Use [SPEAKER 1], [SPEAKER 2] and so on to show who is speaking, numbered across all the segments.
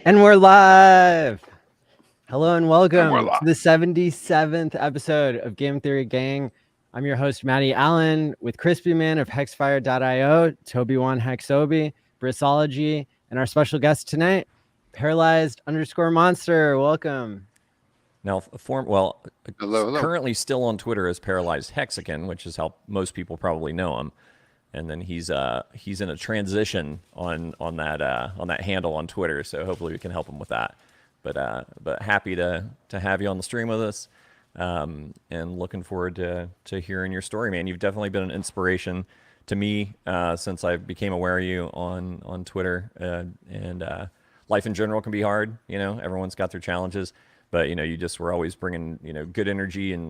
[SPEAKER 1] And we're live. Hello and
[SPEAKER 2] And we're
[SPEAKER 1] welcome
[SPEAKER 2] live.
[SPEAKER 1] to the 77th episode of Game Theory Gang. I'm your host, Matty Allen, with ChrispyMan of HexFire.io, Tobiwan Hexobi, Brisology, and our special guest tonight, Paralyzed_Monster. Welcome.
[SPEAKER 3] Now,
[SPEAKER 2] Hello.
[SPEAKER 3] currently still on Twitter as Paralyzed Hexagon, which is how most people probably know him. And then he's in a transition on that handle on Twitter, so hopefully we can help him with that. But happy to have you on the stream with us, and looking forward to hearing your story, man. You've definitely been an inspiration to me since I became aware of you on Twitter, and life in general can be hard. You know, everyone's got their challenges, but you just were always bringing good energy, and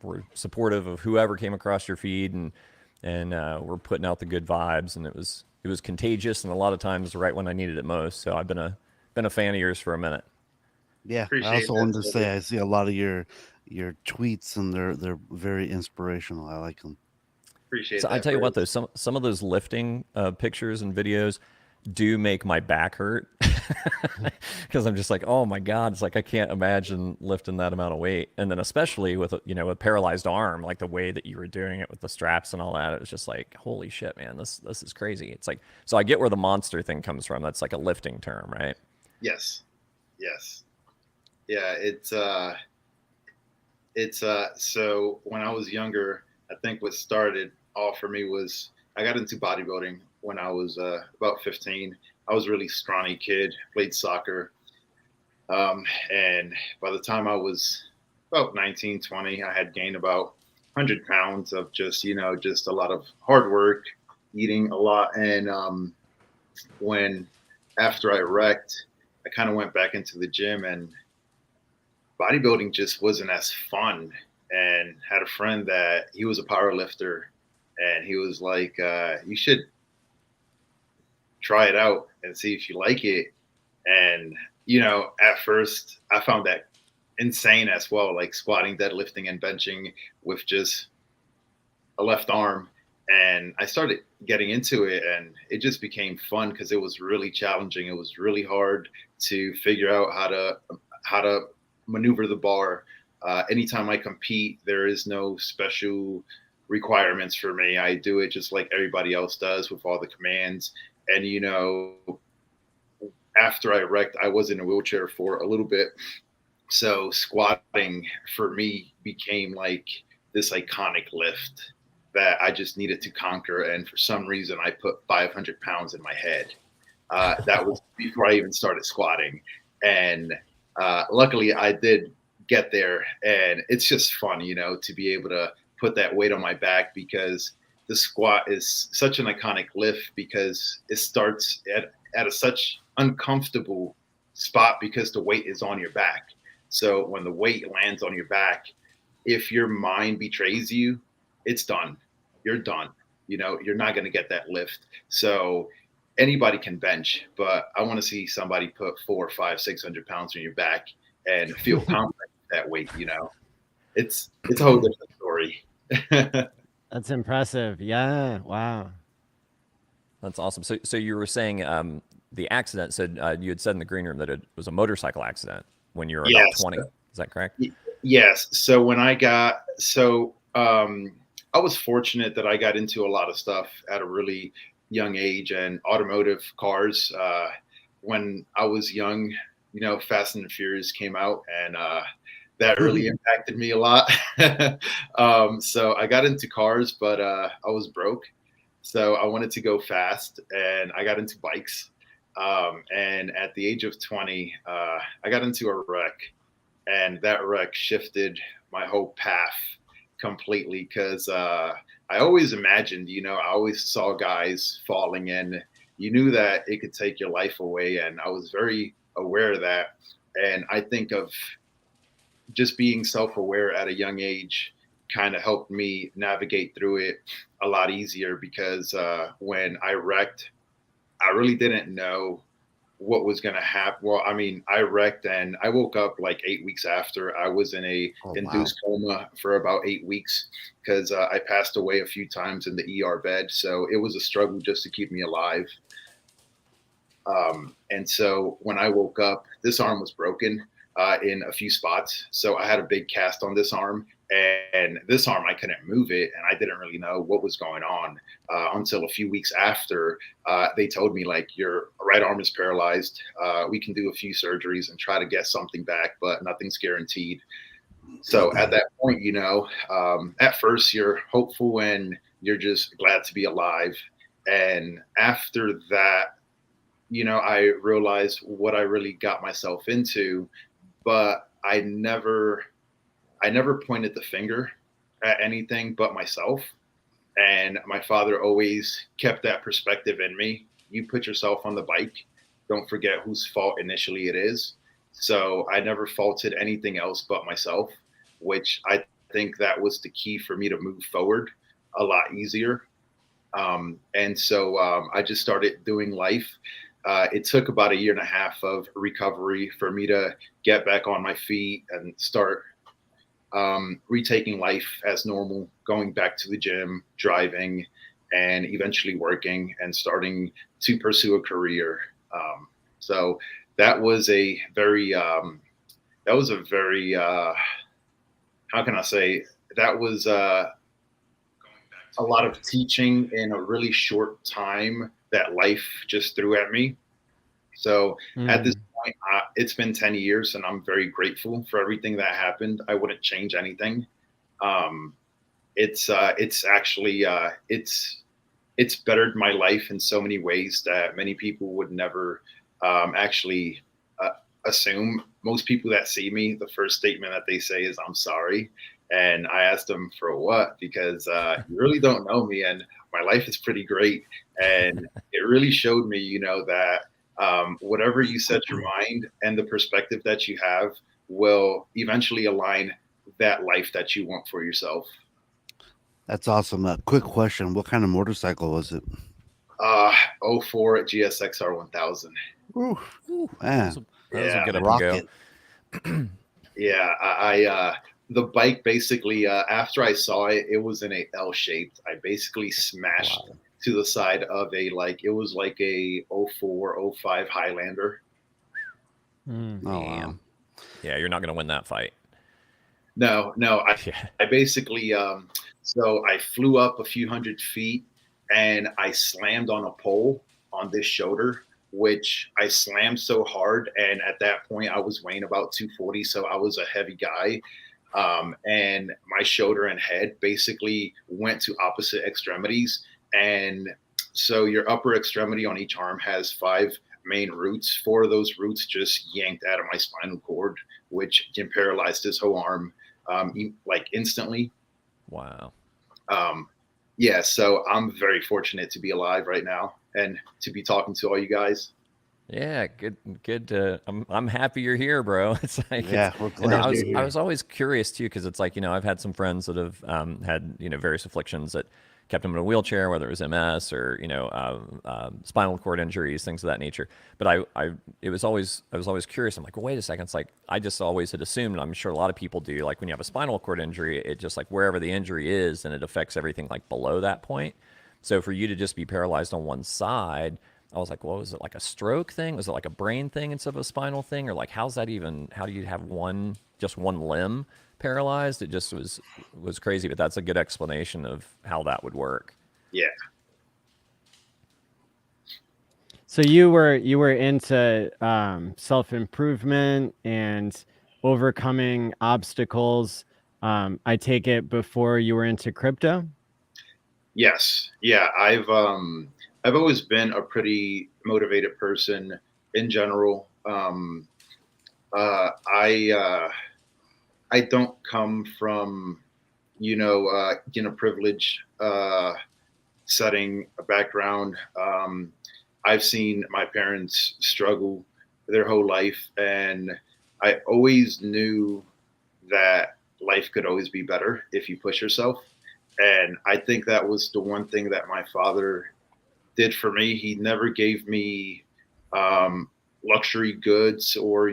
[SPEAKER 3] we're supportive of whoever came across your feed, and we're putting out the good vibes, and it was contagious, and a lot of times right when I needed it most. So I've been a fan of yours for a minute.
[SPEAKER 4] Yeah,
[SPEAKER 2] Appreciate
[SPEAKER 4] I also
[SPEAKER 2] that,
[SPEAKER 4] wanted to
[SPEAKER 2] Toby.
[SPEAKER 4] say I see a lot of your tweets, and they're very inspirational. I like them.
[SPEAKER 2] Appreciate
[SPEAKER 3] So I
[SPEAKER 2] that,
[SPEAKER 3] tell you what, though,
[SPEAKER 2] Bruce.
[SPEAKER 3] some of those lifting pictures and videos do make my back hurt because I'm just like, oh my god, it's like I can't imagine lifting that amount of weight, and then especially with a paralyzed arm, like the way that you were doing it with the straps and all that, it was just like, holy shit, man, this is crazy. It's like, so I get where the monster thing comes from. That's like a lifting term, right?
[SPEAKER 2] Yes. Yes. Yeah, so when I was younger, I think what started off for me was I got into bodybuilding when I was about 15. I was a really scrawny kid, played soccer. And by the time I was about 19, 20, I had gained about 100 pounds of just a lot of hard work, eating a lot. And when after I wrecked, I kind of went back into the gym, and bodybuilding just wasn't as fun. And had a friend that he was a power lifter, and he was like, "You should try it out and see if you like it." And at first I found that insane as well, like squatting, deadlifting, and benching with just a left arm. And I started getting into it, and it just became fun because it was really challenging. It was really hard to figure out how to maneuver the bar. Anytime I compete, there is no special requirements for me. I do it just like everybody else does with all the commands. And after I wrecked, I was in a wheelchair for a little bit. So squatting for me became like this iconic lift that I just needed to conquer. And for some reason, I put 500 pounds in my head. That was before I even started squatting. And luckily, I did get there. And it's just fun, to be able to put that weight on my back, because the squat is such an iconic lift because it starts at a such uncomfortable spot because the weight is on your back. So when the weight lands on your back, if your mind betrays you, it's done. You're done. You're not going to get that lift. So anybody can bench, but I want to see somebody put 4, 5, 600 pounds on your back and feel confident with that weight. It's a whole different story.
[SPEAKER 1] That's impressive. Yeah. Wow.
[SPEAKER 3] That's awesome. So you were saying the accident said you had said in the green room that it was a motorcycle accident when you were about
[SPEAKER 2] Yes.
[SPEAKER 3] 20. Is that correct?
[SPEAKER 2] Yes. So when I was fortunate that I got into a lot of stuff at a really young age, and automotive cars. When I was young, Fast and the Furious came out, and that really impacted me a lot. So I got into cars, but I was broke. So I wanted to go fast, and I got into bikes. And at the age of 20, I got into a wreck, and that wreck shifted my whole path completely because I always imagined, I always saw guys falling, and you knew that it could take your life away. And I was very aware of that. And I think of just being self aware at a young age kind of helped me navigate through it a lot easier because when I wrecked, I really didn't know what was going to happen. Well, I mean, I wrecked and I woke up like 8 weeks after. I was in a induced coma for about 8 weeks because I passed away a few times in the ER bed. So it was a struggle just to keep me alive. And so when I woke up, this arm was broken in a few spots. So I had a big cast on this arm, and this arm, I couldn't move it. And I didn't really know what was going on until a few weeks after they told me, like, your right arm is paralyzed. We can do a few surgeries and try to get something back, but nothing's guaranteed. So at that point, at first you're hopeful and you're just glad to be alive. And after that, I realized what I really got myself into, but I never pointed the finger at anything but myself. And my father always kept that perspective in me. You put yourself on the bike. Don't forget whose fault initially it is. So I never faulted anything else but myself, which I think that was the key for me to move forward a lot easier. And so I just started doing life. It took about 1.5 years of recovery for me to get back on my feet and start retaking life as normal, going back to the gym, driving, and eventually working and starting to pursue a career. So that was a very, how can I say, that was a lot of teaching in a really short time that life just threw at me. So at this point, it's been 10 years and I'm very grateful for everything that happened. I wouldn't change anything. It's bettered my life in so many ways that many people would never actually assume. Most people that see me, the first statement that they say is, "I'm sorry." And I asked them for what, because you really don't know me and my life is pretty great. And it really showed me, that whatever you set your mind and the perspective that you have will eventually align that life that you want for yourself.
[SPEAKER 4] That's awesome. Quick question. What kind of motorcycle was it?
[SPEAKER 2] 04 GSXR 1000.
[SPEAKER 4] Ooh, man.
[SPEAKER 3] That was a good up and
[SPEAKER 4] Rocket.
[SPEAKER 3] go.
[SPEAKER 2] Yeah, I the bike basically, after I saw it, it was in a L shaped. I basically smashed to the side of it was like a 04, 05 Highlander.
[SPEAKER 3] Damn. Wow. Yeah, you're not going to win that fight.
[SPEAKER 2] No, I basically, so I flew up a few hundred feet and I slammed on a pole on this shoulder, which I slammed so hard. And at that point I was weighing about 240. So I was a heavy guy. And my shoulder and head basically went to opposite extremities. And so your upper extremity on each arm has 5 main roots. 4 of those roots just yanked out of my spinal cord, which can paralyze this whole arm like instantly. Wow. Yeah, so I'm very fortunate to be alive right now and to be talking to all you guys.
[SPEAKER 3] Yeah, good. I'm happy you're here, bro. It's like,
[SPEAKER 4] yeah, we're glad you're here.
[SPEAKER 3] I was always curious too, because it's like, I've had some friends that have had various afflictions that kept them in a wheelchair, whether it was MS or spinal cord injuries, things of that nature. But I was always curious. I'm like, well, wait a second. It's like I just always had assumed, and I'm sure a lot of people do, like when you have a spinal cord injury, it just like wherever the injury is, and it affects everything like below that point. So for you to just be paralyzed on one side, I was like, well, was it like a stroke thing? Was it like a brain thing instead of a spinal thing? Or like, how do you have just one limb paralyzed? It just was crazy, but that's a good explanation of how that would work.
[SPEAKER 2] Yeah.
[SPEAKER 1] So you were into self-improvement and overcoming obstacles. I take it before you were into crypto?
[SPEAKER 2] Yes. Yeah. I've always been a pretty motivated person in general. I don't come from, a privileged setting, a background. I've seen my parents struggle their whole life, and I always knew that life could always be better if you push yourself. And I think that was the one thing that my father did for me. He never gave me luxury goods or,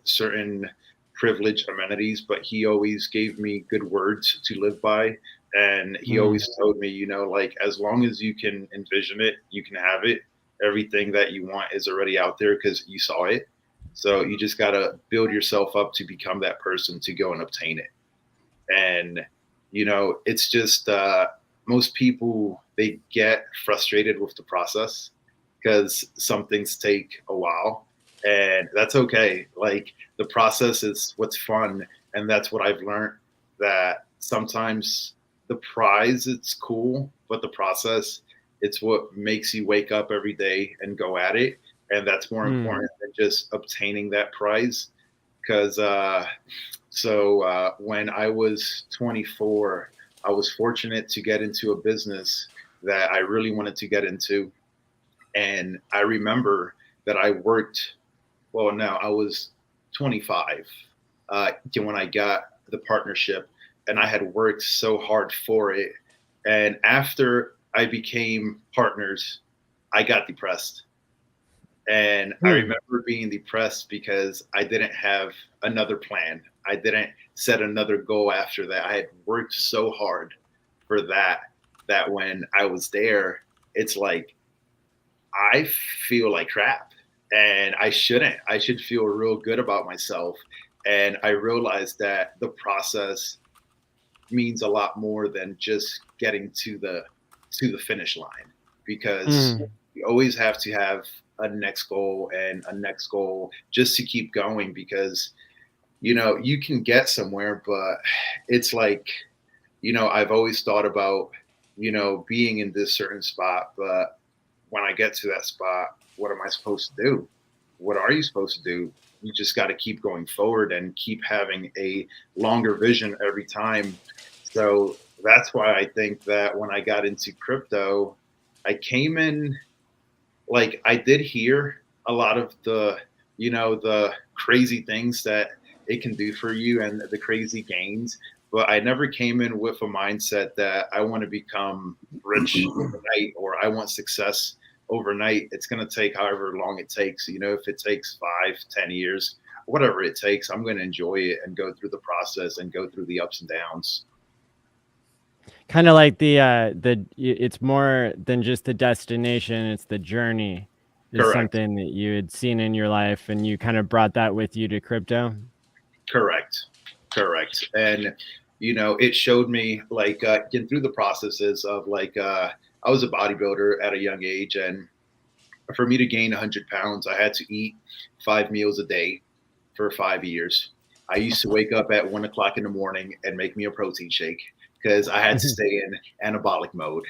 [SPEAKER 2] certain privileged amenities, but he always gave me good words to live by. And he always told me, like, as long as you can envision it, you can have it. everything that you want is already out there because you saw it. So you just got to build yourself up to become that person to go and obtain it. And, it's just most people, they get frustrated with the process because some things take a while, and that's okay. Like, the process is what's fun. And that's what I've learned, that sometimes the prize, it's cool, but the process, it's what makes you wake up every day and go at it. And that's more important than just obtaining that prize. Because when I was 24, I was fortunate to get into a business that I really wanted to get into. And I remember that I worked, I was 25 when I got the partnership, and I had worked so hard for it. And after I became partners, I got depressed. And I remember being depressed because I didn't have another plan. I didn't set another goal after that. I had worked so hard for that when I was there, it's like, I feel like crap, and I shouldn't. I should feel real good about myself. And I realized that the process means a lot more than just getting to the finish line, because you always have to have a next goal and a next goal just to keep going, because you can get somewhere, but it's like, I've always thought about being in this certain spot, but when I get to that spot, what am I supposed to do? What are you supposed to do? You just got to keep going forward and keep having a longer vision every time. So that's why I think that when I got into crypto, I came in, like, I did hear a lot of the crazy things that it can do for you and the crazy gains, but I never came in with a mindset that I want to become rich overnight or I want success overnight. It's going to take however long it takes. If it takes 5-10 years, whatever it takes, I'm going to enjoy it and go through the process and go through the ups and downs.
[SPEAKER 1] Kind of like it's more than just the destination, it's the journey. Is
[SPEAKER 2] Correct.
[SPEAKER 1] Something that you had seen in your life and you kind of brought that with you to crypto.
[SPEAKER 2] Correct. And it showed me, like, getting through the processes of, like, I was a bodybuilder at a young age, and for me to gain 100 pounds, I had to eat 5 meals a day for 5 years. I used to wake up at 1 o'clock in the morning and make me a protein shake because I had to stay in anabolic mode.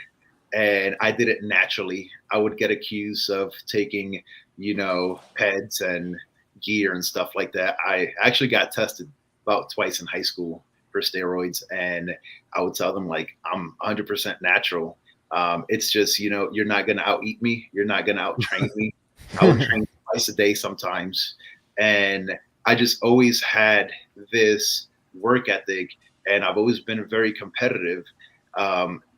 [SPEAKER 2] And I did it naturally. I would get accused of taking, peds and gear and stuff like that. I actually got tested about twice in high school for steroids, and I would tell them, like, I'm 100% natural. It's just, you're not going to out-eat me. You're not going to out-train me. I would train twice a day sometimes. And I just always had this work ethic, and I've always been very competitive.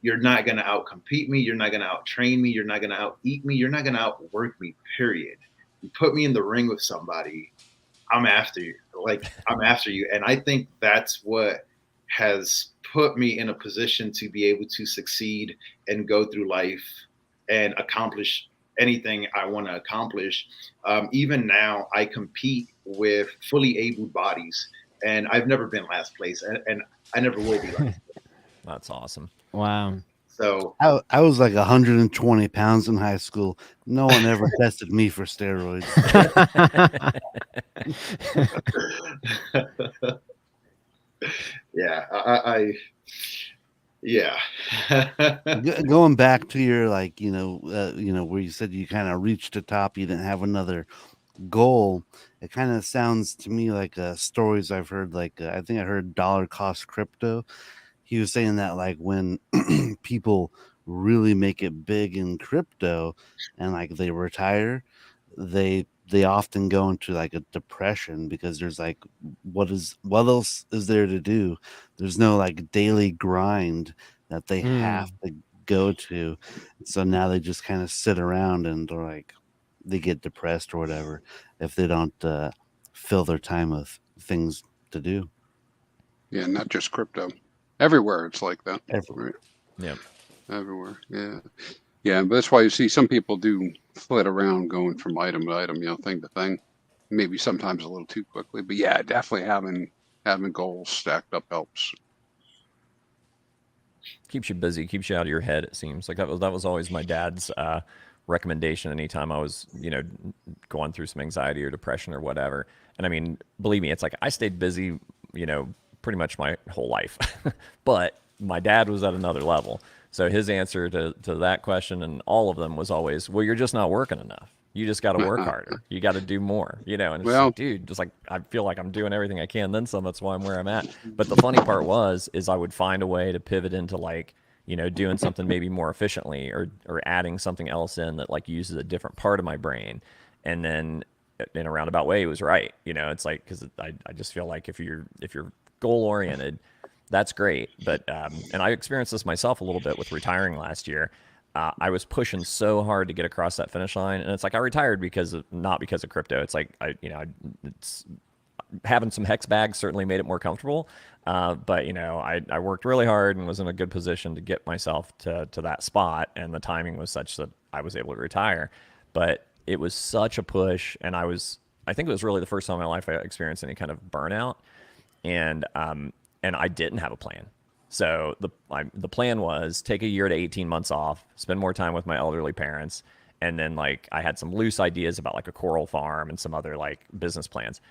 [SPEAKER 2] You're not going to out-compete me. You're not going to out-train me. You're not going to out-eat me. You're not going to outwork me, period. You put me in the ring with somebody, I'm after you. I'm after you. And I think that's what has put me in a position to be able to succeed and go through life and accomplish anything I want to accomplish. Even now, I compete with fully able bodies, and I've never been last place, and I never will be last place.
[SPEAKER 3] That's awesome.
[SPEAKER 1] Wow.
[SPEAKER 2] So
[SPEAKER 4] I was like 120 pounds in high school. No one ever tested me for steroids.
[SPEAKER 2] Yeah, yeah.
[SPEAKER 4] Going back to your, like, where you said you kind of reached the top, you didn't have another goal. It kind of sounds to me like stories I've heard. Like, I think I heard Dollar Cost Crypto. He was saying that, like, when people really make it big in crypto and, like, they retire, they often go into, like, a depression because there's, like, what else is there to do? There's no, like, daily grind that they have to go to. So now they just kind of sit around and they're like, they get depressed or whatever if they don't fill their time with things to do.
[SPEAKER 5] Yeah, not just crypto. Everywhere it's like that.
[SPEAKER 4] Everywhere.
[SPEAKER 5] Right?
[SPEAKER 3] Yeah.
[SPEAKER 5] Everywhere. Yeah. Yeah. But that's why you see some people do flit around going from item to item, thing to thing. Maybe sometimes a little too quickly, but yeah, definitely having goals stacked up helps.
[SPEAKER 3] Keeps you busy, keeps you out of your head. It seems like that was always my dad's recommendation anytime I was, going through some anxiety or depression or whatever. And I mean, believe me, it's like I stayed busy, pretty much my whole life. But my dad was at another level. So his answer to that question and all of them was always, well, you're just not working enough. You just got to work harder. You got to do more, and it's
[SPEAKER 5] Well,
[SPEAKER 3] like, dude, just like, I feel like I'm doing everything I can, then some. That's why I'm where I'm at. But the funny part is I would find a way to pivot into like, doing something maybe more efficiently or adding something else in that like uses a different part of my brain. And then in a roundabout way, it was right. It's like, cause I just feel like if you're goal oriented, that's great. But, and I experienced this myself a little bit with retiring last year. I was pushing so hard to get across that finish line, and it's like I retired not because of crypto. It's like it's having some hex bags certainly made it more comfortable. But I worked really hard and was in a good position to get myself to that spot, and the timing was such that I was able to retire. But it was such a push, and I think it was really the first time in my life I experienced any kind of burnout, and I didn't have a plan. So the plan was take a year to 18 months off, spend more time with my elderly parents, and then like I had some loose ideas about like a coral farm and some other like business plans,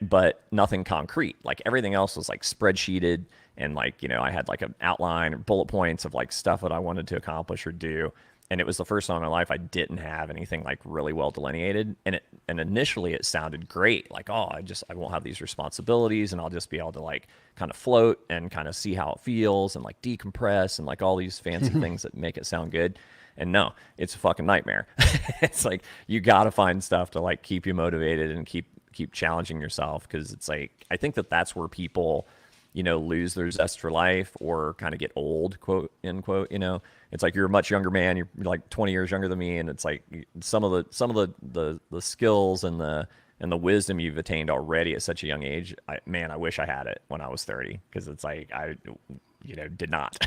[SPEAKER 3] but nothing concrete. Like everything else was like spreadsheeted, and like I had like an outline or bullet points of like stuff that I wanted to accomplish or do. And it was the first time in my life I didn't have anything like really well delineated. And initially it sounded great. Like, oh, I won't have these responsibilities, and I'll just be able to like kind of float and kind of see how it feels and like decompress and like all these fancy things that make it sound good. And no, it's a fucking nightmare. It's like you got to find stuff to like keep you motivated and keep challenging yourself, because it's like I think that's where people lose their zest for life or kind of get old, quote unquote. It's like you're a much younger man. You're like 20 years younger than me, and it's like some of the skills and the wisdom you've attained already at such a young age. I wish I had it when I was 30, because it's like I did not,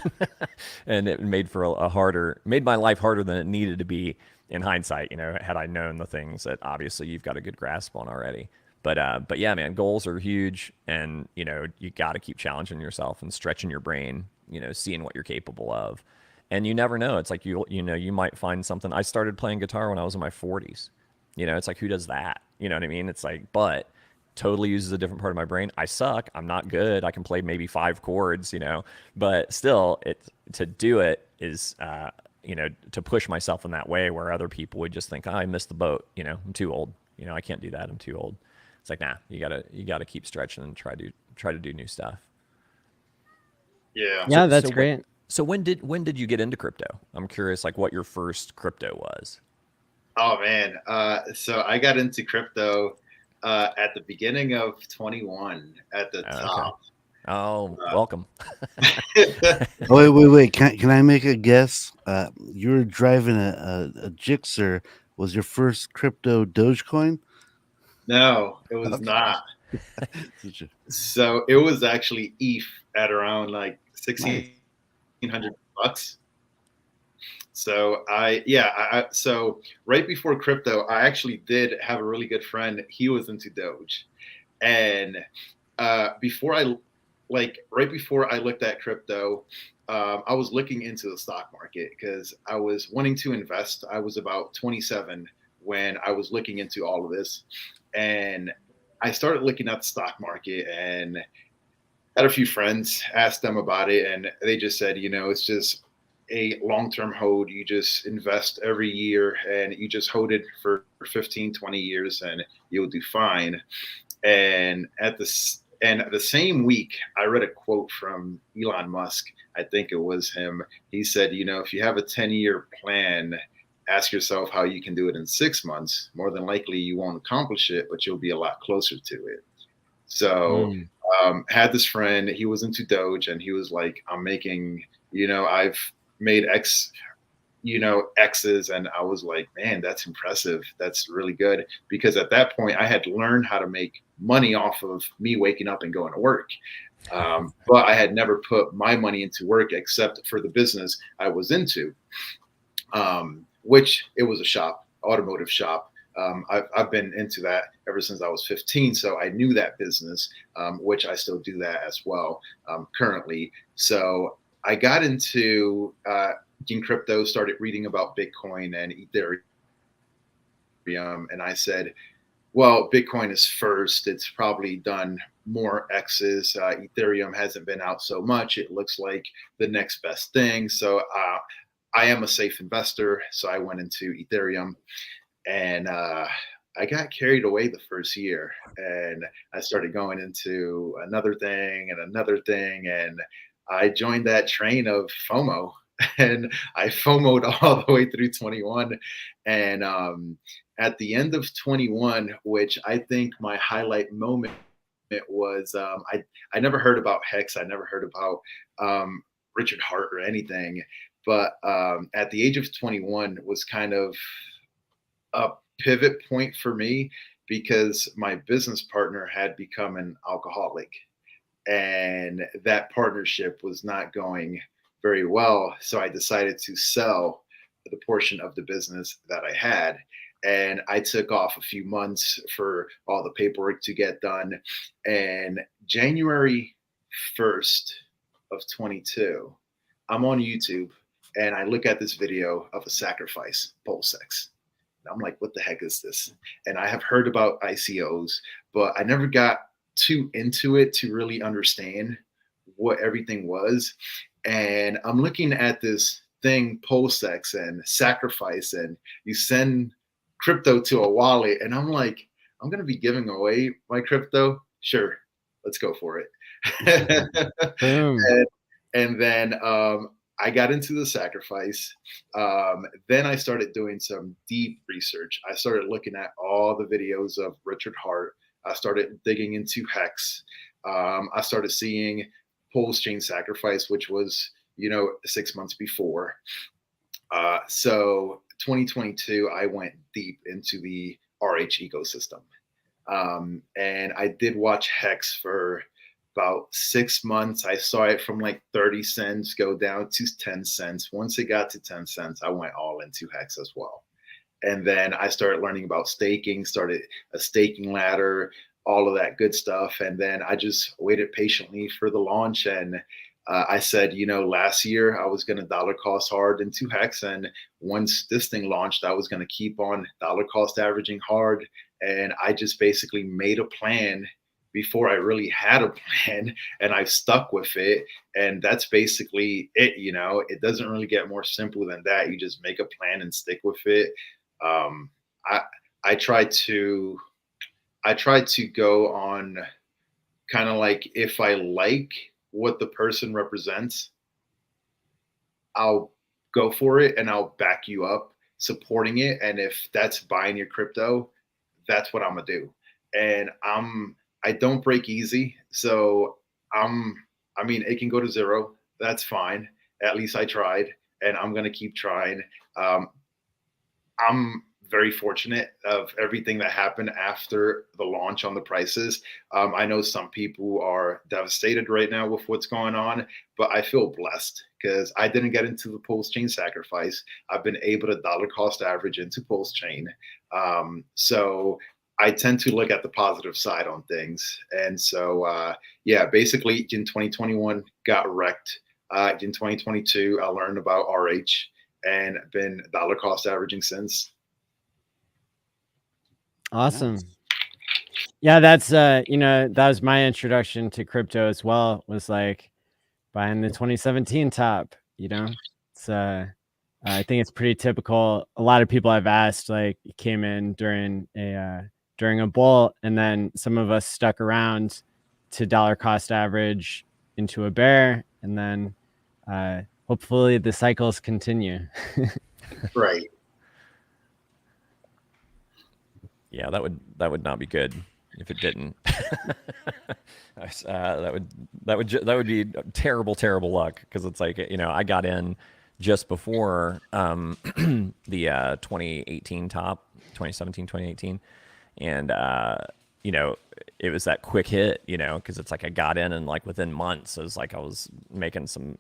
[SPEAKER 3] and it made for made my life harder than it needed to be in hindsight. Had I known the things that obviously you've got a good grasp on already. But yeah, man, goals are huge, and you got to keep challenging yourself and stretching your brain, seeing what you're capable of. And you never know. It's like you might find something. I started playing guitar when I was in my 40s. It's like, who does that? You know what I mean? It's like, but totally uses a different part of my brain. I suck. I'm not good. I can play maybe 5 chords, but still to do it is to push myself in that way where other people would just think, oh, I missed the boat. I'm too old. I can't do that. I'm too old. It's like, nah, you gotta keep stretching and try to do new stuff.
[SPEAKER 2] Yeah.
[SPEAKER 1] Yeah, that's great.
[SPEAKER 3] So when did you get into crypto? I'm curious, like what your first crypto was.
[SPEAKER 2] Oh man. So I got into crypto at the beginning of 21 at the top.
[SPEAKER 3] Oh, welcome.
[SPEAKER 4] Wait. Can I make a guess? You were driving a Gixxer. Was your first crypto Dogecoin?
[SPEAKER 2] No, it was not. So it was actually ETH at around like $1,600. So so right before crypto, I actually did have a really good friend. He was into Doge, and right before I looked at crypto, I was looking into the stock market because I was wanting to invest. I was about 27 when I was looking into all of this, and I started looking at the stock market and had a few friends, asked them about it, and they just said, it's just a long-term hold. You just invest every year and you just hold it for 15, 20 years and you'll do fine. And the same week, I read a quote from Elon Musk. I think it was him. He said, if you have a 10-year plan, ask yourself how you can do it in 6 months. More than likely you won't accomplish it, but you'll be a lot closer to it. So had this friend, he was into Doge, and he was like, I'm making, I've made X's, and I was like, man, that's impressive. That's really good. Because at that point I had learned how to make money off of me waking up and going to work. But I had never put my money into work except for the business I was into. which it was a shop, automotive shop. I've been into that ever since I was 15, so I knew that business, which I still do that as well currently. So I got into in crypto, started reading about Bitcoin and Ethereum, and I said, well, Bitcoin is first. It's probably done more X's. Ethereum hasn't been out so much. It looks like the next best thing. So I am a safe investor. So I went into Ethereum, and I got carried away the first year, and I started going into another thing and another thing. And I joined that train of FOMO, and I FOMO'd all the way through 21. And at the end of 21, which I think my highlight moment was, I never heard about Hex. I never heard about Richard Hart or anything. But at the age of 21 was kind of a pivot point for me, because my business partner had become an alcoholic, and that partnership was not going very well. So I decided to sell the portion of the business that I had. And I took off a few months for all the paperwork to get done. And January 1st of 22, I'm on YouTube and I look at this video of a sacrifice pulse sex. I'm like, what the heck is this? And I have heard about ICOs, but I never got too into it to really understand what everything was. And I'm looking at this thing, PulseX and sacrifice, and you send crypto to a wallet. And I'm like, I'm going to be giving away my crypto. Sure, let's go for it.
[SPEAKER 1] Boom.
[SPEAKER 2] And then I got into the sacrifice. Then I started doing some deep research. I started looking at all the videos of Richard Hart. I started digging into Hex. I started seeing Pulse Chain Sacrifice, which was, 6 months before. So 2022, I went deep into the RH ecosystem. And I did watch Hex for about 6 months. I saw it from like 30 cents go down to 10 cents. Once it got to 10 cents, I went all into Hex as well. And then I started learning about staking, started a staking ladder, all of that good stuff. And then I just waited patiently for the launch. And I said, last year I was going to dollar cost hard into Hex. And once this thing launched, I was going to keep on dollar cost averaging hard. And I just basically made a plan before I really had a plan, and I've stuck with it. And that's basically it. It doesn't really get more simple than that. You just make a plan and stick with it. I tried to go on kind of like, if I like what the person represents, I'll go for it and I'll back you up supporting it. And if that's buying your crypto, that's what I'm gonna do. And I don't break easy. So it can go to zero. That's fine. At least I tried, and I'm going to keep trying. I'm very fortunate of everything that happened after the launch on the prices. I know some people are devastated right now with what's going on, but I feel blessed because I didn't get into the Pulse Chain sacrifice. I've been able to dollar cost average into Pulse Chain. So I tend to look at the positive side on things. And so, basically in 2021 got wrecked. In 2022, I learned about RH and been dollar cost averaging since.
[SPEAKER 1] Awesome. Yeah, that's, that was my introduction to crypto as well, was like buying the 2017 top, it's, I think it's pretty typical. A lot of people I've asked, like, came in during a bull, and then some of us stuck around to dollar cost average into a bear, and then hopefully the cycles continue.
[SPEAKER 2] Right.
[SPEAKER 3] Yeah, that would not be good if it didn't. That would be terrible luck, because it's like, I got in just before the 2018 top, 2017, 2018. And, it was that quick hit, because it's like I got in and like within months, it was like I was making some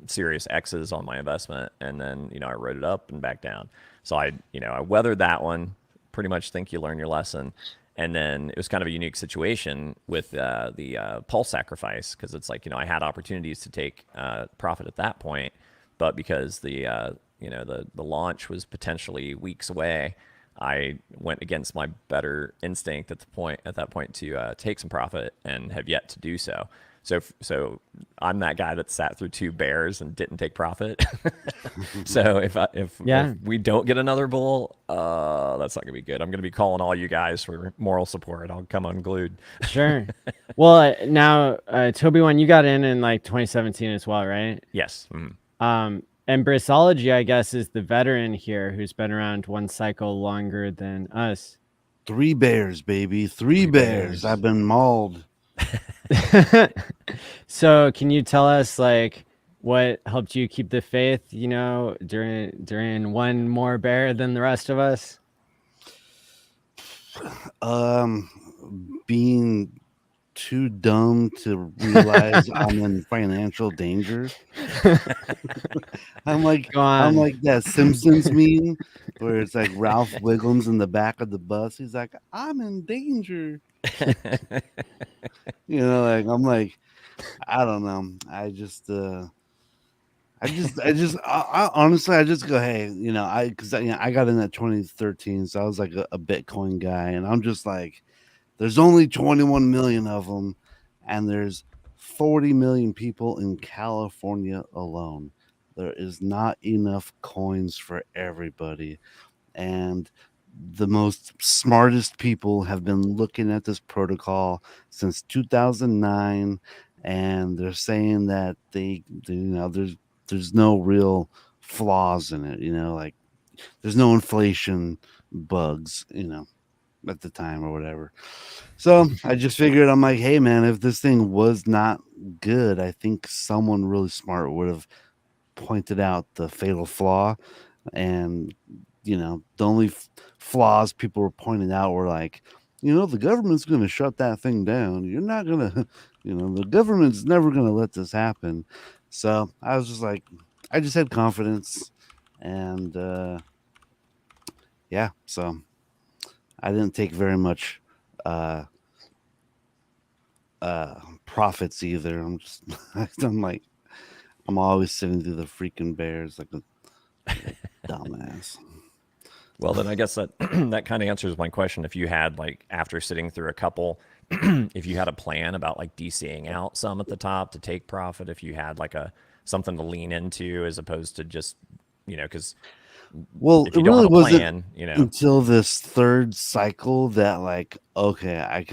[SPEAKER 3] serious X's on my investment, and then I wrote it up and back down. So I weathered that one. Pretty much think you learn your lesson. And then it was kind of a unique situation with the pulse sacrifice, because it's like I had opportunities to take profit at that point, but because the launch was potentially weeks away, I went against my better instinct at that point to take some profit, and have yet to do so. So I'm that guy that sat through 2 bears and didn't take profit. So if we don't get another bull, that's not gonna be good. I'm gonna be calling all you guys for moral support. I'll come unglued.
[SPEAKER 1] Sure. Well, now Tobiwan, you got in like 2017 as well, right?
[SPEAKER 3] Yes. Mm-hmm.
[SPEAKER 1] And Brisology, I guess, is the veteran here who's been around one cycle longer than us.
[SPEAKER 4] 3 bears, baby. 3 bears. I've been mauled.
[SPEAKER 1] So can you tell us like what helped you keep the faith, during one more bear than the rest of us?
[SPEAKER 4] Being too dumb to realize I'm in financial danger. I'm like that Simpsons meme where it's like Ralph Wiggum's in the back of the bus. He's like, I'm in danger. I'm like, I don't know. I honestly, I just go, hey, because I got in at 2013, so I was like a Bitcoin guy, and I'm just like, there's only 21 million of them, and there's 40 million people in California alone. There is not enough coins for everybody, and the most smartest people have been looking at this protocol since 2009, and they're saying that there's no real flaws in it, like there's no inflation bugs, at the time or whatever. So I just figured, I'm like, hey man, if this thing was not good, I think someone really smart would have pointed out the fatal flaw. And the only flaws people were pointing out were like, the government's going to shut that thing down. You're not going to, the government's never going to let this happen. So I was just like, I just had confidence, and yeah, so I didn't take very much profits either. I'm always sitting through the freaking bears like a dumbass.
[SPEAKER 3] Well, then I guess that that kind of answers my question. If you had, like, after sitting through a couple, if you had a plan about like DCing out some at the top to take profit, if you had like something to lean into as opposed to just, because if you
[SPEAKER 4] it
[SPEAKER 3] don't
[SPEAKER 4] really
[SPEAKER 3] have a
[SPEAKER 4] wasn't
[SPEAKER 3] plan,
[SPEAKER 4] until this third cycle that like, okay, I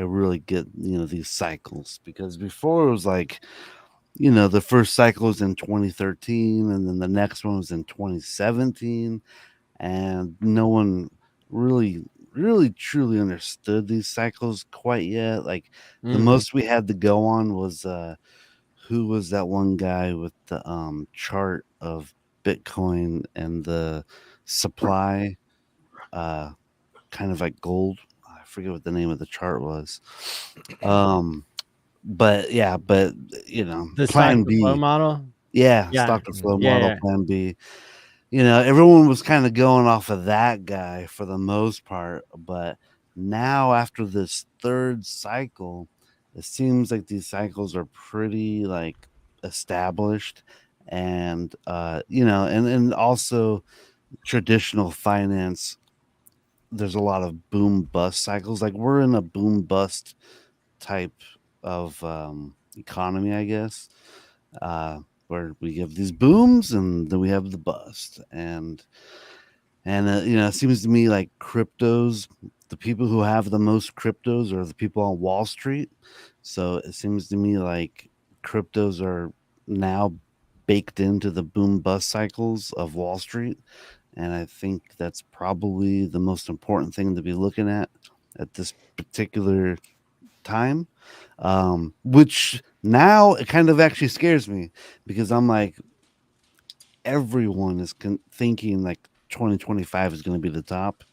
[SPEAKER 4] really get, these cycles, because before it was like, the first cycle was in 2013, and then the next one was in 2017, and no one really truly understood these cycles quite yet. Like the most we had to go on was who was that one guy with the chart of Bitcoin and the supply, kind of like gold. I forget what the name of the chart was. But
[SPEAKER 1] The
[SPEAKER 4] plan
[SPEAKER 1] stock to flow
[SPEAKER 4] B.
[SPEAKER 1] model.
[SPEAKER 4] Yeah, stock to flow model, plan B. Everyone was kind of going off of that guy for the most part, but now after this third cycle, it seems like these cycles are pretty like established, and and also traditional finance. There's a lot of boom bust cycles. Like we're in a boom bust type of economy, I guess, where we have these booms and then we have the bust, and it seems to me like cryptos, the people who have the most cryptos are the people on Wall Street. So it seems to me like cryptos are now baked into the boom bust cycles of Wall Street, and I think that's probably the most important thing to be looking at this particular time, which now it kind of actually scares me, because I'm like, everyone is thinking like 2025 is going to be the top,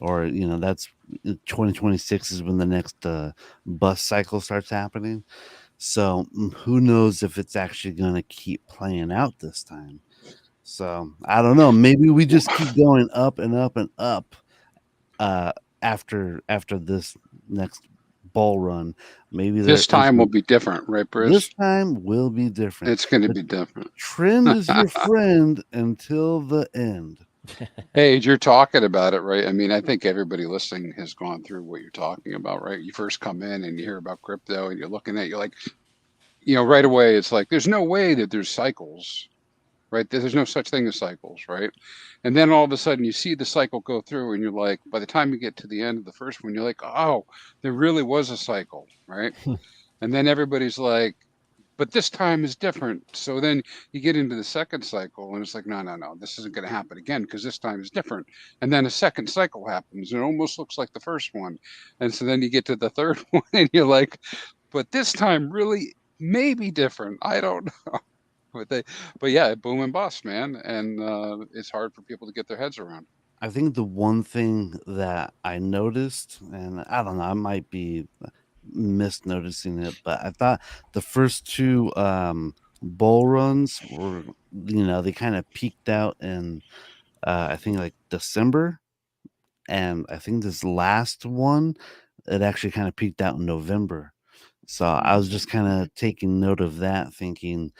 [SPEAKER 4] or that's 2026 is when the next bust cycle starts happening. So who knows if it's actually going to keep playing out this time. So I don't know. Maybe we just keep going up and up and up after this next bull run. Maybe
[SPEAKER 5] This time will be different, right, Bruce?
[SPEAKER 4] This time will be different.
[SPEAKER 5] It's going to be different.
[SPEAKER 4] Trend is your friend until the end.
[SPEAKER 5] Hey, you're talking about it, right? I mean, I think everybody listening has gone through what you're talking about, right? You first come in and you hear about crypto and you're looking at, you're like, right away, it's like, there's no way that there's cycles, right? There's no such thing as cycles, right? And then all of a sudden you see the cycle go through and you're like, by the time you get to the end of the first one, you're like, oh, there really was a cycle, right? And then everybody's like, but this time is different. So then you get into the second cycle and it's like, no, this isn't going to happen again because this time is different. And then a second cycle happens and it almost looks like the first one. And so then you get to the third one and you're like, but this time really may be different. I don't know. But yeah, boom and bust, man. And it's hard for people to get their heads around.
[SPEAKER 4] I think the one thing that I noticed, and I don't know, I might be misnoticing it, but I thought the first two bull runs were, they kind of peaked out in I think like December, and I think this last one it actually kind of peaked out in November. So I was just kind of taking note of that, thinking,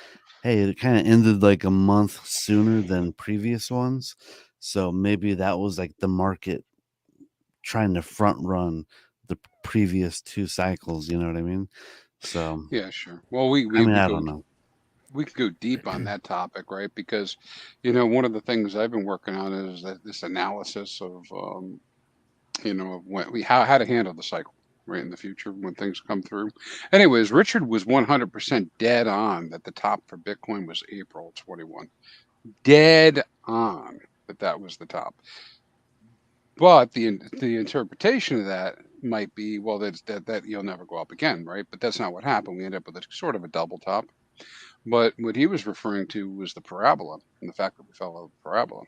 [SPEAKER 4] hey, it kind of ended like a month sooner than previous ones. So maybe that was like the market trying to front run the previous two cycles. You know what I mean? So
[SPEAKER 5] yeah, sure. Well, we
[SPEAKER 4] I don't know.
[SPEAKER 5] We could go deep on that topic, right? Because, one of the things I've been working on is this analysis of, of how to handle the cycle, right, in the future when things come through. Anyways, Richard was 100% dead on that the top for Bitcoin was April 21. Dead on that was the top. But the interpretation of that might be, well, that you'll never go up again, right? But that's not what happened. We ended up with a sort of a double top. But what he was referring to was the parabola and the fact that we fell out of the parabola.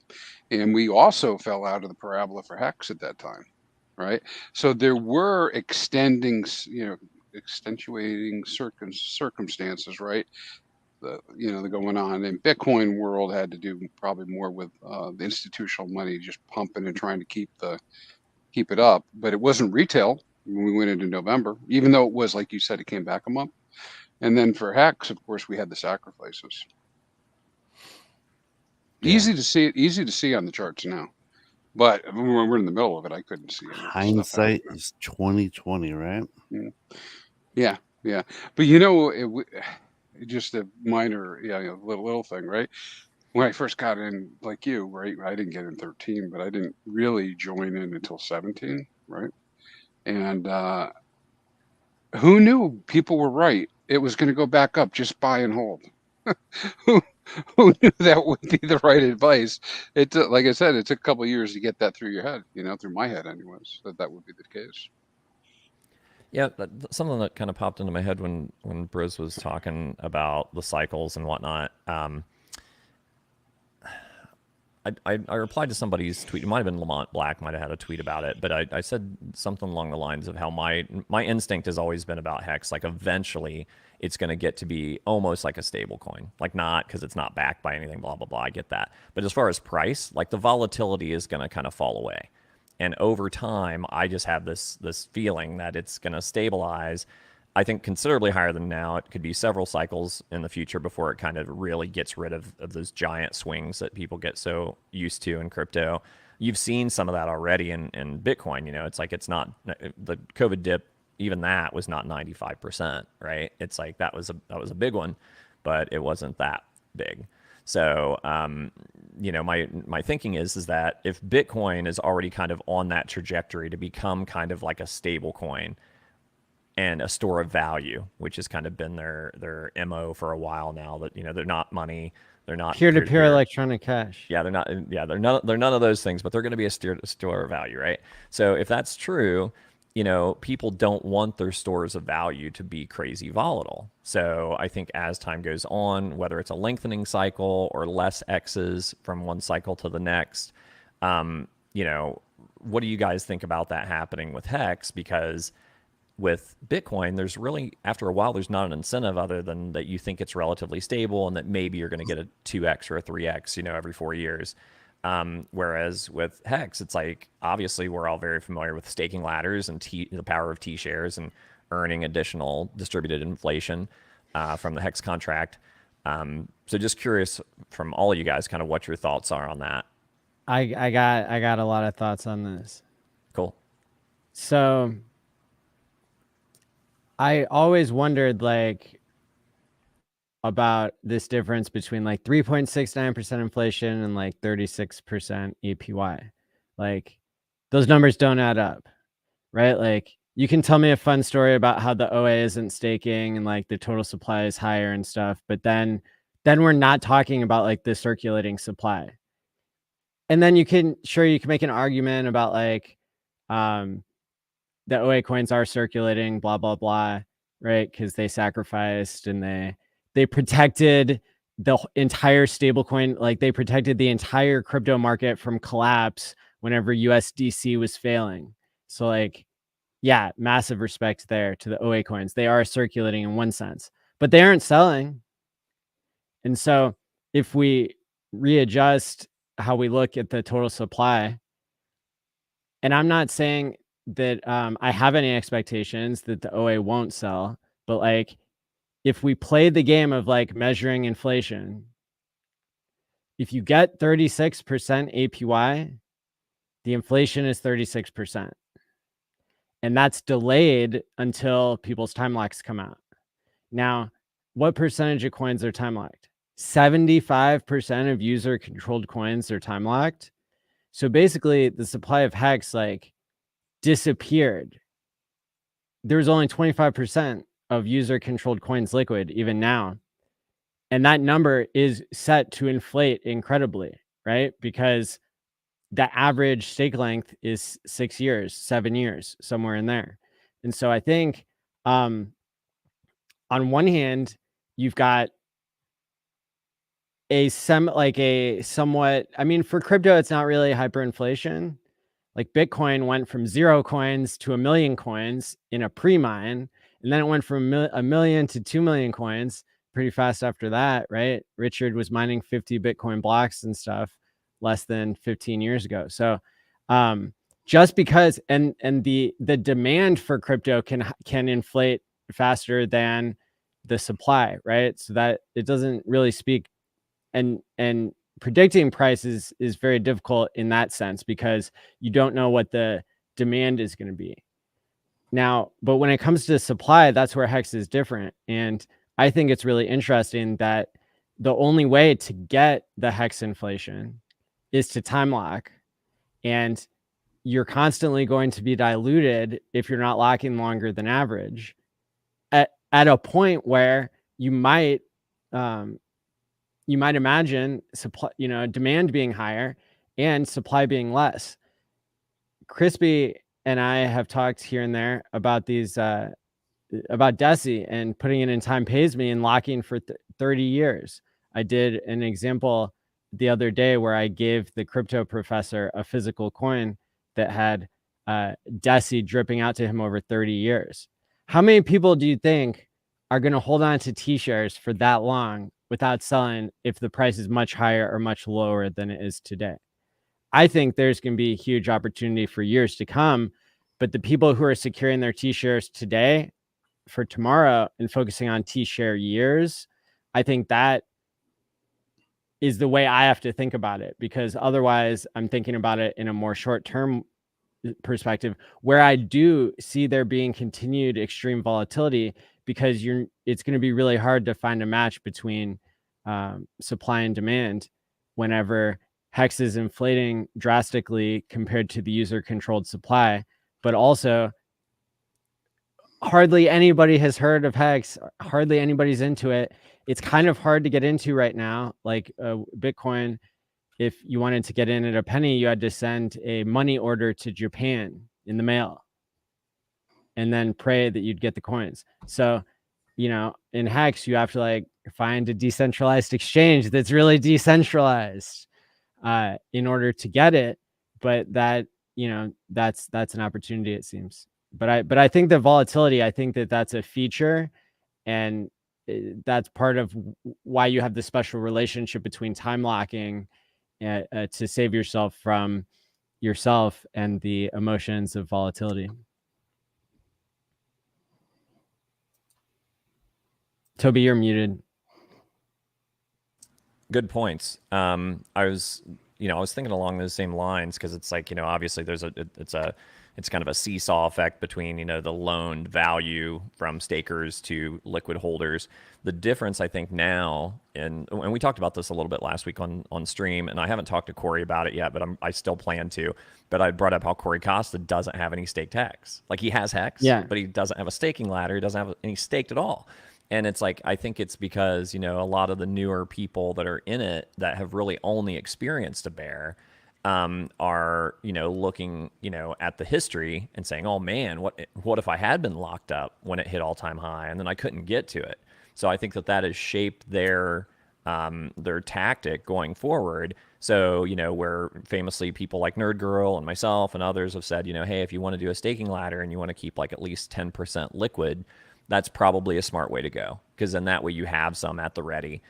[SPEAKER 5] And we also fell out of the parabola for HEX at that time, right? So there were extenuating circumstances, right? The going on in Bitcoin world had to do probably more with the institutional money just pumping and trying to keep it up. But it wasn't retail when we went into November, even though it was, like you said, it came back a month. And then for HEX, of course, we had the sacrifices. Yeah. Easy to see on the charts now, but when we're in the middle of it, I couldn't see it.
[SPEAKER 4] Hindsight is 2020, right?
[SPEAKER 5] Yeah. But just a minor, little thing, right? When I first got in, like you, right? I didn't get in 13, but I didn't really join in until 17, right? And who knew people were right? It was going to go back up. Just buy and hold. Who knew that would be the right advice? It took, like I said, it took a couple of years to get that through your head. Through my head, anyways, that would be the case.
[SPEAKER 3] Yeah, something that kind of popped into my head when Briz was talking about the cycles and whatnot. I replied to somebody's tweet. It might have been Lamont Black, might have had a tweet about it, but I said something along the lines of how my instinct has always been about HEX. Like eventually it's going to get to be almost like a stable coin. Like not because it's not backed by anything, blah, blah, blah. I get that. But as far as price, like the volatility is going to kind of fall away. And over time, I just have this feeling that it's going to stabilize. I think considerably higher than now. It could be several cycles in the future before it kind of really gets rid of those giant swings that people get so used to in crypto. You've seen some of that already in Bitcoin. It's like it's not the COVID dip. Even that was not 95%, right? It's like that was a big one, but it wasn't that big. So, my thinking is that if Bitcoin is already kind of on that trajectory to become kind of like a stable coin and a store of value, which has kind of been their MO for a while now, that they're not money, they're not
[SPEAKER 1] peer-to-peer electronic cash.
[SPEAKER 3] Yeah, they're not. Yeah, they're none of those things, but they're going to be a store of value, right? So if that's true, people don't want their stores of value to be crazy volatile. So I think as time goes on, whether it's a lengthening cycle or less X's from one cycle to the next, what do you guys think about that happening with HEX? Because with Bitcoin, there's really, after a while, there's not an incentive other than that you think it's relatively stable and that maybe you're going to get a 2x or a 3x, every 4 years. Whereas with HEX, it's like, obviously we're all very familiar with staking ladders and the power of TShares and earning additional distributed inflation from the HEX contract. So just curious from all of you guys, kind of what your thoughts are on that.
[SPEAKER 1] I got a lot of thoughts on this.
[SPEAKER 3] Cool.
[SPEAKER 1] So I always wondered about this difference between 3.69% inflation and 36% APY. Those numbers don't add up, right? You can tell me a fun story about how the OA isn't staking and the total supply is higher and stuff, but then we're not talking about the circulating supply. And then you can make an argument about the OA coins are circulating, blah, blah, blah, right? Because they sacrificed and they protected the entire stablecoin, they protected the entire crypto market from collapse whenever USDC was failing. So yeah, massive respect there to the OA coins. They are circulating in one sense, but they aren't selling. And so if we readjust how we look at the total supply, and I'm not saying that I have any expectations that the OA won't sell, but if we play the game of measuring inflation, if you get 36% APY, the inflation is 36%. And that's delayed until people's time locks come out. Now, what percentage of coins are time locked? 75% of user controlled coins are time locked. So basically the supply of HEX disappeared. There's only 25% of user controlled coins liquid even now. And that number is set to inflate incredibly, right? Because the average stake length is 6 years, 7 years, somewhere in there. And so I think on one hand, you've got somewhat, I mean, for crypto, it's not really hyperinflation. Bitcoin went from 0 coins to 1 million coins in a pre-mine, and then it went from 1 million to 2 million coins pretty fast after that, right? Richard was mining 50 Bitcoin blocks and stuff less than 15 years ago. So just because and the demand for crypto can inflate faster than the supply, right? So that it doesn't really speak, and predicting prices is very difficult in that sense because you don't know what the demand is going to be. Now, but when it comes to supply, that's where HEX is different. And I think it's really interesting that the only way to get the HEX inflation is to time lock. And you're constantly going to be diluted if you're not locking longer than average at a point where you might imagine supply, demand being higher and supply being less. Crispy and I have talked here and there about these, about Deci and putting it in time pays me and locking for 30 years. I did an example the other day where I gave the crypto professor a physical coin that had Deci dripping out to him over 30 years. How many people do you think are going to hold on to TShares for that long without selling if the price is much higher or much lower than it is today? I think there's going to be a huge opportunity for years to come, but the people who are securing their TShares today for tomorrow and focusing on TShare years, I think that is the way I have to think about it, because otherwise I'm thinking about it in a more short-term perspective where I do see there being continued extreme volatility, because it's going to be really hard to find a match between supply and demand whenever HEX is inflating drastically compared to the user controlled supply, but also hardly anybody has heard of HEX. Hardly anybody's into it. It's kind of hard to get into right now. Bitcoin, if you wanted to get in at a penny, you had to send a money order to Japan in the mail and then pray that you'd get the coins. So, in HEX, you have to find a decentralized exchange that's really decentralized in order to get it. But that, that's an opportunity, it seems. but I think the volatility, I think that's a feature, and that's part of why you have the special relationship between time locking to save yourself from yourself and the emotions of volatility. Toby, you're muted.
[SPEAKER 3] Good points. I was thinking along those same lines, because it's like, obviously it's kind of a seesaw effect between, the loaned value from stakers to liquid holders. The difference, I think, now, and we talked about this a little bit last week on stream, and I haven't talked to Corey about it yet, but I still plan to. But I brought up how Corey Costa doesn't have any staked HEX. Like, he has HEX, but he doesn't have a staking ladder. He doesn't have any staked at all. And it's like, I think it's because, a lot of the newer people that are in it that have really only experienced a bear are, looking, at the history and saying, oh man, what if I had been locked up when it hit all-time high and then I couldn't get to it? So I think that has shaped their tactic going forward. So, where famously people like Nerd Girl and myself and others have said, hey, if you want to do a staking ladder and you want to keep like at least 10% liquid, that's probably a smart way to go, because then that way you have some at the ready.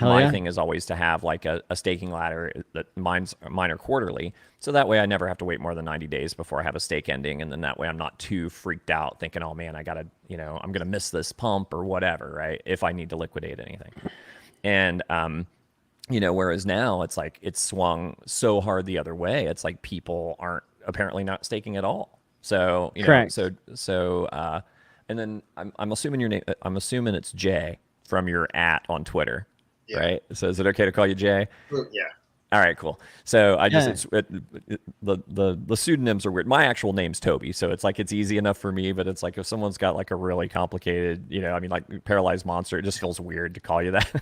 [SPEAKER 3] My thing is always to have like a staking ladder that mine are quarterly. So that way I never have to wait more than 90 days before I have a stake ending. And then that way I'm not too freaked out thinking, oh man, I got to, I'm going to miss this pump or whatever, right? If I need to liquidate anything. And, whereas now it's like, it's swung so hard the other way. It's like people aren't apparently not staking at all. So,
[SPEAKER 1] Correct.
[SPEAKER 3] And then I'm assuming your name. I'm assuming it's Jay from your @ on Twitter, right? So is it okay to call you Jay?
[SPEAKER 2] Yeah.
[SPEAKER 3] All right, cool. So I just the pseudonyms are weird. My actual name's Toby, so it's like it's easy enough for me. But it's like if someone's got like a really complicated, like Paralyzed Monster, it just feels weird to call you that.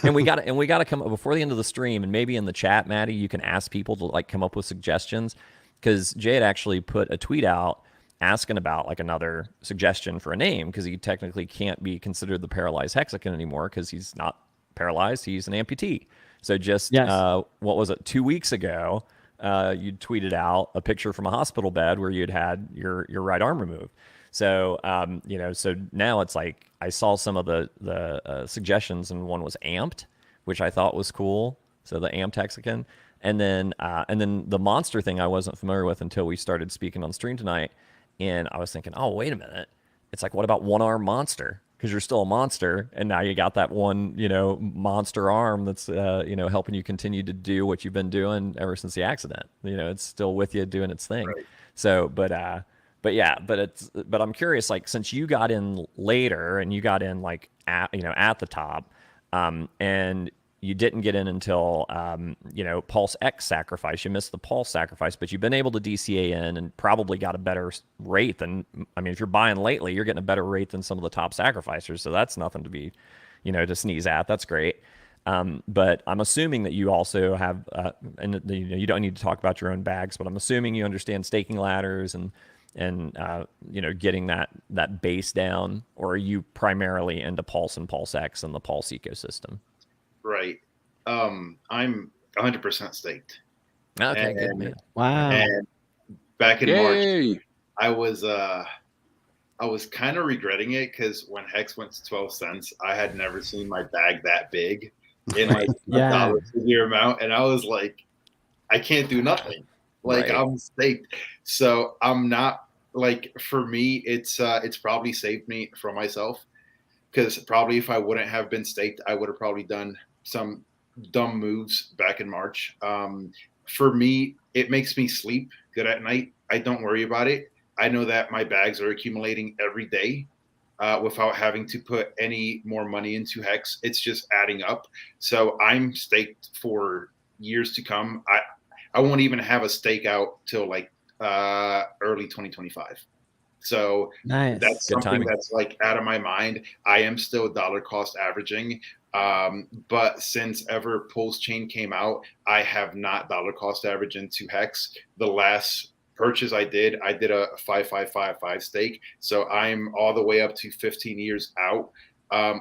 [SPEAKER 3] and we got to come up before the end of the stream, and maybe in the chat, Maddie, you can ask people to like come up with suggestions, because Jay had actually put a tweet out asking about like another suggestion for a name, because he technically can't be considered the paralyzed hexagon anymore because he's not paralyzed, he's an amputee. So just what was it, 2 weeks ago, you tweeted out a picture from a hospital bed where you'd had your right arm removed. So so now it's like I saw some of the suggestions, and one was amped, which I thought was cool. So the amped hexagon, and then the monster thing I wasn't familiar with until we started speaking on stream tonight. And I was thinking, oh, wait a minute. It's like, what about one arm monster? Because you're still a monster. And now you got that one, monster arm that's, helping you continue to do what you've been doing ever since the accident. It's still with you doing its thing. Right. So, but I'm curious, like, since you got in later and you got in like at the top, and you didn't get in until, Pulse X sacrifice. You missed the Pulse sacrifice, but you've been able to DCA in and probably got a better rate than, if you're buying lately, you're getting a better rate than some of the top sacrificers. So that's nothing to be, to sneeze at. That's great. But I'm assuming that you also have, and you don't need to talk about your own bags, but I'm assuming you understand staking ladders and getting that base down, or are you primarily into Pulse and Pulse X and the Pulse ecosystem?
[SPEAKER 2] Right. I'm 100% staked.
[SPEAKER 3] Okay, good man.
[SPEAKER 1] Wow.
[SPEAKER 2] And back in March, I was kind of regretting it, because when HEX went to 12 cents, I had never seen my bag that big in like a dollar figure amount, and I was like, I can't do nothing. Like, right. I'm staked, so I'm not like. For me, it's probably saved me from myself, because probably if I wouldn't have been staked, I would have probably done some dumb moves back in March. For me, it makes me sleep good at night. I don't worry about it. I know that my bags are accumulating every day without having to put any more money into HEX. It's just adding up. So I'm staked for years to come. I won't even have a stake out till like early 2025. So
[SPEAKER 1] nice.
[SPEAKER 2] That's
[SPEAKER 3] good
[SPEAKER 2] something
[SPEAKER 3] timing.
[SPEAKER 2] That's like out of my mind. I am still dollar cost averaging. But since ever Pulse Chain came out, I have not dollar cost averaged into HEX. The last purchase I did a 5555 stake. So I'm all the way up to 15 years out.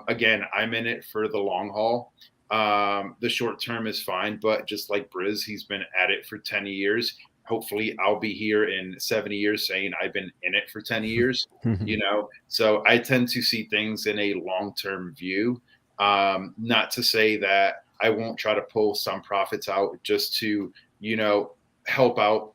[SPEAKER 2] Again, I'm in it for the long haul. The short term is fine, but just like Briz, he's been at it for 10 years. hopefully I'll be here in 70 years saying I've been in it for 10 years, So I tend to see things in a long-term view. Not to say that I won't try to pull some profits out just to, help out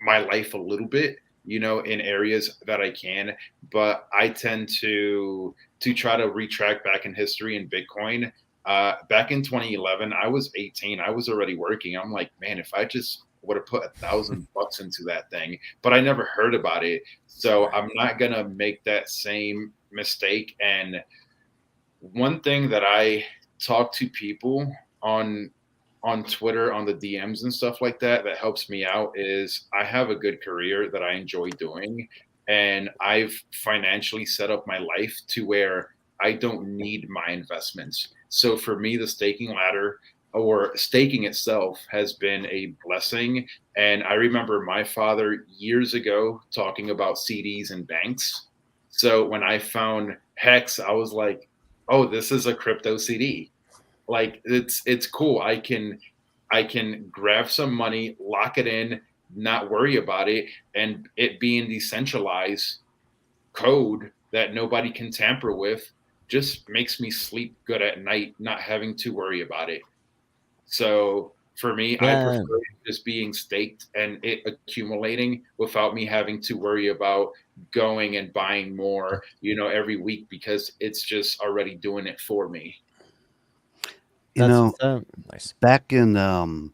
[SPEAKER 2] my life a little bit, in areas that I can. But I tend to try to retract back in history in Bitcoin. Back in 2011, I was 18. I was already working. I'm like, man, if I just would have put $1,000 into that thing, but I never heard about it. So I'm not gonna make that same mistake. And one thing that I talk to people on Twitter, on the DMs and stuff like that, that helps me out is I have a good career that I enjoy doing. And I've financially set up my life to where I don't need my investments. So for me, the staking ladder or staking itself has been a blessing. And I remember my father years ago talking about CDs and banks. So when I found Hex, I was like, oh, this is a crypto CD. Like it's cool. I can grab some money, lock it in, not worry about it, and it being decentralized code that nobody can tamper with just makes me sleep good at night, not having to worry about it. So for me, I
[SPEAKER 1] Yeah.
[SPEAKER 2] prefer just being staked and it accumulating without me having to worry about going and buying more, every week because it's just already doing it for me.
[SPEAKER 4] You
[SPEAKER 1] That's
[SPEAKER 4] know,
[SPEAKER 1] what's up.
[SPEAKER 3] Nice.
[SPEAKER 4] back in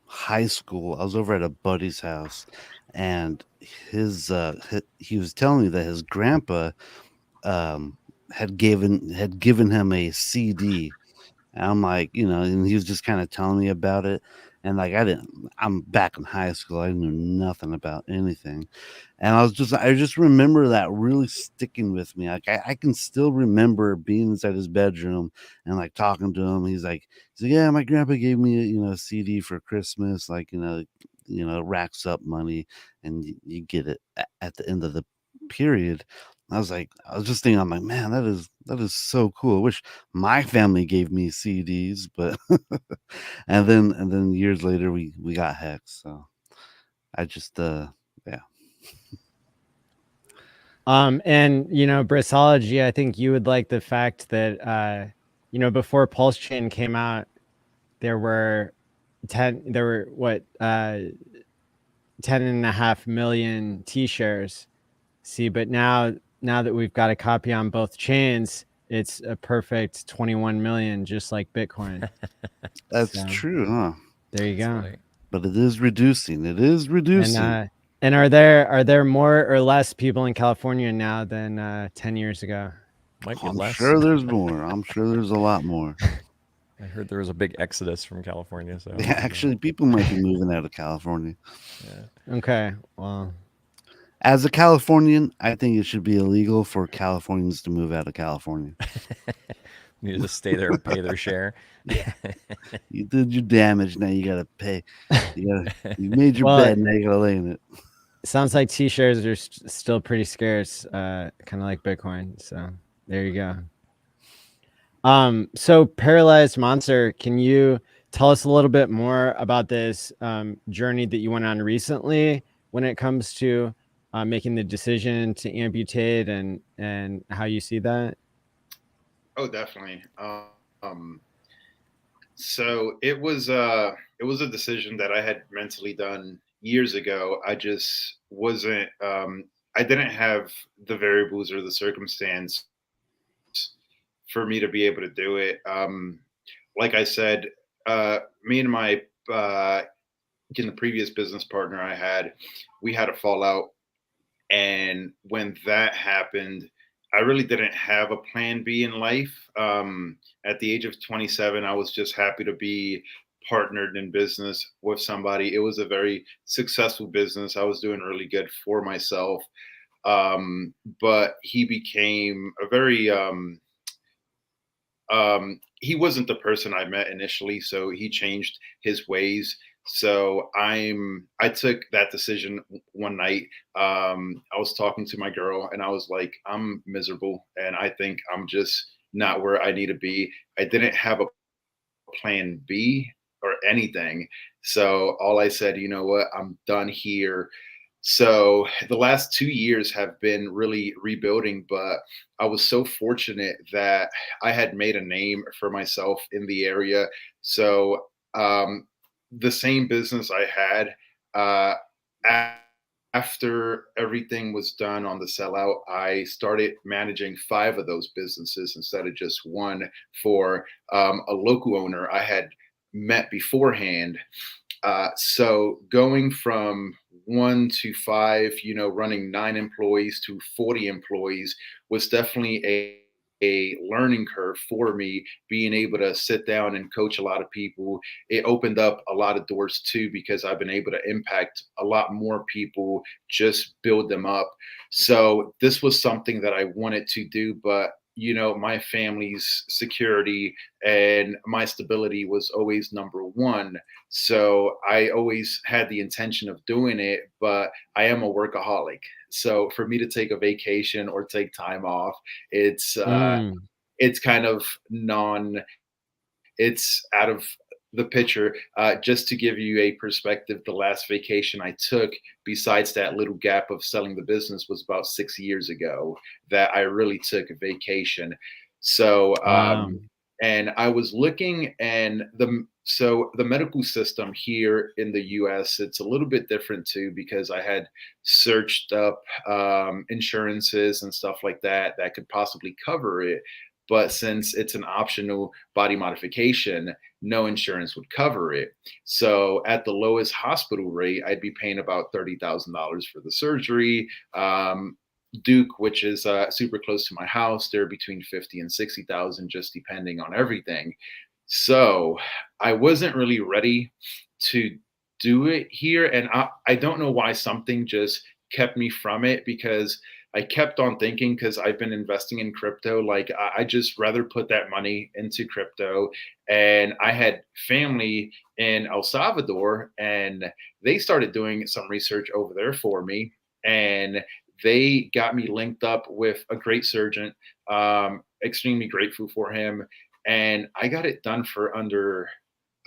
[SPEAKER 4] high school, I was over at a buddy's house, and he was telling me that his grandpa had given him a CD. And I'm like, and he was just kind of telling me about it. And like, I'm back in high school. I knew nothing about anything. And I just remember that really sticking with me. Like, I can still remember being inside his bedroom and like talking to him. He's like, yeah, my grandpa gave me, a CD for Christmas. Like, it racks up money and you get it at the end of the period. I was just thinking, I'm like, man, that is so cool. I wish my family gave me CDs, but and then years later we got Hex. So I just yeah.
[SPEAKER 1] And Brisology, I think you would like the fact that before Pulse Chain came out, there were 10.5 million TShares. See, but now that we've got a copy on both chains, it's a perfect 21 million, just like Bitcoin.
[SPEAKER 4] That's
[SPEAKER 1] So,
[SPEAKER 4] true, huh?
[SPEAKER 1] there you go.
[SPEAKER 4] But it is reducing. It is reducing.
[SPEAKER 1] And are there more or less people in California now than 10 years ago?
[SPEAKER 3] Might be
[SPEAKER 4] I'm
[SPEAKER 3] less.
[SPEAKER 4] sure there's more. I'm sure there's a lot more.
[SPEAKER 3] I heard there was a big exodus from California. So
[SPEAKER 4] Yeah, actually, people might be moving out of California.
[SPEAKER 3] yeah.
[SPEAKER 1] Okay, well,
[SPEAKER 4] As a Californian, I think it should be illegal for Californians to move out of California.
[SPEAKER 3] You need to stay there and pay their share.
[SPEAKER 4] You did your damage. Now you gotta pay. You made your
[SPEAKER 1] Well,
[SPEAKER 4] bed. Now you gotta lay in it.
[SPEAKER 1] it sounds like T-shares are still pretty scarce, kind of like Bitcoin. So there you go. So Paralyzed Monster, can you tell us a little bit more about this journey that you went on recently when it comes to making the decision to amputate and how you see that?
[SPEAKER 2] Oh, definitely. So it was a decision that I had mentally done years ago. I just wasn't. I didn't have the variables or the circumstance for me to be able to do it. Like I said, me and my the previous business partner I had, we had a fallout, and when that happened, I really didn't have a plan B in life. At the age of 27, I was just happy to be partnered in business with somebody. It was a very successful business. I was doing really good for myself. But he became a very he wasn't the person I met initially, so he changed his ways. So I took that decision one night. I was talking to my girl and I was like, I'm miserable and I think I'm just not where I need to be. I didn't have a plan B or anything. So all I said, you know what, I'm done here. So the last 2 years have been really rebuilding, but I was so fortunate that I had made a name for myself in the area. So the same business I had, uh, a- after everything was done on the sellout, I started managing 5 of those businesses instead of just one for a local owner I had met beforehand. So going from 1 to 5, running 9 employees to 40 employees was definitely a learning curve for me. Being able to sit down and coach a lot of people, it opened up a lot of doors too, because I've been able to impact a lot more people, just build them up. So this was something that I wanted to do, but my family's security and my stability was always number one. So I always had the intention of doing it, but I am a workaholic. So for me to take a vacation or take time off, it's
[SPEAKER 1] Mm.
[SPEAKER 2] it's kind of it's out of the picture. Just to give you a perspective, the last vacation I took, besides that little gap of selling the business, was about 6 years ago that I really took a vacation. So,
[SPEAKER 1] Wow.
[SPEAKER 2] and I was looking, and the medical system here in the U.S., it's a little bit different too, because I had searched up insurances and stuff like that that could possibly cover it. But since it's an optional body modification, no insurance would cover it. So at the lowest hospital rate, I'd be paying about $30,000 for the surgery. Duke, which is super close to my house, they're between 50 and 60,000, just depending on everything. So I wasn't really ready to do it here, and I don't know why something just kept me from it, because I kept on thinking, because I've been investing in crypto, like I just rather put that money into crypto. And I had family in El Salvador, and they started doing some research over there for me. And they got me linked up with a great surgeon. Extremely grateful for him. And I got it done for under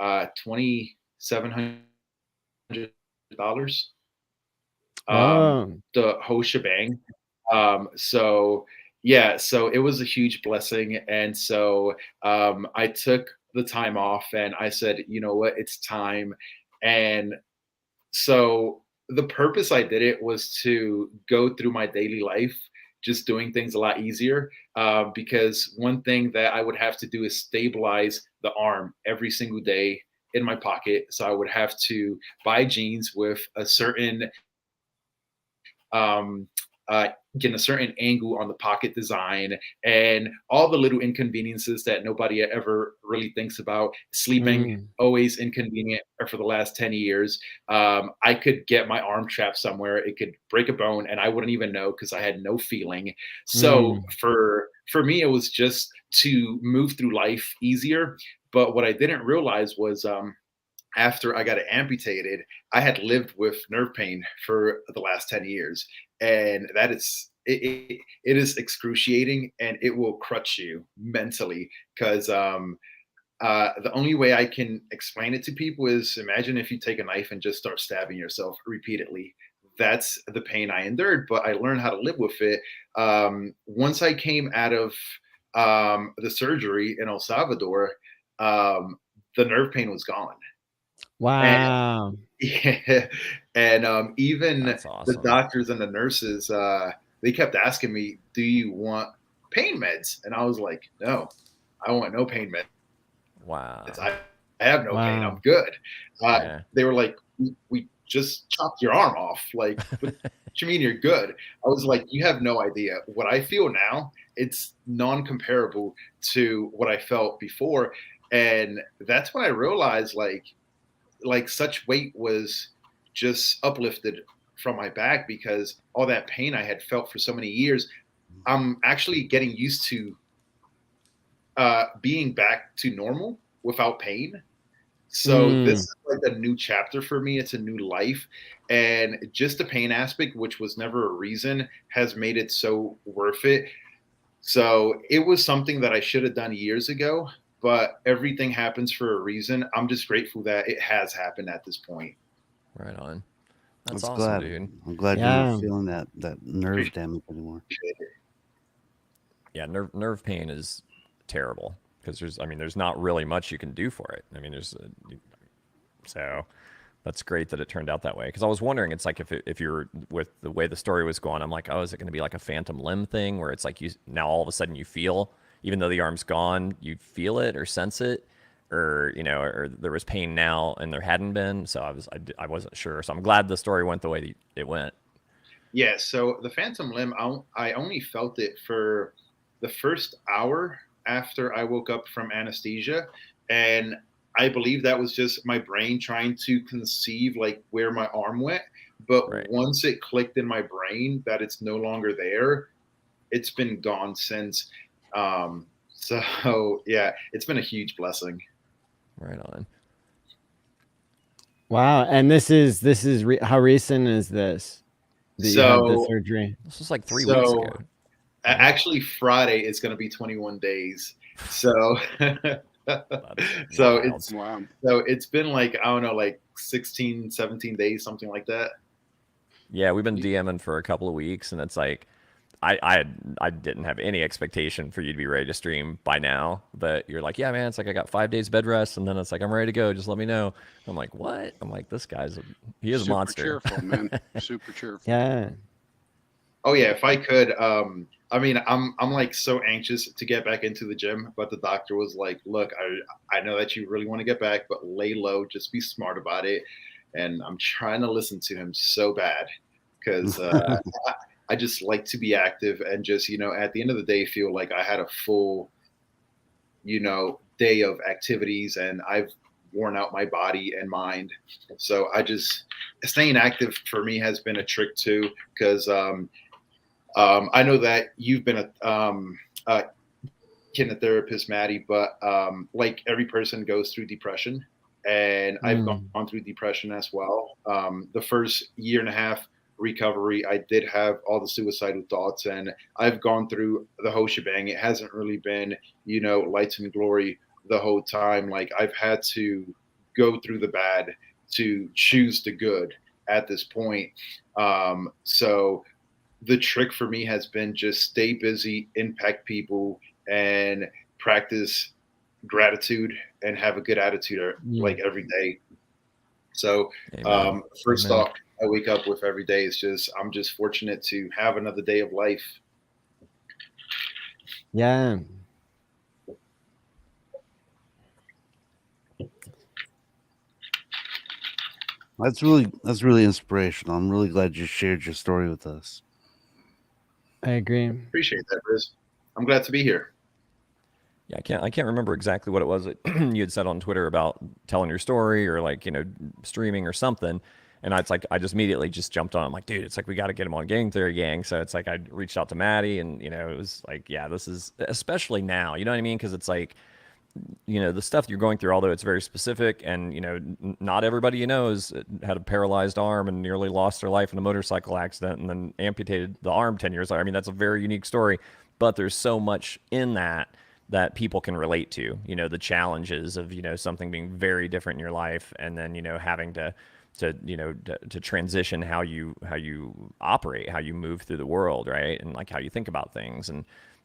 [SPEAKER 2] $2,700,
[SPEAKER 1] Whoa.
[SPEAKER 2] the whole shebang. So yeah, so it was a huge blessing. And so I took the time off, and I said, you know what, it's time. And so the purpose I did it was to go through my daily life, just doing things a lot easier. Because one thing that I would have to do is stabilize the arm every single day in my pocket. So I would have to buy jeans with a certain um, getting a certain angle on the pocket design, and all the little inconveniences that nobody ever really thinks about. Sleeping,
[SPEAKER 1] Mm.
[SPEAKER 2] always inconvenient for the last 10 years. I could get my arm trapped somewhere. It could break a bone and I wouldn't even know, because I had no feeling. So
[SPEAKER 1] Mm.
[SPEAKER 2] for me, it was just to move through life easier. But what I didn't realize was after I got it amputated, I had lived with nerve pain for the last 10 years. And that is, it is excruciating, and it will crutch you mentally. Because the only way I can explain it to people is, imagine if you take a knife and just start stabbing yourself repeatedly. That's the pain I endured, but I learned how to live with it. Once I came out of the surgery in El Salvador, the nerve pain was gone. And
[SPEAKER 1] Wow.
[SPEAKER 2] yeah, and even
[SPEAKER 3] That's
[SPEAKER 2] the
[SPEAKER 3] awesome.
[SPEAKER 2] doctors and the nurses, they kept asking me, "Do you want pain meds?" And I was like, "No, I want no pain meds.
[SPEAKER 3] Wow.
[SPEAKER 2] I have no pain.
[SPEAKER 1] Wow.
[SPEAKER 2] I'm good."
[SPEAKER 3] Yeah.
[SPEAKER 2] They were like, "We just chopped your arm off. Like, what you mean you're good?" I was like, "You have no idea what I feel now. It's non-comparable to what I felt before." And that's when I realized, like such weight was just uplifted from my back, because all that pain I had felt for so many years, I'm actually getting used to being back to normal without pain. So this
[SPEAKER 1] Mm.
[SPEAKER 2] is like a new chapter for me. It's a new life. And just the pain aspect, which was never a reason, has made it so worth it. So it was something that I should have done years ago, but everything happens for a reason. I'm just grateful that it has happened at this point.
[SPEAKER 3] Right on. That's
[SPEAKER 4] I'm
[SPEAKER 3] awesome,
[SPEAKER 4] glad.
[SPEAKER 3] dude.
[SPEAKER 4] I'm glad
[SPEAKER 1] Yeah.
[SPEAKER 4] you're feeling that nerve
[SPEAKER 2] Appreciate
[SPEAKER 4] damage anymore.
[SPEAKER 2] it.
[SPEAKER 3] Yeah, nerve pain is terrible because there's not really much you can do for it. I mean, so that's great that it turned out that way. Because I was wondering, it's like if you're with the way the story was going, I'm like, oh, is it going to be like a phantom limb thing where it's like you now all of a sudden you feel, even though the arm's gone, you feel it or sense it, or or there was pain now and there hadn't been. So I wasn't sure. So I'm glad the story went the way it went.
[SPEAKER 2] Yeah, so the phantom limb, I only felt it for the first hour after I woke up from anesthesia. And I believe that was just my brain trying to conceive like where my arm went. But
[SPEAKER 3] Right.
[SPEAKER 2] once it clicked in my brain that it's no longer there, it's been gone since. So yeah, it's been a huge blessing.
[SPEAKER 3] Right on.
[SPEAKER 1] Wow. And this is how recent is this that you had the
[SPEAKER 2] So
[SPEAKER 1] surgery?
[SPEAKER 3] This was like 3 weeks ago.
[SPEAKER 2] Actually, Friday is going to be 21 days. So, so
[SPEAKER 3] wild.
[SPEAKER 2] it's
[SPEAKER 5] Wow.
[SPEAKER 2] so it's been like, I don't know, like 16, 17 days, something like that.
[SPEAKER 3] Yeah, we've been DMing for a couple of weeks, and it's like I didn't have any expectation for you to be ready to stream by now, but you're like, yeah, man, it's like I got 5 days bed rest, and then it's like I'm ready to go. Just let me know. I'm like, what? I'm like, this guy's he is a monster.
[SPEAKER 5] Super cheerful, man. Super cheerful.
[SPEAKER 1] Yeah.
[SPEAKER 2] Oh yeah, if I could, I mean, I'm like so anxious to get back into the gym, but the doctor was like, look, I know that you really want to get back, but lay low, just be smart about it. And I'm trying to listen to him so bad because I just like to be active and just, at the end of the day, feel like I had a full, day of activities and I've worn out my body and mind. So staying active for me has been a trick too, because I know that you've been a kinetherapist, Maddie, but like every person goes through depression, and I've gone through depression as well. The first year and a half recovery, I did have all the suicidal thoughts, and I've gone through the whole shebang. It hasn't really been, lights and glory the whole time. Like I've had to go through the bad to choose the good at this point. So the trick for me has been just stay busy, impact people, and practice gratitude and have a good attitude like every day. So first
[SPEAKER 3] Amen.
[SPEAKER 2] thought I wake up with every day is just I'm just fortunate to have another day of life.
[SPEAKER 1] Yeah.
[SPEAKER 4] That's really inspirational. I'm really glad you shared your story with us.
[SPEAKER 1] I agree.
[SPEAKER 2] Appreciate that, Briz. I'm glad to be here.
[SPEAKER 3] Yeah, I can't remember exactly what it was that you had said on Twitter about telling your story or like, streaming or something. And I just immediately just jumped on. I'm like, dude, it's like we got to get him on Gang Theory Gang. So it's like I reached out to Maddie, and it was like, yeah, this is especially now. You know what I mean? Because it's like, the stuff you're going through, although it's very specific, and not everybody has had a paralyzed arm and nearly lost their life in a motorcycle accident and then amputated the arm 10 years later. I mean, that's a very unique story, but there's so much in that people can relate to. The challenges of something being very different in your life, and then having to transition how you operate, how you move through the world, right? And like how you think about things,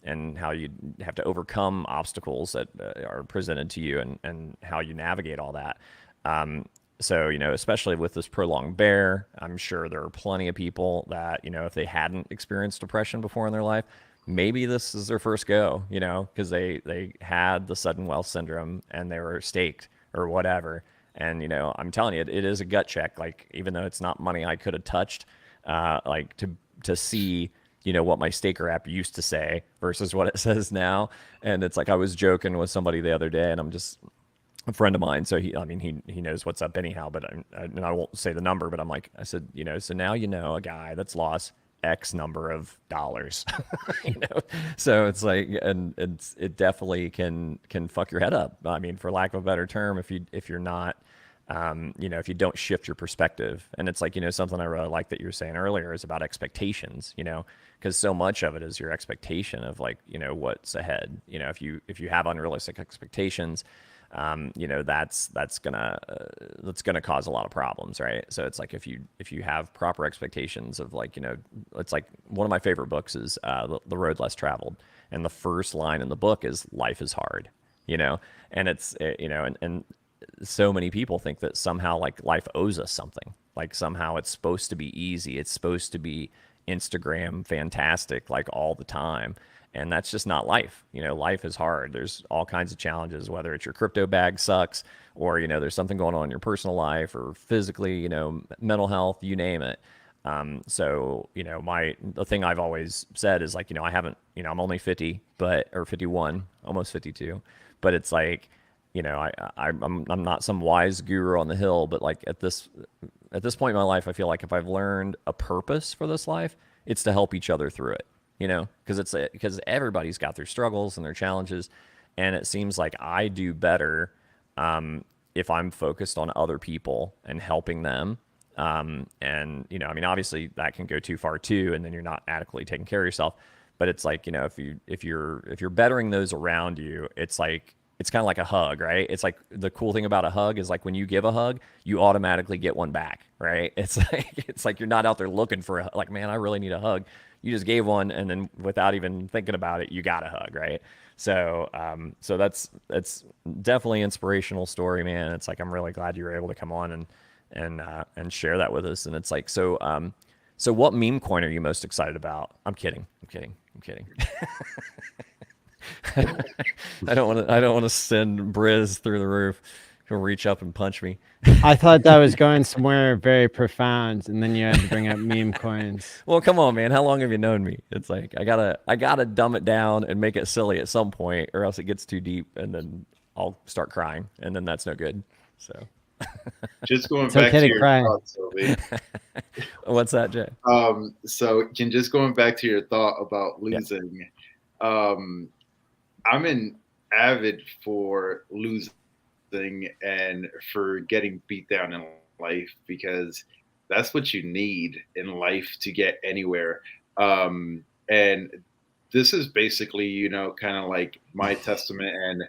[SPEAKER 3] and how you have to overcome obstacles that are presented to you, and how you navigate all that. So, especially with this prolonged bear, I'm sure there are plenty of people that, if they hadn't experienced depression before in their life, maybe this is their first go, because they had the sudden wealth syndrome and they were staked or whatever. And, I'm telling you, it is a gut check. Like, even though it's not money I could have touched, like to see, what my staker app used to say versus what it says now. And it's like, I was joking with somebody the other day, and I'm just a friend of mine. So he knows what's up anyhow, but I won't say the number, but I'm like, I said, so now, a guy that's lost X number of dollars, so it's like, and it definitely can fuck your head up. I mean, for lack of a better term, if you're not, if you don't shift your perspective. And it's like, something I really like that you were saying earlier is about expectations, because so much of it is your expectation of like, what's ahead. If you have unrealistic expectations, that's gonna cause a lot of problems, right? So it's like if you have proper expectations of like, it's like one of my favorite books is The Road Less Traveled, and the first line in the book is life is hard, and it's and so many people think that somehow like life owes us something, like somehow it's supposed to be easy, it's supposed to be Instagram fantastic like all the time. And that's just not life. Life is hard. There's all kinds of challenges, whether it's your crypto bag sucks or, there's something going on in your personal life or physically, mental health, you name it. So, the thing I've always said is like, I haven't, I'm only 50, or 51, almost 52, but it's like, I'm not some wise guru on the hill, but like at this point in my life, I feel like if I've learned a purpose for this life, it's to help each other through it. Because everybody's got their struggles and their challenges, and it seems like I do better if I'm focused on other people and helping them. Obviously that can go too far too, and then you're not adequately taking care of yourself. But it's like, if you're bettering those around you, it's like, it's kind of like a hug, right? It's like the cool thing about a hug is like when you give a hug, you automatically get one back, right? It's like you're not out there looking for like, man, I really need a hug. You just gave one, and then without even thinking about it, you got a hug, right? So, that's definitely an inspirational story, man. It's like I'm really glad you were able to come on and share that with us. And it's like, so what meme coin are you most excited about? I'm kidding. I don't want to send Briz through the roof. He'll reach up and punch me.
[SPEAKER 1] I thought that was going somewhere very profound, and then you had to bring up meme coins.
[SPEAKER 3] Well, come on, man. How long have you known me? It's like I gotta dumb it down and make it silly at some point, or else it gets too deep, and then I'll start crying, and then that's no good. So,
[SPEAKER 2] just going back to your thoughts, Toby.
[SPEAKER 3] What's that, Jay?
[SPEAKER 2] So just going back to your thought about losing, I'm an avid for losing and for getting beat down in life, because that's what you need in life to get anywhere. And this is basically, kind of like my testament. And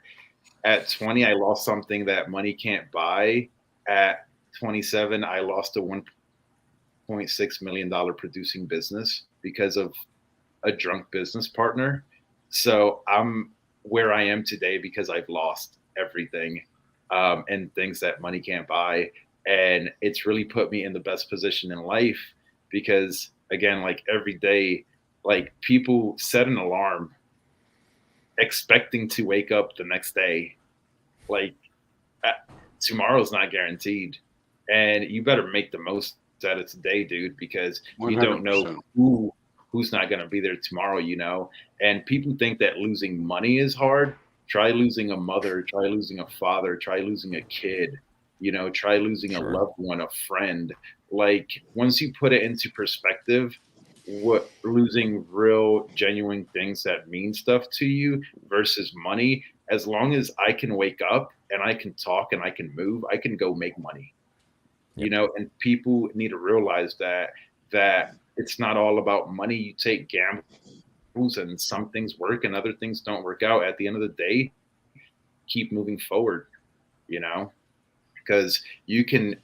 [SPEAKER 2] at 20, I lost something that money can't buy. At 27, I lost a $1.6 million producing business because of a drunk business partner. So I'm where I am today because I've lost everything. And things that money can't buy. And it's really put me in the best position in life because, again, like every day, like people set an alarm expecting to wake up the next day. Like tomorrow's not guaranteed. And you better make the most out of today, dude, because 100%. You don't know who's not going to be there tomorrow, And people think that losing money is hard. Try losing a mother, try losing a father, try losing a kid, try losing a loved one, a friend. Like once you put it into perspective, what losing real, genuine things that mean stuff to you versus money, as long as I can wake up and I can talk and I can move, I can go make money, and people need to realize that it's not all about money. You take gambles and some things work and other things don't work out. At the end of the day, keep moving forward, because you can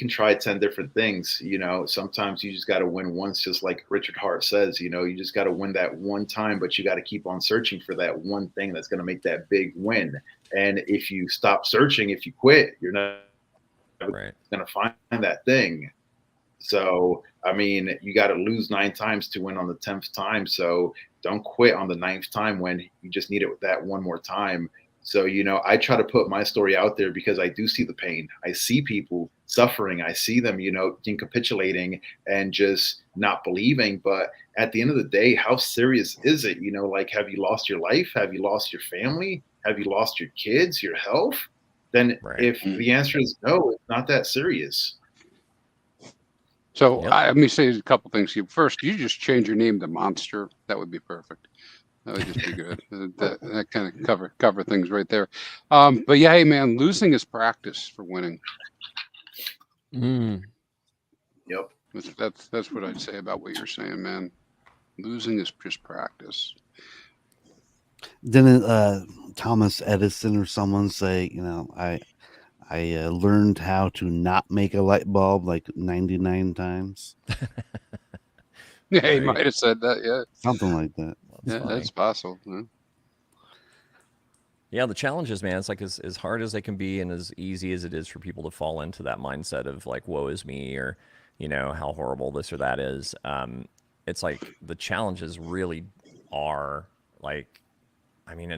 [SPEAKER 2] try 10 different things. Sometimes you just got to win once, just like Richard Hart says, you just got to win that one time, but you got to keep on searching for that one thing that's going to make that big win. And if you stop searching, if you quit, you're not going to find that thing. So, you got to lose 9 times to win on the 10th time. So don't quit on the 9th time when you just need it that one more time. So, I try to put my story out there because I do see the pain. I see people suffering. I see them, capitulating and just not believing. But at the end of the day, how serious is it? Like, have you lost your life? Have you lost your family? Have you lost your kids, your health? Then if the answer is no, it's not that serious.
[SPEAKER 5] So let me say a couple things. First, you just change your name to Monster. That would be perfect. That would just be good. That kind of cover things right there. But yeah, hey man, losing is practice for winning.
[SPEAKER 2] Yep.
[SPEAKER 5] That's what I'd say about what you're saying, man. Losing is just practice.
[SPEAKER 4] Didn't Thomas Edison or someone say, I learned how to not make a light bulb like 99 times?
[SPEAKER 5] Yeah, he
[SPEAKER 3] Right.
[SPEAKER 5] might have said that. Yeah,
[SPEAKER 4] Something like that.
[SPEAKER 5] that's possible. Yeah.
[SPEAKER 3] Yeah, the challenges, man, it's like as hard as they can be and as easy as it is for people to fall into that mindset of like, woe is me, or, how horrible this or that is. It's like the challenges really are like, I mean,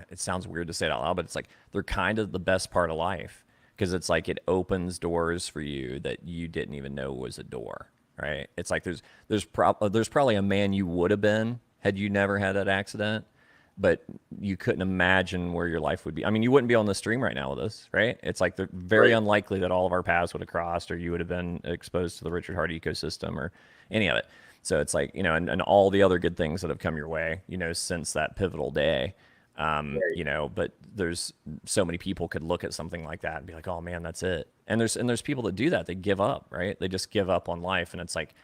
[SPEAKER 3] it sounds weird to say it out loud, but it's like they're kind of the best part of life, because it's like it opens doors for you that you didn't even know was a door, right? It's like there's probably a man you would have been had you never had that accident, but you couldn't imagine where your life would be. I mean, you wouldn't be on the stream right now with us, right? It's like they're very unlikely that all of our paths would have crossed, or you would have been exposed to the Richard Hardy ecosystem or any of it. So it's like, and all the other good things that have come your way, since that pivotal day. But there's so many people could look at something like that and be like, oh man, that's it. And there's people that do that. They give up, right? They just give up on life. And it's like,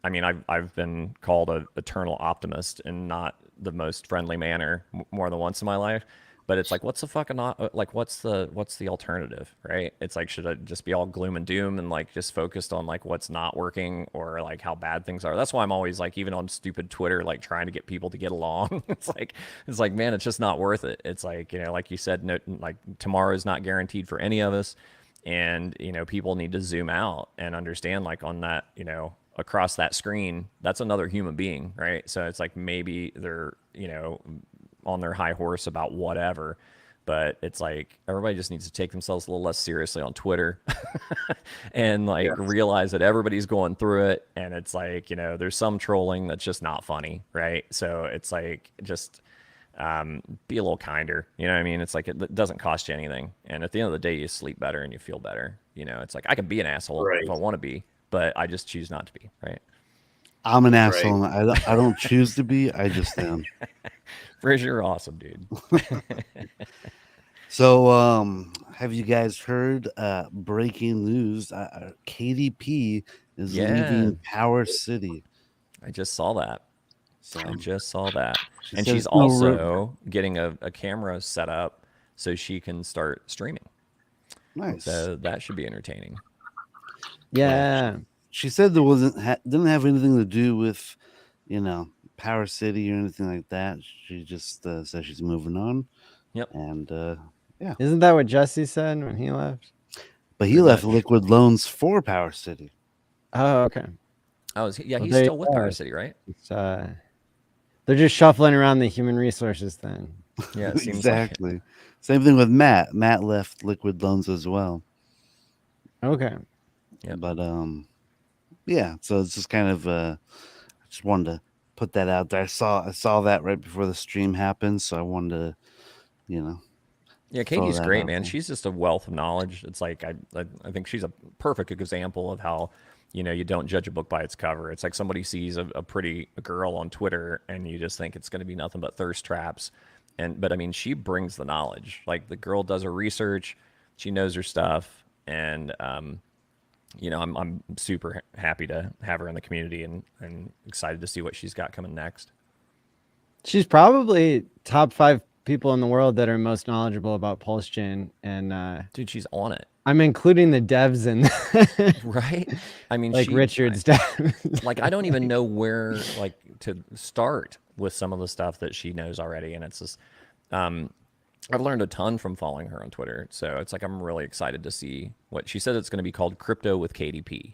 [SPEAKER 3] I mean, I've been called an eternal optimist in not the most friendly manner more than once in my life. But it's like, what's the fucking, like, what's the alternative, right? It's like, should I just be all gloom and doom and like just focused on like what's not working or like how bad things are? That's why I'm always like, even on stupid Twitter, like trying to get people to get along. It's like, man, it's just not worth it. It's like, like you said, no, like tomorrow is not guaranteed for any of us. And, people need to zoom out and understand like on that, across that screen, that's another human being, right? So it's like maybe they're, on their high horse about whatever, but it's like everybody just needs to take themselves a little less seriously on Twitter and like realize that everybody's going through it. And it's like, there's some trolling that's just not funny, right? So it's like just be a little kinder, you know what I mean? It's like it doesn't cost you anything, and at the end of the day you sleep better and you feel better. It's like I can be an asshole if I want to be, but I just choose not to be, right?
[SPEAKER 4] I'm an asshole. I don't choose to be. I just am.
[SPEAKER 3] Friz, you're awesome, dude.
[SPEAKER 4] So, have you guys heard breaking news? KDP is leaving Power City.
[SPEAKER 3] I just saw that.
[SPEAKER 4] So,
[SPEAKER 3] I just saw that. And
[SPEAKER 4] says
[SPEAKER 3] she's also getting a camera set up so she can start streaming.
[SPEAKER 4] Nice.
[SPEAKER 3] So that should be entertaining.
[SPEAKER 1] Yeah.
[SPEAKER 4] She said there didn't have anything to do with, Power City or anything like that. She just said she's moving on.
[SPEAKER 3] Yep.
[SPEAKER 4] And yeah.
[SPEAKER 1] Isn't that what Jesse said when he left?
[SPEAKER 4] But he left Liquid Loans for Power City.
[SPEAKER 1] Oh, okay.
[SPEAKER 3] Oh, he's still with Power City, right?
[SPEAKER 1] They're just shuffling around the human resources then.
[SPEAKER 3] Yeah, it seems
[SPEAKER 4] exactly.
[SPEAKER 3] Like
[SPEAKER 4] Same thing with Matt. Matt left Liquid Loans as well.
[SPEAKER 1] Okay.
[SPEAKER 3] Yeah.
[SPEAKER 4] But yeah. So it's just kind of I just wanted to put that out there. I saw that right before the stream happened, so I wanted to,
[SPEAKER 3] Yeah, Katie's great, man.
[SPEAKER 4] There.
[SPEAKER 3] She's just a wealth of knowledge. It's like I think she's a perfect example of how you don't judge a book by its cover. It's like somebody sees a pretty girl on Twitter and you just think it's going to be nothing but thirst traps. But I mean, she brings the knowledge. Like the girl does her research, she knows her stuff, and I'm super happy to have her in the community and excited to see what she's got coming next.
[SPEAKER 1] She's probably top 5 people in the world that are most knowledgeable about Pulse Chain, and
[SPEAKER 3] dude, she's on it.
[SPEAKER 1] I'm including the devs in
[SPEAKER 3] right. I mean,
[SPEAKER 1] like Richard's devs.
[SPEAKER 3] Like I don't even know where like to start with some of the stuff that she knows already, and it's just I've learned a ton from following her on Twitter. So it's like I'm really excited to see what she said. It's going to be called Crypto with KDP.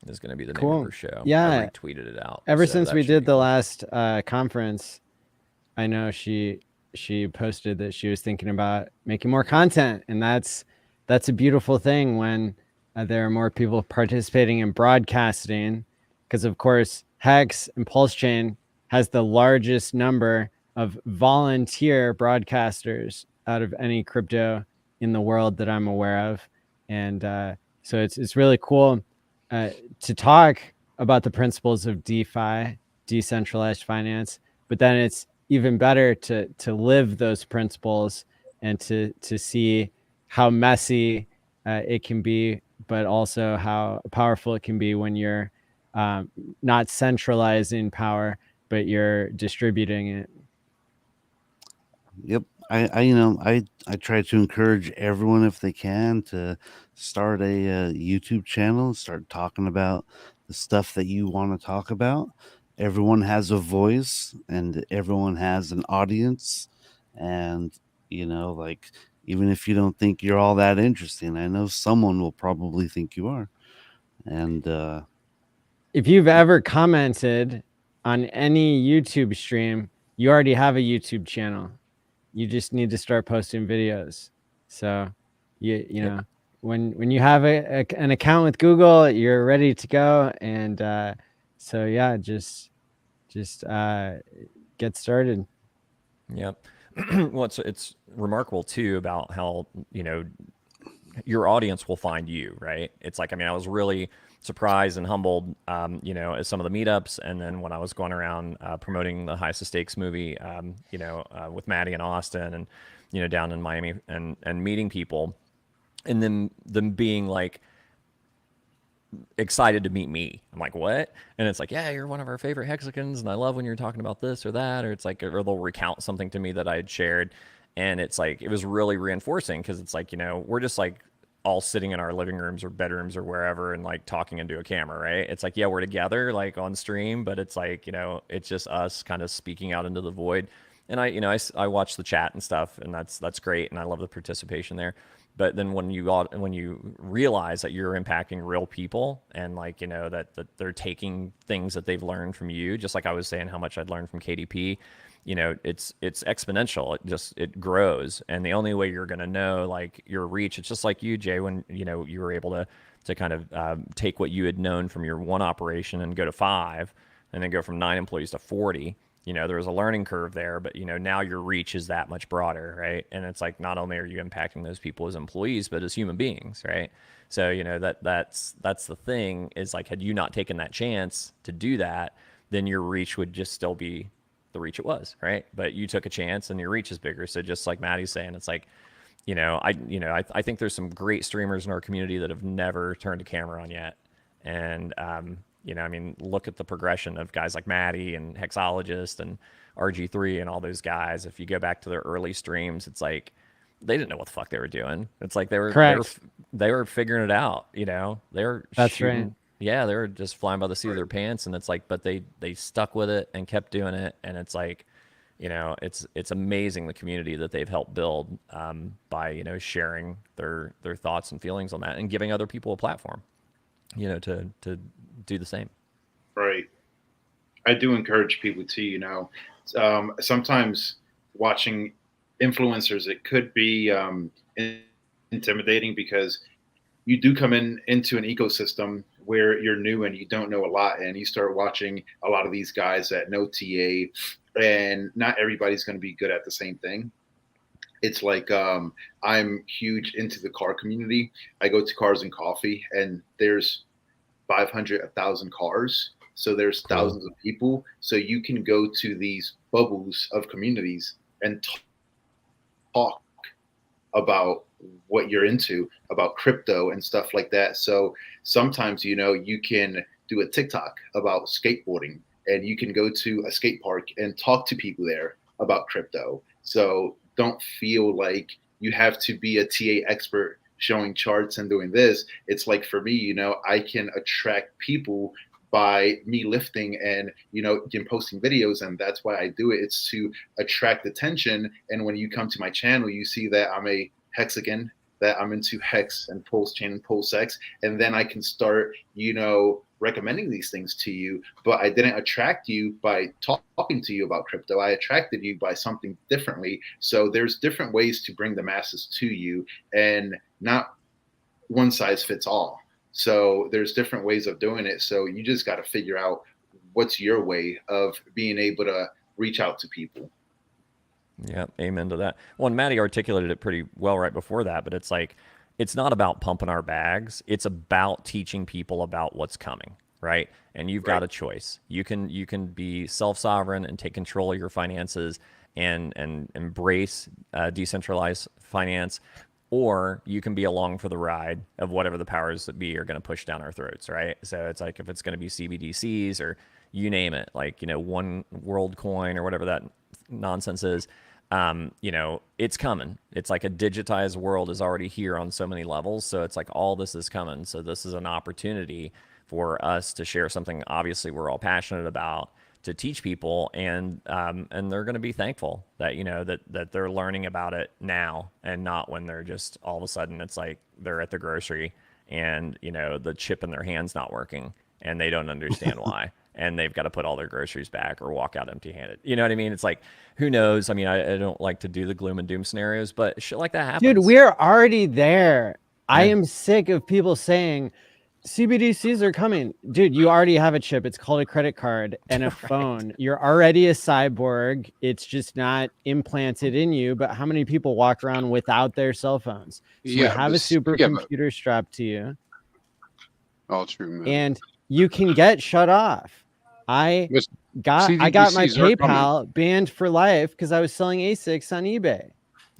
[SPEAKER 3] Is going to be the name of her show.
[SPEAKER 1] Yeah,
[SPEAKER 3] I retweeted it out.
[SPEAKER 1] Ever since we did the last conference, I know she posted that she was thinking about making more content, and that's a beautiful thing when there are more people participating in broadcasting, because of course Hex and Pulse Chain has the largest number of volunteer broadcasters out of any crypto in the world that I'm aware of, and so it's really cool to talk about the principles of DeFi, decentralized finance, but then it's even better to live those principles and to see how messy it can be, but also how powerful it can be when you're not centralizing power, but you're distributing it.
[SPEAKER 4] Yep. I try to encourage everyone, if they can, to start a YouTube channel, start talking about the stuff that you want to talk about. Everyone has a voice and everyone has an audience. And, like, even if you don't think you're all that interesting, I know someone will probably think you are. And,
[SPEAKER 1] if you've ever commented on any YouTube stream, you already have a YouTube channel. You just need to start posting videos. So you know, when you have an account with Google, you're ready to go. And so yeah, just get started.
[SPEAKER 3] Yep. Well, it's remarkable too about how, your audience will find you, right? It's like, I mean, I was really surprised and humbled, at some of the meetups. And then when I was going around promoting the Highest of Stakes movie, with Maddie and Austin and, down in Miami and meeting people and then them being like excited to meet me. I'm like, what? And it's like, yeah, you're one of our favorite Hexicans. And I love when you're talking about this or that, or it's like, or they'll recount something to me that I had shared. And it's like, it was really reinforcing because it's like, we're just like all sitting in our living rooms or bedrooms or wherever and like talking into a camera, right? It's like, yeah, we're together like on stream, but it's like, it's just us kind of speaking out into the void. And I watch the chat and stuff, and that's great, and I love the participation there. But then when you realize that you're impacting real people and like, that they're taking things that they've learned from you, just like I was saying how much I'd learned from KDP, it's exponential. It grows. And the only way you're going to know like your reach, it's just like you, Jay, when, you were able to kind of take what you had known from your one operation and go to 5 and then go from 9 employees to 40. There was a learning curve there, but now your reach is that much broader, right? And it's like not only are you impacting those people as employees, but as human beings, right? So that's the thing is like, had you not taken that chance to do that, then your reach would just still be the reach it was, right? But you took a chance and your reach is bigger. So just like Maddie's saying, it's like, I think there's some great streamers in our community that have never turned a camera on yet, and look at the progression of guys like Maddie and Hexologist and RG3 and all those guys. If you go back to their early streams, it's like they didn't know what the fuck they were doing. It's like they were figuring it out. They were shooting. Right. Yeah, they were just flying by the seat of their pants, and it's like, but they stuck with it and kept doing it, and it's like, it's amazing the community that they've helped build by sharing their thoughts and feelings on that and giving other people a platform. To do the same.
[SPEAKER 2] Right. I do encourage people to, sometimes watching influencers, it could be intimidating because you do come into an ecosystem where you're new and you don't know a lot, and you start watching a lot of these guys that know TA, and not everybody's going to be good at the same thing. It's like I'm huge into the car community. I go to Cars and Coffee, and there's 500, 1,000 cars. So there's thousands of people. So you can go to these bubbles of communities and talk about what you're into, about crypto and stuff like that. So sometimes, you can do a TikTok about skateboarding, and you can go to a skate park and talk to people there about crypto. So don't feel like you have to be a TA expert showing charts and doing this. It's like, for me, I can attract people by me lifting and, posting videos. And that's why I do it. It's to attract attention. And when you come to my channel, you see that I'm a Hexican, that I'm into Hex and Pulse Chain and Pulse X. And then I can start, recommending these things to you. But I didn't attract you by talking to you about crypto. I attracted you by something differently. So there's different ways to bring the masses to you, and not one size fits all. So there's different ways of doing it. So you just got to figure out what's your way of being able to reach out to people.
[SPEAKER 3] Yeah, amen to that. Well, and Maddie articulated it pretty well right before that, but it's like, it's not about pumping our bags. It's about teaching people about what's coming. right? And you've got a choice. You can be self-sovereign and take control of your finances and embrace decentralized finance, or you can be along for the ride of whatever the powers that be are going to push down our throats, right? So it's like if it's going to be CBDCs or you name it, like, one world coin or whatever that nonsense is, it's coming. It's like a digitized world is already here on so many levels. So it's like all this is coming. So this is an opportunity for us to share something obviously we're all passionate about, to teach people, and they're going to be thankful that that they're learning about it now, and not when they're just all of a sudden it's like they're at the grocery and the chip in their hand's not working and they don't understand why, and they've got to put all their groceries back or walk out empty-handed. You know what I mean? It's like, who knows? I mean, I don't like to do the gloom and doom scenarios, but shit like that happens.
[SPEAKER 1] Dude, we're already there. Yeah. I am sick of people saying CBDCs are coming. Dude, you already have a chip. It's called a credit card and a phone. You're already a cyborg. It's just not implanted in you. But how many people walk around without their cell phones? So you have a supercomputer strapped to you.
[SPEAKER 5] Oh, true, man.
[SPEAKER 1] And you can get shut off. I got my PayPal banned for life because I was selling ASICs on eBay.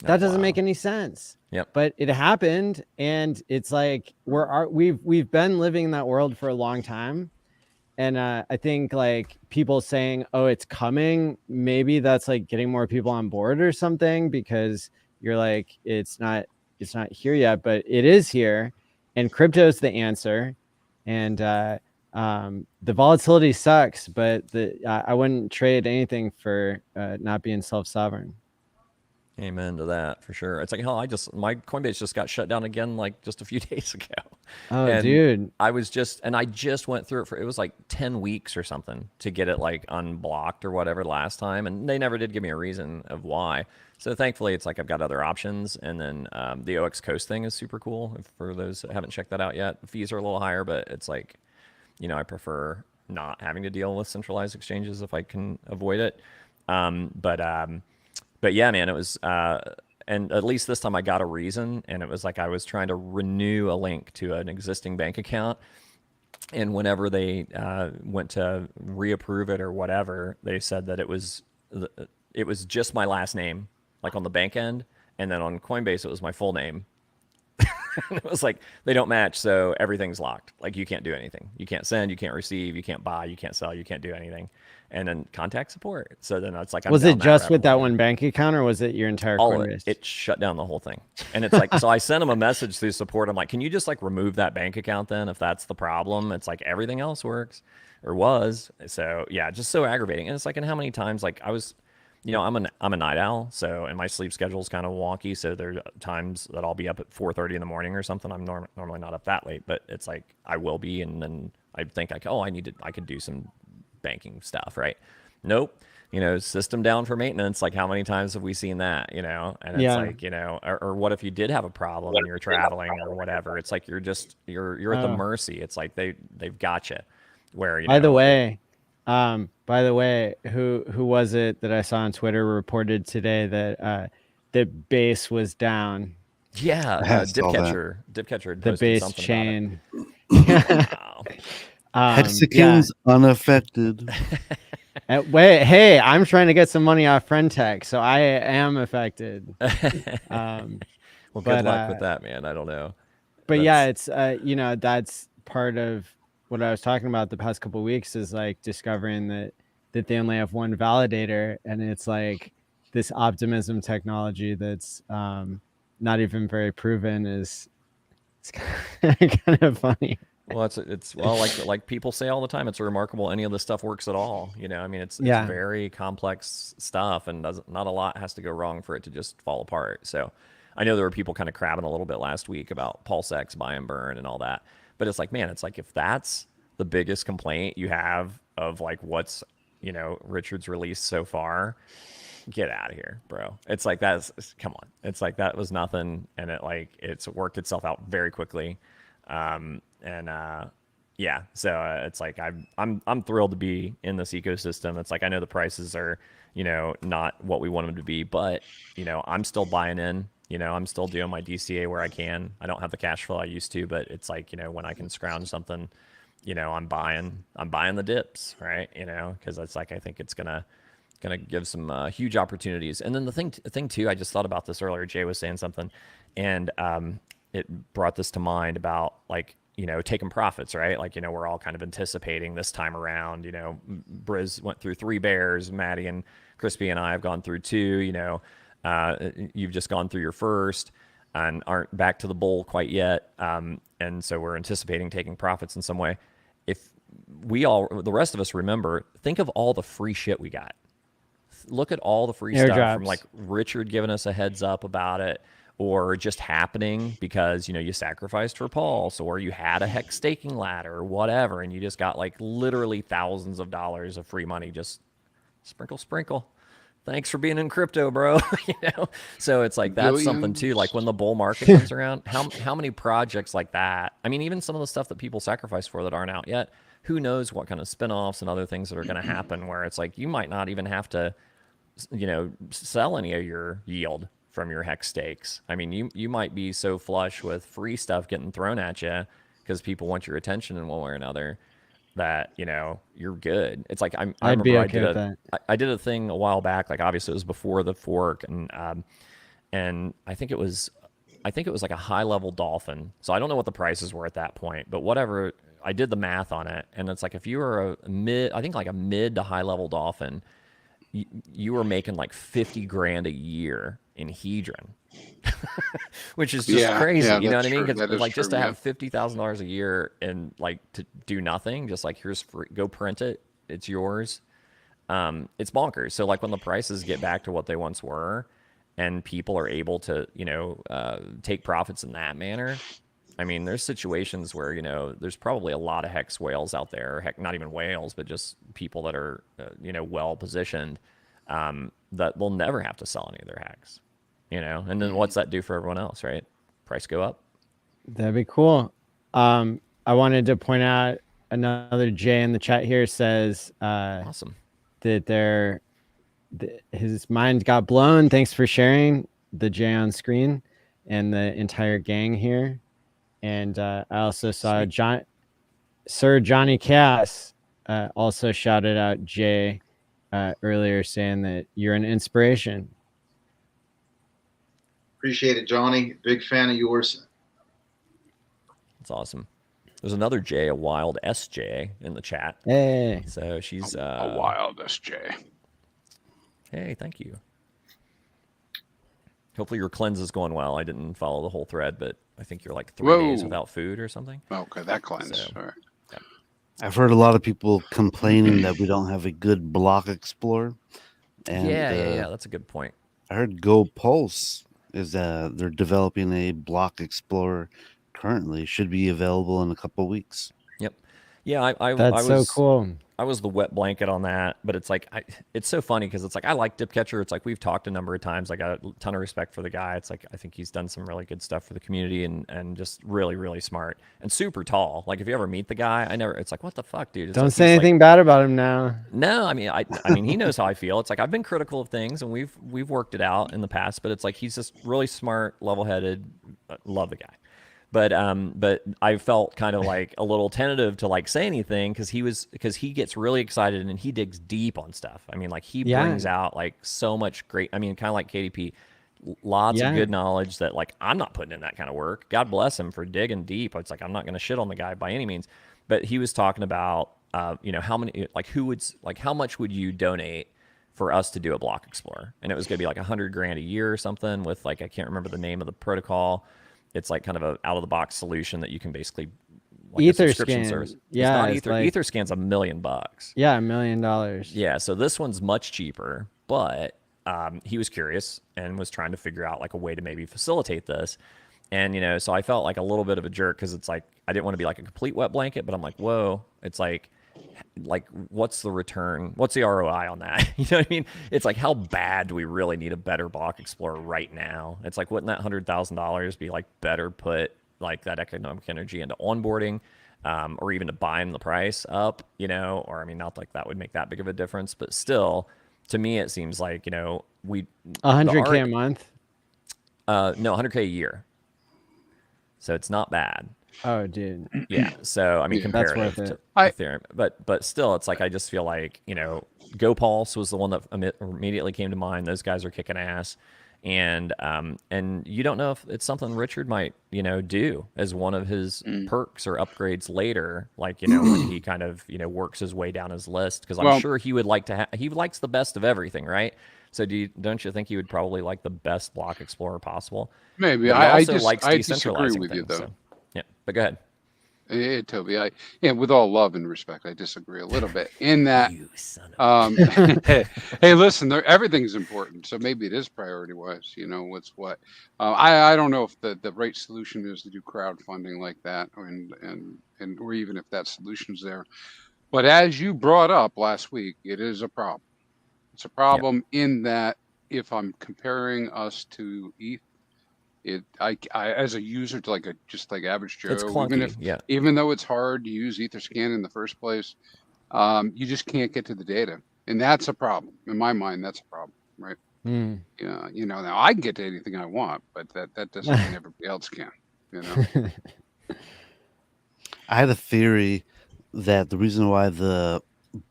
[SPEAKER 1] That doesn't make any sense.
[SPEAKER 3] Yep.
[SPEAKER 1] But it happened, and it's like we've been living in that world for a long time. And I think like people saying, "Oh, it's coming," maybe that's like getting more people on board or something, because you're like, it's not here yet, but it is here, and crypto's the answer. And the volatility sucks, but I wouldn't trade anything for not being self-sovereign.
[SPEAKER 3] Amen to that, for sure. It's like, hell, my Coinbase just got shut down again like just a few days ago.
[SPEAKER 1] Oh, and dude.
[SPEAKER 3] I just went through it it was like 10 weeks or something to get it like unblocked or whatever last time. And they never did give me a reason of why. So thankfully it's like I've got other options. And then the OX Coast thing is super cool. For those that haven't checked that out yet, the fees are a little higher, but it's like, I prefer not having to deal with centralized exchanges if I can avoid it. But yeah, man, it was, and at least this time I got a reason, and it was like I was trying to renew a link to an existing bank account, and whenever they went to reapprove it or whatever, they said that it was just my last name, like on the bank end, and then on Coinbase it was my full name. And it was like, they don't match, so everything's locked. Like, you can't do anything. You can't send, you can't receive, you can't buy, you can't sell, you can't do anything. And then contact support. So then it's like,
[SPEAKER 1] was it just with that one bank account, or was it your entire Coinbase?
[SPEAKER 3] It shut down the whole thing. And it's like, so I sent them a message through support. I'm like, can you just like remove that bank account then, if that's the problem? It's like everything else works, or was. So yeah, just so aggravating. And it's like, and how many times, like I was, I'm a night owl, so, and my sleep schedule is kind of wonky. So there are times that I'll be up at 4:30 in the morning or something. I'm normally not up that late, but it's like I will be, and then I think I could do some banking stuff, right? Nope. System down for maintenance. Like, how many times have we seen that? And it's like, or what if you did have a problem and you're traveling or whatever? It's like you're at the mercy. It's like they've got you. Where
[SPEAKER 1] By the way, who was it that I saw on Twitter reported today that the base was down?
[SPEAKER 3] Yeah, Dipcatcher.
[SPEAKER 1] The base chain.
[SPEAKER 4] Hexicans unaffected.
[SPEAKER 1] Wait, hey, I'm trying to get some money off Friend Tech, so I am affected.
[SPEAKER 3] Well, good luck with that, man. I don't know.
[SPEAKER 1] But yeah, it's that's part of what I was talking about the past couple of weeks, is like discovering that they only have one validator, and it's like this optimism technology that's not even very proven it's kind of funny.
[SPEAKER 3] Well, it's like people say all the time, it's remarkable any of this stuff works at all. I mean, it's very complex stuff, and not a lot has to go wrong for it to just fall apart. So I know there were people kind of crabbing a little bit last week about PulseX, buy and burn, and all that. But it's like, man, it's like, if that's the biggest complaint you have of like what's, Richard's released so far, get out of here, bro. It's like, come on. It's like, that was nothing. And it's worked itself out very quickly. Yeah, so it's like, I'm thrilled to be in this ecosystem. It's like, I know the prices are, not what we want them to be, but, I'm still buying in. I'm still doing my DCA where I can. I don't have the cash flow I used to, but it's like, when I can scrounge something, I'm buying the dips, right? Because it's like I think it's gonna give some huge opportunities. And then the thing too, I just thought about this earlier. Jay was saying something, and it brought this to mind about like taking profits, right? Like we're all kind of anticipating this time around. Briz went through 3 bears, Maddie and Crispy and I have gone through 2. You've just gone through your first and aren't back to the bull quite yet. And so we're anticipating taking profits in some way. If the rest of us remember, think of all the free shit we got. Look at all the free stuff from like Richard giving us a heads up about it, or just happening because you sacrificed for Pulse, or you had a HEX staking ladder or whatever, and you just got like literally thousands of dollars of free money, just sprinkle. Thanks for being in crypto, bro. So it's like that's something too. Like when the bull market comes around, how many projects like that? I mean, even some of the stuff that people sacrifice for that aren't out yet. Who knows what kind of spinoffs and other things that are going to happen? Where it's like you might not even have to, sell any of your yield from your HEX stakes. I mean, you might be so flush with free stuff getting thrown at you because people want your attention in one way or another that you're good. It's like I did a thing a while back. Like obviously it was before the fork, and I think it was like a high level dolphin. So I don't know what the prices were at that point, but whatever. I did the math on it, and it's like if you were a mid to high level dolphin, you were making like 50 grand a year in Hedron, which is just crazy. You know what I mean? Like just to have $50,000 a year and like to do nothing, just like here's free, go print it, it's yours. It's bonkers. So like when the prices get back to what they once were, and people are able to take profits in that manner. I mean, there's situations where there's probably a lot of HEX whales out there. Heck, not even whales, but just people that are well positioned that will never have to sell any of their HEX. And then what's that do for everyone else, right? Price go up.
[SPEAKER 1] That'd be cool. I wanted to point out another Jay in the chat here says
[SPEAKER 3] awesome
[SPEAKER 1] that his mind got blown. Thanks for sharing the Jay on screen and the entire gang here. And I also saw Sir Johnny Cass also shouted out Jay earlier, saying that you're an inspiration.
[SPEAKER 2] Appreciate it, Johnny. Big fan of yours.
[SPEAKER 3] That's awesome. There's another Jay, a wild SJ in the chat.
[SPEAKER 1] Hey.
[SPEAKER 3] So she's
[SPEAKER 5] a wild SJ.
[SPEAKER 3] Hey, thank you. Hopefully your cleanse is going well. I didn't follow the whole thread, but I think you're like 3 days without food or something.
[SPEAKER 5] Okay, that cleanse.
[SPEAKER 3] So,
[SPEAKER 5] all right.
[SPEAKER 3] Yeah.
[SPEAKER 4] I've heard a lot of people complaining that we don't have a good block explorer. And,
[SPEAKER 3] yeah, that's a good point.
[SPEAKER 4] I heard Go Pulse is they're developing a block explorer currently. Should be available in a couple of weeks.
[SPEAKER 3] Yep. Yeah, I
[SPEAKER 1] That's so cool.
[SPEAKER 3] I was the wet blanket on that, but it's like it's so funny because it's like I like Dipcatcher. It's like we've talked a number of times. I got a ton of respect for the guy. It's like I think he's done some really good stuff for the community and just really, really smart and super tall. Like if you ever meet the guy, it's like what the fuck, dude. It's
[SPEAKER 1] Don't
[SPEAKER 3] like,
[SPEAKER 1] say anything bad about him now.
[SPEAKER 3] No, I mean he knows how I feel. It's like I've been critical of things and we've worked it out in the past, but it's like he's just really smart, level-headed. Love the guy. But I felt kind of like a little tentative to like say anything because he gets really excited and he digs deep on stuff. I mean, like he brings out like so much great. I mean, kind of like KDP, lots of good knowledge that like I'm not putting in that kind of work. God bless him for digging deep. It's like I'm not going to shit on the guy by any means. But he was talking about how many how much would you donate for us to do a block explorer? And it was going to be like $100,000 a year or something with like I can't remember the name of the protocol. It's like kind of a out of the box solution that you can basically like a subscription service.
[SPEAKER 1] Yeah,
[SPEAKER 3] it's not Ether. Etherscan's $1 million.
[SPEAKER 1] Yeah, $1 million.
[SPEAKER 3] Yeah, so this one's much cheaper, but he was curious and was trying to figure out like a way to maybe facilitate this. And so I felt like a little bit of a jerk because it's like I didn't want to be like a complete wet blanket, but I'm like, whoa, it's like what's the return? What's the ROI on that? You know what I mean? It's like how bad do we really need a better block explorer right now? It's like wouldn't that $100,000 be like better put like that economic energy into onboarding, or even to buying the price up? Or I mean, not like that would make that big of a difference, but still, to me it seems like we
[SPEAKER 1] $100K a month.
[SPEAKER 3] No, $100K a year. So it's not bad.
[SPEAKER 1] Oh, dude.
[SPEAKER 3] Yeah. So I mean,
[SPEAKER 5] Yeah.
[SPEAKER 1] That's
[SPEAKER 3] comparative
[SPEAKER 1] worth
[SPEAKER 3] to
[SPEAKER 1] it.
[SPEAKER 3] Ethereum, but still, it's like I just feel like GoPulse was the one that immediately came to mind. Those guys are kicking ass, and you don't know if it's something Richard might do as one of his perks or upgrades later, like when he kind of works his way down his list, because I'm
[SPEAKER 5] Well,
[SPEAKER 3] sure he would like to he likes the best of everything, right? So don't you think he would probably like the best block explorer possible?
[SPEAKER 5] maybe
[SPEAKER 3] But he
[SPEAKER 5] I
[SPEAKER 3] also likes
[SPEAKER 5] disagree
[SPEAKER 3] decentralizing
[SPEAKER 5] with you
[SPEAKER 3] things.
[SPEAKER 5] though.
[SPEAKER 3] So yeah, but go ahead.
[SPEAKER 5] Yeah, Toby, with all love and respect, I disagree a little bit in that.
[SPEAKER 3] You son of
[SPEAKER 5] Hey, listen, everything's important, so maybe it is priority wise. What's what. I don't know if the right solution is to do crowdfunding like that, and or even if that solution's there. But as you brought up last week, it is a problem. It's a problem in that if I'm comparing us to ETH. I as a user to just like average Joe,
[SPEAKER 3] It's clunky.
[SPEAKER 5] even though it's hard to use Etherscan in the first place, you just can't get to the data, and that's a problem in my mind. That's a problem, right?
[SPEAKER 1] Mm.
[SPEAKER 5] Yeah, now I can get to anything I want, but that doesn't mean everybody else can.
[SPEAKER 4] I had a theory that the reason why the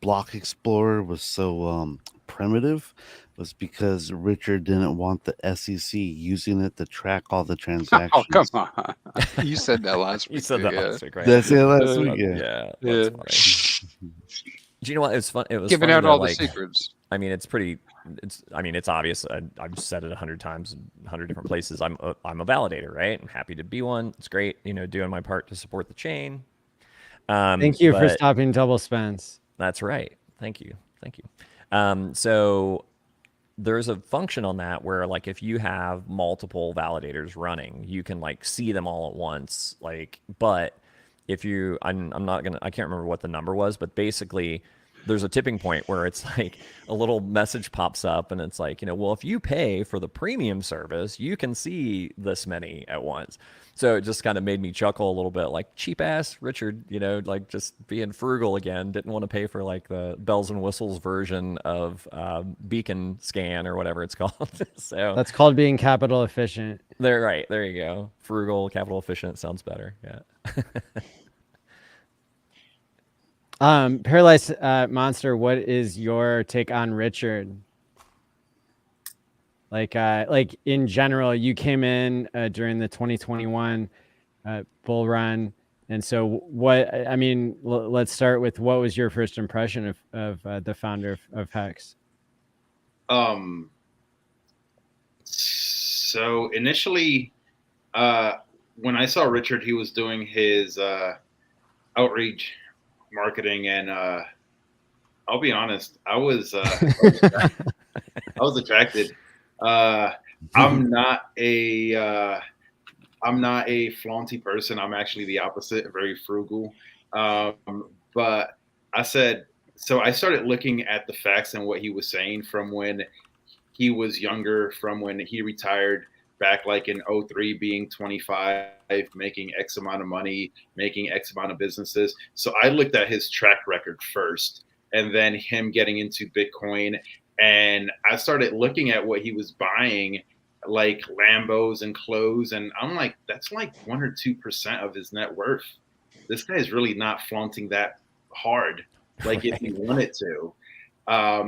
[SPEAKER 4] Block Explorer was so primitive was because Richard didn't want the SEC using it to track all the transactions.
[SPEAKER 5] Oh, come on! You said that last week.
[SPEAKER 3] You said that last week, right?
[SPEAKER 4] Did I say it last week?
[SPEAKER 3] Yeah, that's funny. Do you know what? It's fun. It was
[SPEAKER 5] Giving
[SPEAKER 3] funny
[SPEAKER 5] out
[SPEAKER 3] though,
[SPEAKER 5] all the
[SPEAKER 3] like,
[SPEAKER 5] secrets.
[SPEAKER 3] I mean, it's obvious. I've said it 100 times in 100 different places. I'm a validator, right? I'm happy to be one. It's great, doing my part to support the chain.
[SPEAKER 1] Thank you for
[SPEAKER 3] but
[SPEAKER 1] stopping double spends.
[SPEAKER 3] That's right. Thank you. So there's a function on that where, like, if you have multiple validators running, you can like see them all at once. Like, but if you, I can't remember what the number was, but basically there's a tipping point where it's like a little message pops up and it's like, well, if you pay for the premium service, you can see this many at once. So it just kind of made me chuckle a little bit, like, cheap ass Richard, like just being frugal again. Didn't want to pay for like the bells and whistles version of Beacon Scan or whatever it's called. So
[SPEAKER 1] That's called being capital efficient.
[SPEAKER 3] There you go. Frugal, capital efficient sounds better. Yeah.
[SPEAKER 1] Paralyzed Monster, what is your take on Richard? Like in general, you came in during the 2021 bull run, and so let's start with what was your first impression of the founder of HEX?
[SPEAKER 2] So initially, when I saw Richard, he was doing his outreach marketing, and I'll be honest, I was attracted. I'm not a flaunty person. I'm actually the opposite, very frugal. But I started looking at the facts and what he was saying from when he was younger, from when he retired back like in 2003, being 25, making X amount of money, making X amount of businesses. So I looked at his track record first, and then him getting into Bitcoin. And I started looking at what he was buying, like Lambos and clothes. And I'm like, that's like 1 or 2% of his net worth. This guy's really not flaunting that hard, like if he wanted to.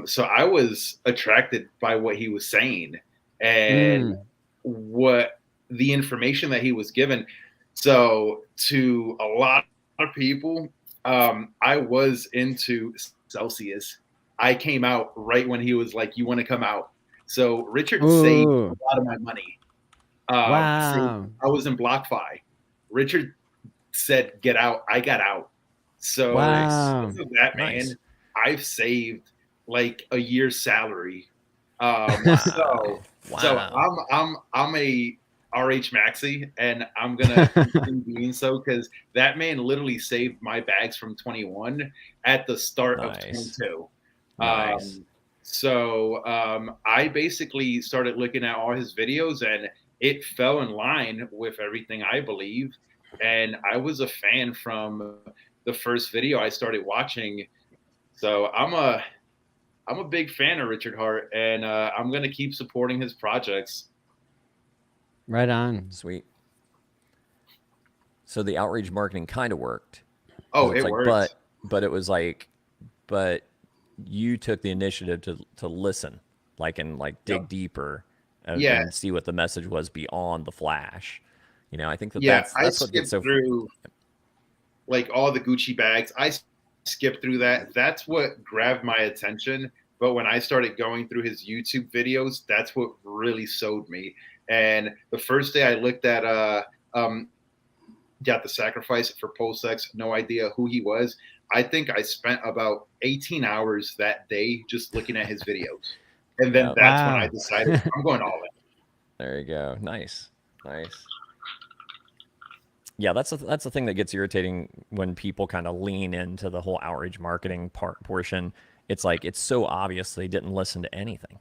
[SPEAKER 2] So I was attracted by what he was saying and what the information that he was given. So to a lot of people, I was into Celsius. I came out right when he was like, you want to come out. So Richard saved a lot of my money.
[SPEAKER 1] Wow.
[SPEAKER 2] So I was in BlockFi. Richard said, get out. I got out. So because of that, man, I've saved like a year's salary. So I'm a RH Maxi, and I'm gonna continue being so, because that man literally saved my bags from 21 at the start of 22. I basically started looking at all his videos, and it fell in line with everything I believe. And I was a fan from the first video I started watching. So I'm a big fan of Richard Hart, and I'm going to keep supporting his projects.
[SPEAKER 1] Right on.
[SPEAKER 3] Sweet. So the outreach marketing kind of worked.
[SPEAKER 2] Oh,
[SPEAKER 3] It's
[SPEAKER 2] it
[SPEAKER 3] like,
[SPEAKER 2] worked.
[SPEAKER 3] but it was like, but you took the initiative to listen, like, and like dig
[SPEAKER 2] Yep.
[SPEAKER 3] deeper
[SPEAKER 2] Yeah.
[SPEAKER 3] and see what the message was beyond the flash. You know, I think that
[SPEAKER 2] Yeah. I
[SPEAKER 3] that's what gets
[SPEAKER 2] skipped
[SPEAKER 3] so.
[SPEAKER 2] through like all the Gucci bags. I skipped through that. That's what grabbed my attention. But when I started going through his YouTube videos, that's what really sold me. And the first day I looked at got the sacrifice for Pulse X, no idea who he was. I think I spent about 18 hours that day just looking at his videos. And then
[SPEAKER 3] Yeah.
[SPEAKER 2] that's when I
[SPEAKER 1] Wow.
[SPEAKER 2] decided I'm going all in.
[SPEAKER 3] There you go. Nice. Yeah, that's the thing that gets irritating when people kind of lean into the whole outreach marketing portion. It's like it's so obvious they didn't listen to anything.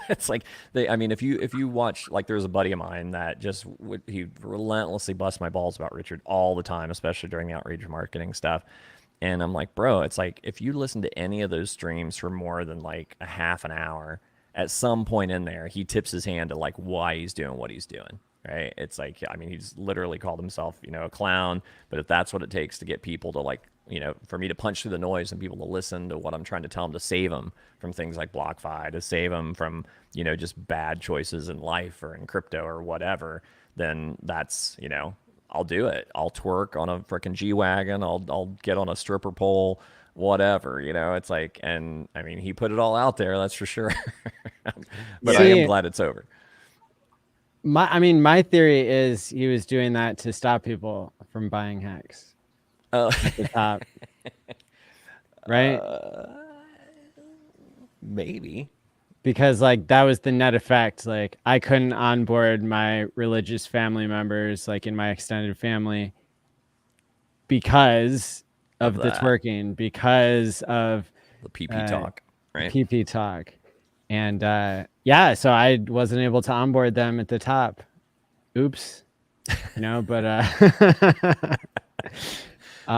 [SPEAKER 3] It's like I mean, if you watch, like, there's a buddy of mine that just he relentlessly busts my balls about Richard all the time, especially during the outreach marketing stuff. And I'm like, bro, it's like if you listen to any of those streams for more than like a half an hour, at some point in there, he tips his hand to like why he's doing what he's doing. Right? It's like, I mean, he's literally called himself, a clown. But if that's what it takes to get people to like, for me to punch through the noise and people to listen to what I'm trying to tell them, to save them from things like BlockFi, to save them from, just bad choices in life or in crypto or whatever, then that's, I'll do it. I'll twerk on a freaking G-Wagon. I'll get on a stripper pole, whatever, it's like, and I mean, he put it all out there, that's for sure. But I am glad it's over.
[SPEAKER 1] My theory is he was doing that to stop people from buying Hex at the top. Right?
[SPEAKER 3] Maybe.
[SPEAKER 1] Because like that was the net effect. Like I couldn't onboard my religious family members, like in my extended family, because of the twerking, because of
[SPEAKER 3] the PP talk, right?
[SPEAKER 1] PP talk. And so I wasn't able to onboard them at the top. Oops. But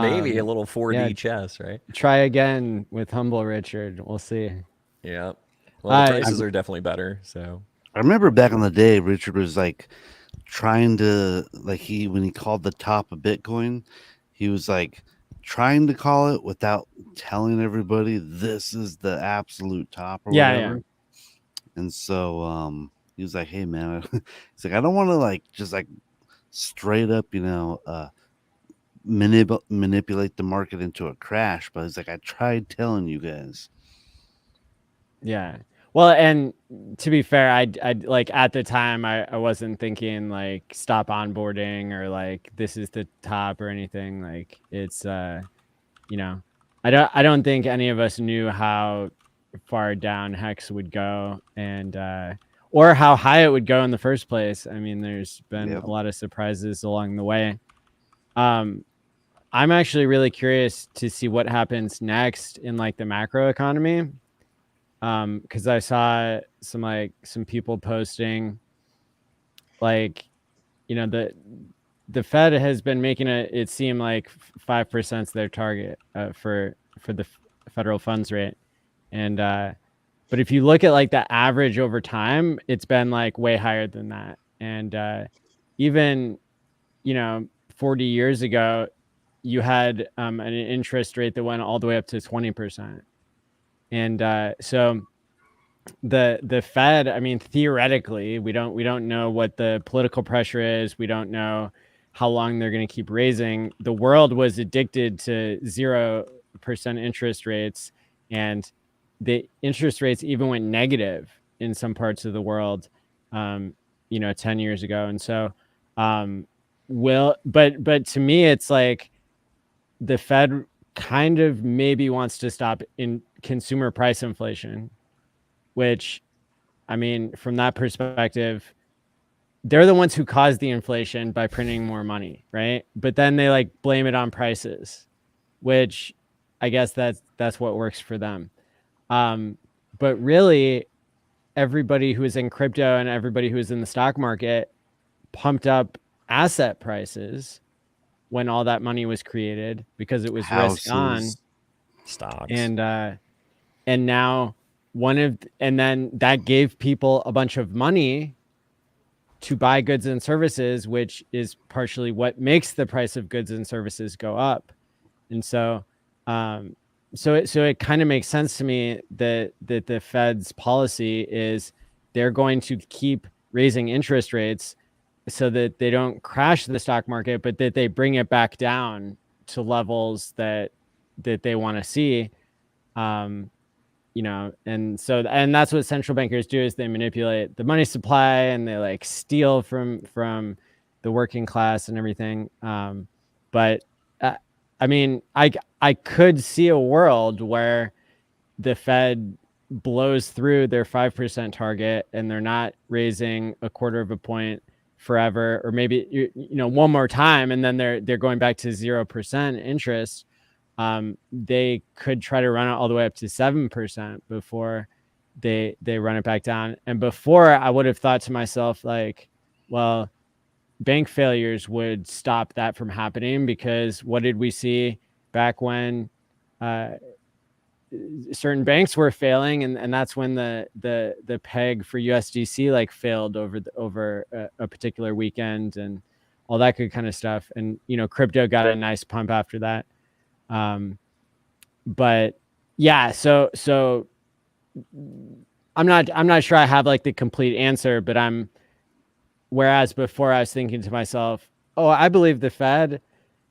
[SPEAKER 3] maybe a little 4D chess, right?
[SPEAKER 1] Try again with humble Richard. We'll see.
[SPEAKER 3] Yeah. Well, the prices are definitely better. So
[SPEAKER 4] I remember back in the day, Richard was like trying to, like, when he called the top of Bitcoin, he was like trying to call it without telling everybody this is the absolute top or whatever. Yeah. And so he was like, hey man, he's like, I don't want to like just like straight up, manipulate the market into a crash, but it's like, I tried telling you guys.
[SPEAKER 1] Yeah. Well, and to be fair, I like at the time I wasn't thinking like stop onboarding or like this is the top or anything. Like it's I don't think any of us knew how far down Hex would go and or how high it would go in the first place. I mean, there's been a lot of surprises along the way. I'm actually really curious to see what happens next in like the macro economy. Because I saw some people posting like, the Fed has been making it seem like 5% is their target for the federal funds rate. And but if you look at like the average over time, it's been like way higher than that. And even 40 years ago, you had an interest rate that went all the way up to 20%. And so the Fed, I mean, theoretically, we don't know what the political pressure is. We don't know how long they're going to keep raising. The world was addicted to 0% interest rates, and the interest rates even went negative in some parts of the world, 10 years ago. And so, but to me, it's like the Fed kind of maybe wants to stop in consumer price inflation, which, I mean, from that perspective, they're the ones who caused the inflation by printing more money, right? But then they like blame it on prices, which I guess that's what works for them. But really, everybody who is in crypto and everybody who is in the stock market pumped up asset prices when all that money was created because it was risk on
[SPEAKER 3] stocks.
[SPEAKER 1] And now and then that gave people a bunch of money to buy goods and services, which is partially what makes the price of goods and services go up. And so, so it kind of makes sense to me that the Fed's policy is they're going to keep raising interest rates so that they don't crash the stock market, but that they bring it back down to levels that they want to see. You know, and that's what central bankers do, is they manipulate the money supply and they like steal from the working class and everything. But I mean, I could see a world where the Fed blows through their 5% target and they're not raising a quarter of a point forever, or maybe you know, one more time, and then they're going back to 0% interest. They could try to run it all the way up to 7% before they run it back down. And before, I would have thought to myself, like, well, bank failures would stop that from happening, because what did we see back when certain banks were failing, and that's when the peg for USDC like failed over a particular weekend and all that good kind of stuff. And you know, crypto got a nice pump after that. But yeah, so I'm not sure I have like the complete answer, but whereas before I was thinking to myself, oh, I believe the Fed,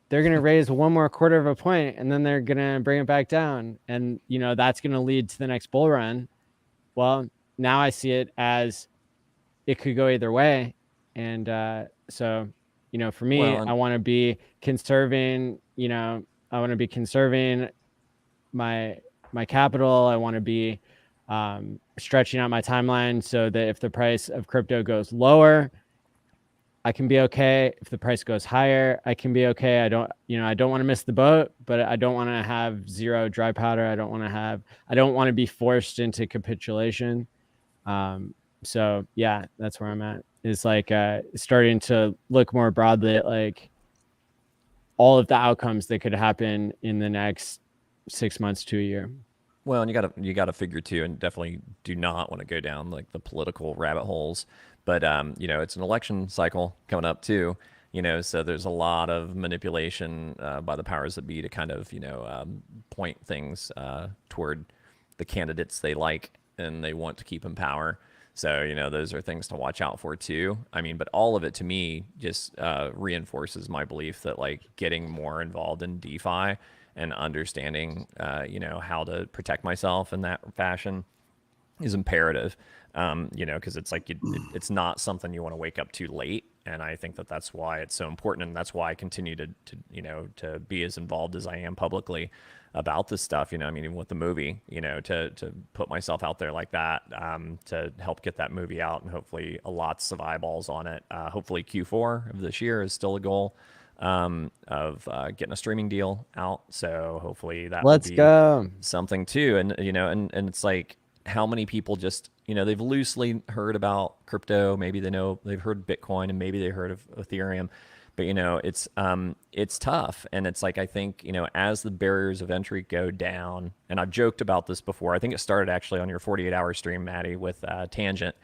[SPEAKER 1] they're going to raise one more quarter of a point and then they're going to bring it back down. And, you know, that's going to lead to the next bull run. Well, now I see it as it could go either way. And so, you know, for me, I want to be conserving, you know, I want to be conserving my capital. I want to be stretching out my timeline so that if the price of crypto goes lower, I can be okay. If the price goes higher, I can be okay. I don't want to miss the boat, but I don't want to have zero dry powder. I don't want to be forced into capitulation. So yeah, that's where I'm at. Is like starting to look more broadly at like all of the outcomes that could happen in the next 6 months to a year.
[SPEAKER 3] Well, and you gotta figure too, and definitely do not want to go down like the political rabbit holes. But you know, it's an election cycle coming up too. You know, so there's a lot of manipulation by the powers that be to kind of, you know, point things toward the candidates they like and they want to keep in power. So, you know, those are things to watch out for too. I mean, but all of it to me just reinforces my belief that like getting more involved in DeFi and understanding, you know, how to protect myself in that fashion is imperative. You know, because it's like it's not something you want to wake up too late. And I think that that's why it's so important. And that's why I continue to you know, to be as involved as I am publicly about this stuff. You know, I mean, even with the movie, you know, to put myself out there like that, to help get that movie out and hopefully lots of eyeballs on it. Hopefully Q4 of this year is still a goal of getting a streaming deal out. So hopefully that will be something too. And, you know, and it's like, how many people just, you know, they've loosely heard about crypto. Maybe they've heard Bitcoin and maybe they heard of Ethereum, but you know, it's tough. And it's like, I think, you know, as the barriers of entry go down, and I've joked about this before, I think it started actually on your 48-hour stream, Maddie, with Tangent.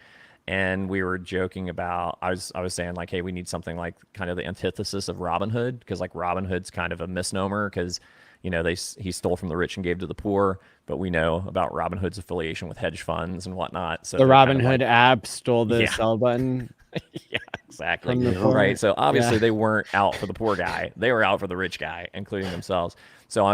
[SPEAKER 3] And we were joking about, I was saying like, hey, we need something like kind of the antithesis of Robinhood, because like Robinhood's kind of a misnomer because, you know, he stole from the rich and gave to the poor, but we know about Robinhood's affiliation with hedge funds and whatnot. So
[SPEAKER 1] the Robinhood app stole the sell button.
[SPEAKER 3] Yeah, exactly. Right. So obviously they weren't out for the poor guy. They were out for the rich guy, including themselves. So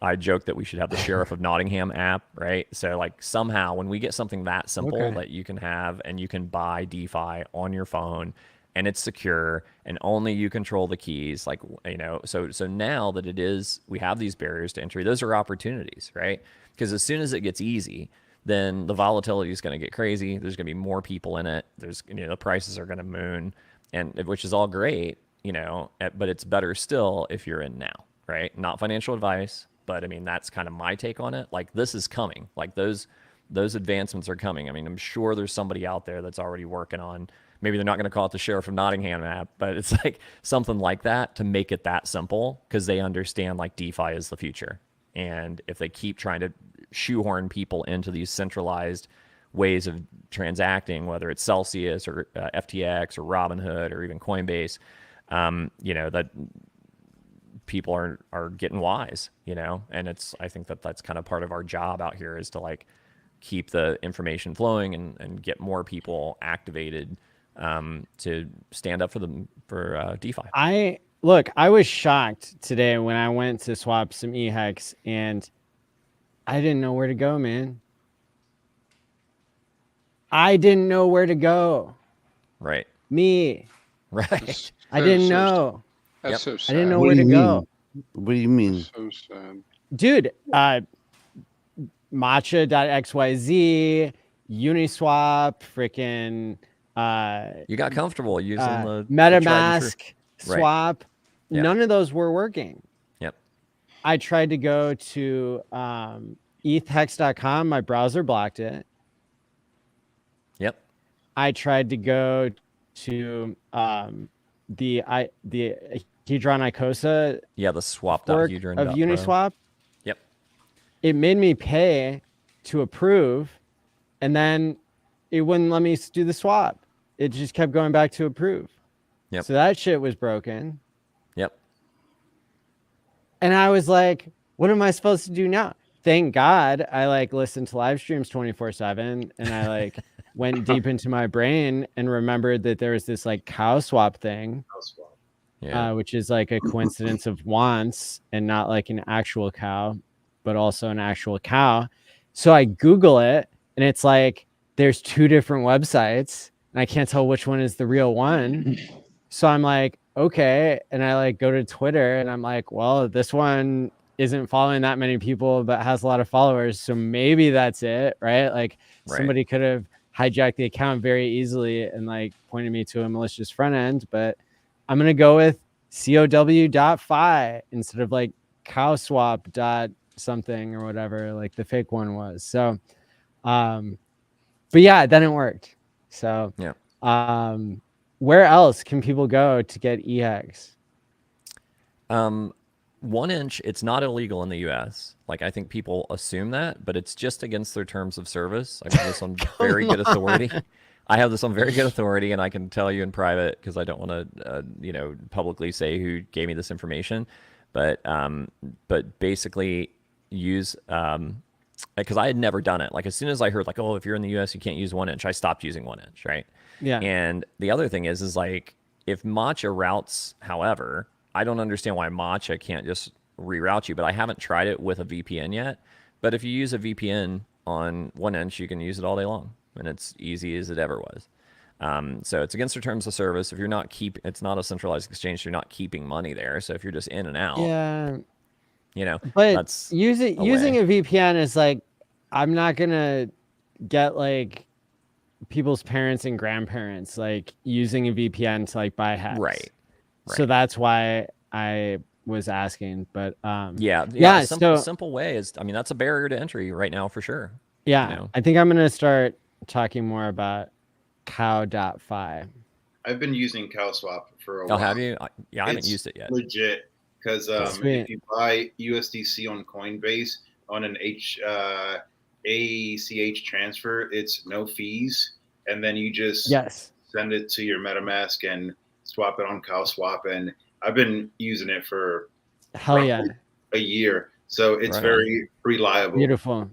[SPEAKER 3] I joked that we should have the Sheriff of Nottingham app, right? So like somehow when we get something that simple that you can have and you can buy DeFi on your phone and it's secure and only you control the keys, like, you know, so now that we have these barriers to entry, those are opportunities, right? Because as soon as it gets easy, then the volatility is going to get crazy. There's going to be more people in it. There's, you know, the prices are going to moon, and which is all great, you know, but it's better still if you're in now, right? Not financial advice, but I mean, that's kind of my take on it. Like this is coming, like those advancements are coming. I mean, I'm sure there's somebody out there that's already working on, maybe they're not going to call it the Sheriff of Nottingham app, but it's like something like that to make it that simple, because they understand like DeFi is the future. And if they keep trying to shoehorn people into these centralized ways of transacting, whether it's Celsius or FTX or Robinhood or even Coinbase, that people are getting wise, and I think that's kind of part of our job out here is to like keep the information flowing and get more people activated to stand up for DeFi.
[SPEAKER 1] I was shocked today when I went to swap some EHEX and I didn't know where to go, man. I didn't know where to go.
[SPEAKER 3] Right.
[SPEAKER 1] Me.
[SPEAKER 3] Right.
[SPEAKER 1] I didn't know.
[SPEAKER 5] That's so sad.
[SPEAKER 1] I didn't know where to go.
[SPEAKER 4] What do you mean?
[SPEAKER 5] So sad.
[SPEAKER 1] Dude, matcha.xyz, Uniswap, freaking
[SPEAKER 3] You got comfortable using the
[SPEAKER 1] MetaMask
[SPEAKER 3] Right.
[SPEAKER 1] swap.
[SPEAKER 3] Yep.
[SPEAKER 1] None of those were working.
[SPEAKER 3] Yep.
[SPEAKER 1] I tried to go to ethhex.com. My browser blocked it.
[SPEAKER 3] Yep.
[SPEAKER 1] I tried to go to the Hedron Icosa
[SPEAKER 3] Yeah, the swap
[SPEAKER 1] fork
[SPEAKER 3] Hedron
[SPEAKER 1] of Uniswap.
[SPEAKER 3] Yep.
[SPEAKER 1] It made me pay to approve, and then it wouldn't let me do the swap. It just kept going back to approve.
[SPEAKER 3] Yep.
[SPEAKER 1] So that shit was broken.
[SPEAKER 3] Yep.
[SPEAKER 1] And I was like, what am I supposed to do now? Thank God I like listened to live streams 24/7, and I like went deep into my brain and remembered that there was this like cow swap thing,
[SPEAKER 3] Yeah.
[SPEAKER 1] which is like a coincidence of wants and not like an actual cow, but also an actual cow. So I Google it, and it's like there's two different websites, and I can't tell which one is the real one. So I'm like, okay. And I like go to Twitter, and I'm like, well, this one isn't following that many people, but has a lot of followers. So maybe that's it, right? Like somebody could have hijacked the account very easily and like pointed me to a malicious front end, but I'm going to go with cow.fi instead of like cowswap dot something or whatever, like the fake one was. So, but yeah, then it worked. So,
[SPEAKER 3] Yeah.
[SPEAKER 1] Where else can people go to get EHEX?
[SPEAKER 3] 1 inch, it's not illegal in the US. Like I think people assume that, but it's just against their terms of service. I have this on very good authority. I have this on very good authority, and I can tell you in private because I don't want to, publicly say who gave me this information. But basically use because I had never done it. Like as soon as I heard like, oh, if you're in the US, you can't use 1 inch, I stopped using 1 inch, right?
[SPEAKER 1] Yeah.
[SPEAKER 3] And the other thing is like if matcha routes, however, I don't understand why matcha can't just reroute you, but I haven't tried it with a VPN yet. But if you use a VPN on 1 inch, you can use it all day long, and it's easy as it ever was. So it's against their terms of service. If you're not it's not a centralized exchange, so you're not keeping money there. So if you're just in and out,
[SPEAKER 1] but
[SPEAKER 3] that's
[SPEAKER 1] using a VPN is like, I'm not gonna get like people's parents and grandparents like using a VPN to like buy hacks.
[SPEAKER 3] Right.
[SPEAKER 1] So that's why I was asking, but
[SPEAKER 3] simple way is, I mean, that's a barrier to entry right now for sure.
[SPEAKER 1] Yeah, I think I'm gonna start talking more about cow.fi.
[SPEAKER 2] I've been using CowSwap for a while.
[SPEAKER 3] Oh, have you? Yeah, I haven't used it yet.
[SPEAKER 2] Legit, because if you buy USDC on Coinbase on an ACH transfer, it's no fees, and then you just send it to your MetaMask and swap it on CowSwap, and I've been using it for a year, so it's very reliable.
[SPEAKER 1] Beautiful.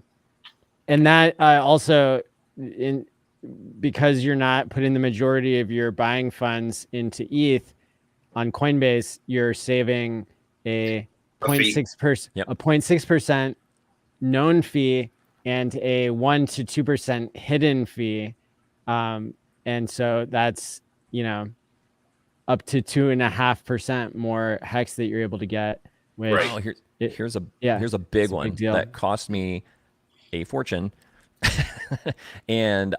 [SPEAKER 1] And that also, because you're not putting the majority of your buying funds into ETH on Coinbase, you're saving a 0.6% known fee and a 1 to 2% hidden fee, and so that's up to 2.5% more hex that you're able to get. Which
[SPEAKER 3] here's a big one that cost me a fortune. And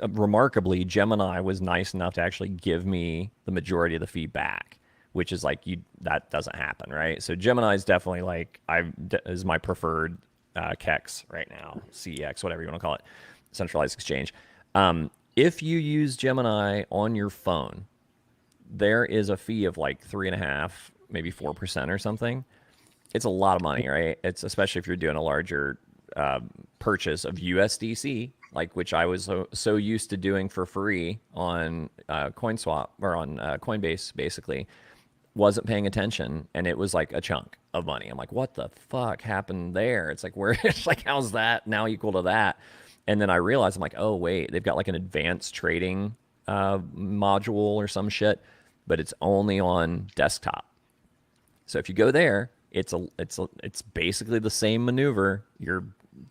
[SPEAKER 3] remarkably, Gemini was nice enough to actually give me the majority of the fee back, which is like that doesn't happen, right? So Gemini is definitely like is my preferred CEX right now, CEX, whatever you want to call it, centralized exchange. If you use Gemini on your phone, there is a fee of like 3.5%, maybe 4% or something. It's a lot of money, right? It's especially if you're doing a larger purchase of USDC, like which I was so used to doing for free on CoinSwap or on Coinbase, basically, wasn't paying attention, and it was like a chunk of money. I'm like, what the fuck happened there? It's like, where? It's like, how's that now equal to that? And then I realized, I'm like, oh wait, they've got like an advanced trading module or some shit, but it's only on desktop. So if you go there, it's basically the same maneuver. You're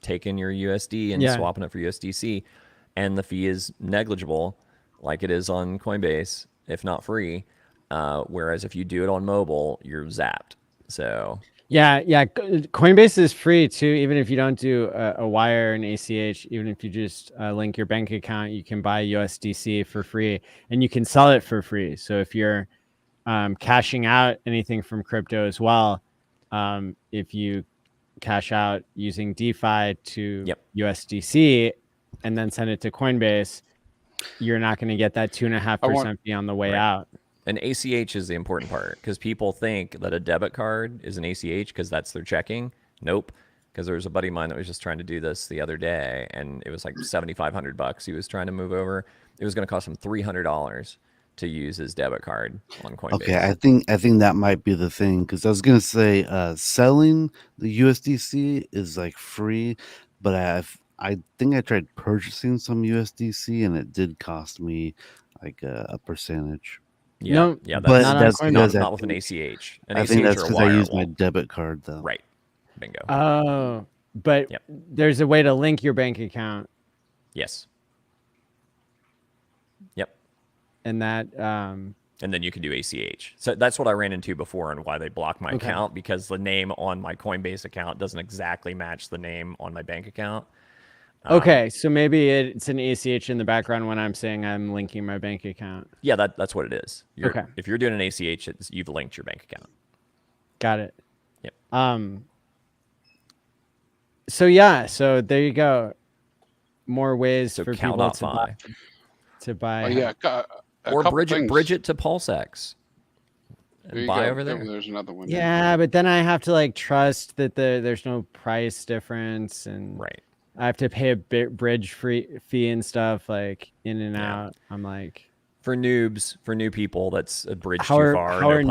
[SPEAKER 3] taking your USD and swapping it for USDC, and the fee is negligible, like it is on Coinbase, if not free. Whereas if you do it on mobile, you're zapped. So
[SPEAKER 1] yeah. Coinbase is free too, even if you don't do a wire and ACH. Even if you just link your bank account, you can buy USDC for free, and you can sell it for free. So if you're cashing out anything from crypto as well, if you cash out using DeFi to USDC and then send it to Coinbase, you're not going to get that 2.5% fee on the way out.
[SPEAKER 3] And ACH is the important part, because people think that a debit card is an ACH because that's their checking. Nope. Because there was a buddy of mine that was just trying to do this the other day, and it was like $7,500 he was trying to move over. It was going to cost him $300 to use his debit card on Coinbase.
[SPEAKER 4] Okay, I think that might be the thing, because I was gonna say selling the USDC is like free, but I think I tried purchasing some USDC and it did cost me like a percentage.
[SPEAKER 3] Yeah,
[SPEAKER 4] but
[SPEAKER 3] that's
[SPEAKER 4] not
[SPEAKER 3] not with an ACH.
[SPEAKER 4] I think that's because I use my debit card though.
[SPEAKER 3] Right. Bingo.
[SPEAKER 1] Oh, but there's a way to link your bank account.
[SPEAKER 3] Yes. Yep.
[SPEAKER 1] And that
[SPEAKER 3] and then you can do ACH. So that's what I ran into before, and why they blocked my account, because the name on my Coinbase account doesn't exactly match the name on my bank account.
[SPEAKER 1] Okay, so maybe it's an ACH in the background when I'm saying I'm linking my bank account.
[SPEAKER 3] Yeah, that's what it is.
[SPEAKER 1] Okay.
[SPEAKER 3] If you're doing an ACH, you've linked your bank account.
[SPEAKER 1] Got it.
[SPEAKER 3] Yep.
[SPEAKER 1] So there you go. More ways for people to buy.
[SPEAKER 5] Oh, yeah.
[SPEAKER 3] Or bridge it to PulseX. And buy over there.
[SPEAKER 5] There's another one.
[SPEAKER 1] Yeah, but then I have to like trust that there's no price difference, and I have to pay a bridge fee and stuff, like in and out. I'm like,
[SPEAKER 3] for noobs, for new people, that's a bridge
[SPEAKER 1] how
[SPEAKER 3] too far.
[SPEAKER 1] How are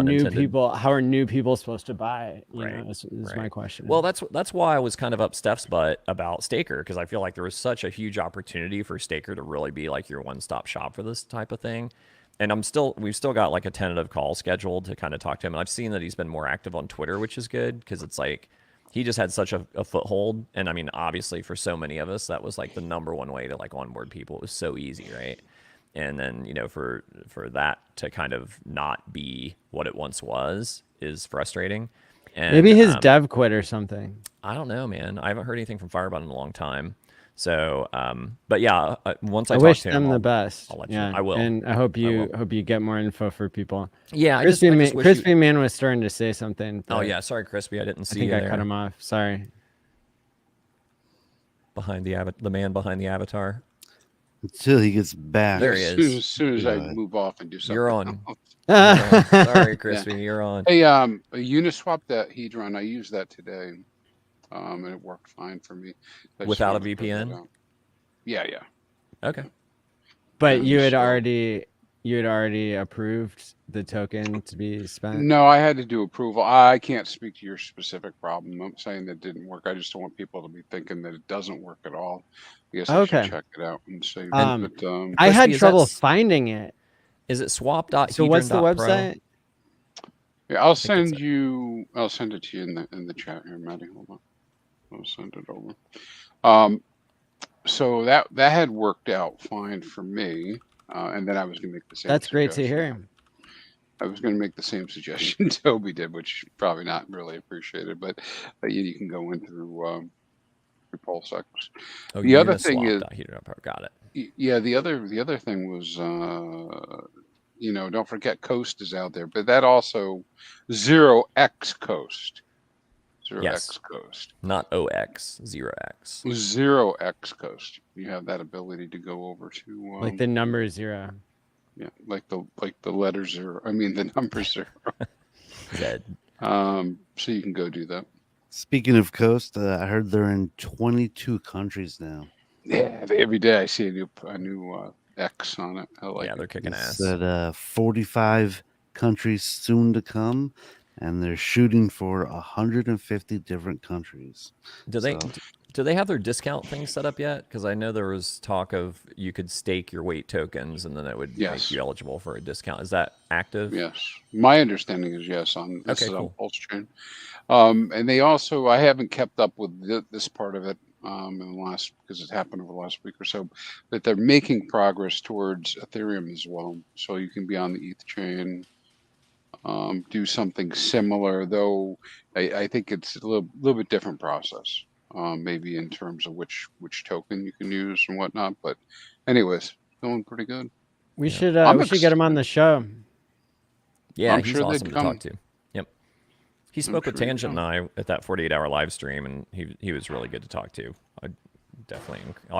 [SPEAKER 1] new people supposed to buy? You know, is my question.
[SPEAKER 3] Well, that's why I was kind of up Steph's butt about Staker, because I feel like there was such a huge opportunity for Staker to really be like your one-stop shop for this type of thing. And we've still got like a tentative call scheduled to kind of talk to him. And I've seen that he's been more active on Twitter, which is good, because it's like he just had such a foothold. And I mean, obviously for so many of us, that was like the number one way to like onboard people. It was so easy, right? And then, you know, for that to kind of not be what it once was is frustrating. And
[SPEAKER 1] maybe his dev quit or something.
[SPEAKER 3] I don't know, man. I haven't heard anything from Firebot in a long time. So, but yeah, once I
[SPEAKER 1] wish
[SPEAKER 3] talk to him,
[SPEAKER 1] them the best.
[SPEAKER 3] I'll let you know. I will.
[SPEAKER 1] And I hope you get more info for people.
[SPEAKER 3] Yeah,
[SPEAKER 1] ChrispyMan was starting to say something.
[SPEAKER 3] Oh yeah, sorry, Crispy, I didn't see.
[SPEAKER 1] I think
[SPEAKER 3] you
[SPEAKER 1] I
[SPEAKER 3] there.
[SPEAKER 1] cut him off. Sorry.
[SPEAKER 3] Behind the man behind the avatar.
[SPEAKER 4] Until he gets back.
[SPEAKER 3] There he is.
[SPEAKER 5] As soon as I move off and do something.
[SPEAKER 3] You're on. Sorry, Crispy, you're on.
[SPEAKER 5] Hey, Uniswap, that Hedron, I used that today, and it worked fine for me.
[SPEAKER 3] Without a VPN?
[SPEAKER 5] Yeah.
[SPEAKER 3] Okay.
[SPEAKER 1] But you had already approved the token to be spent?
[SPEAKER 5] No, I had to do approval. I can't speak to your specific problem. I'm saying that didn't work. I just don't want people to be thinking that it doesn't work at all. I guess I should check it out and see.
[SPEAKER 1] I had trouble finding it.
[SPEAKER 3] Is it swap.hedron.pro?
[SPEAKER 1] So what's the website?
[SPEAKER 5] Yeah, I'll send it to you in the chat here, Maddie. Hold on. I'll send it over. So that had worked out fine for me. And then I was going to make the same.
[SPEAKER 1] That's great to hear.
[SPEAKER 5] I was going to make the same suggestion Toby did, which probably not really appreciated, but you can go in through PulseX.
[SPEAKER 3] Oh,
[SPEAKER 5] the other thing is,
[SPEAKER 3] got it.
[SPEAKER 5] Yeah, the other thing was, don't forget Coast is out there, but that also 0x Coast. 0x Coast.
[SPEAKER 3] Not OX, 0x.
[SPEAKER 5] 0x Coast. You have that ability to go over to
[SPEAKER 1] like the number 0.
[SPEAKER 5] Yeah, like the letter 0. I mean the number 0.
[SPEAKER 3] Z.
[SPEAKER 5] So you can go do that.
[SPEAKER 4] Speaking of Coast, I heard they're in 22 countries now.
[SPEAKER 5] Yeah, every day I see a new X on it. I like
[SPEAKER 3] Yeah,
[SPEAKER 5] it.
[SPEAKER 3] they're kicking ass.
[SPEAKER 4] Said 45 countries soon to come, and they're shooting for 150 different countries.
[SPEAKER 3] Do they
[SPEAKER 4] So-
[SPEAKER 3] do they have their discount thing set up yet? Because I know there was talk of you could stake your weight tokens and then it would make
[SPEAKER 5] Yes.
[SPEAKER 3] you eligible for a discount. Is that active?
[SPEAKER 5] Yes, my understanding is yes. On this
[SPEAKER 3] Okay,
[SPEAKER 5] is on
[SPEAKER 3] cool.
[SPEAKER 5] Pulse Chain. And they also, I haven't kept up with this part of it in the last, because it happened over the last week or so, but they're making progress towards Ethereum as well. So you can be on the ETH chain, do something similar, though I think it's a little bit different process, maybe in terms of which token you can use and whatnot. But anyways, going pretty good.
[SPEAKER 1] We
[SPEAKER 3] Yeah.
[SPEAKER 1] should
[SPEAKER 5] I'm
[SPEAKER 1] we should get him on the show.
[SPEAKER 3] Yeah,
[SPEAKER 5] I'm
[SPEAKER 3] he's
[SPEAKER 5] sure they'd
[SPEAKER 3] awesome to
[SPEAKER 5] come.
[SPEAKER 3] talk to. Yep. He spoke with
[SPEAKER 5] sure he'd
[SPEAKER 3] Tangent and
[SPEAKER 5] come.
[SPEAKER 3] I at that 48-hour live stream, and he was really good to talk to. I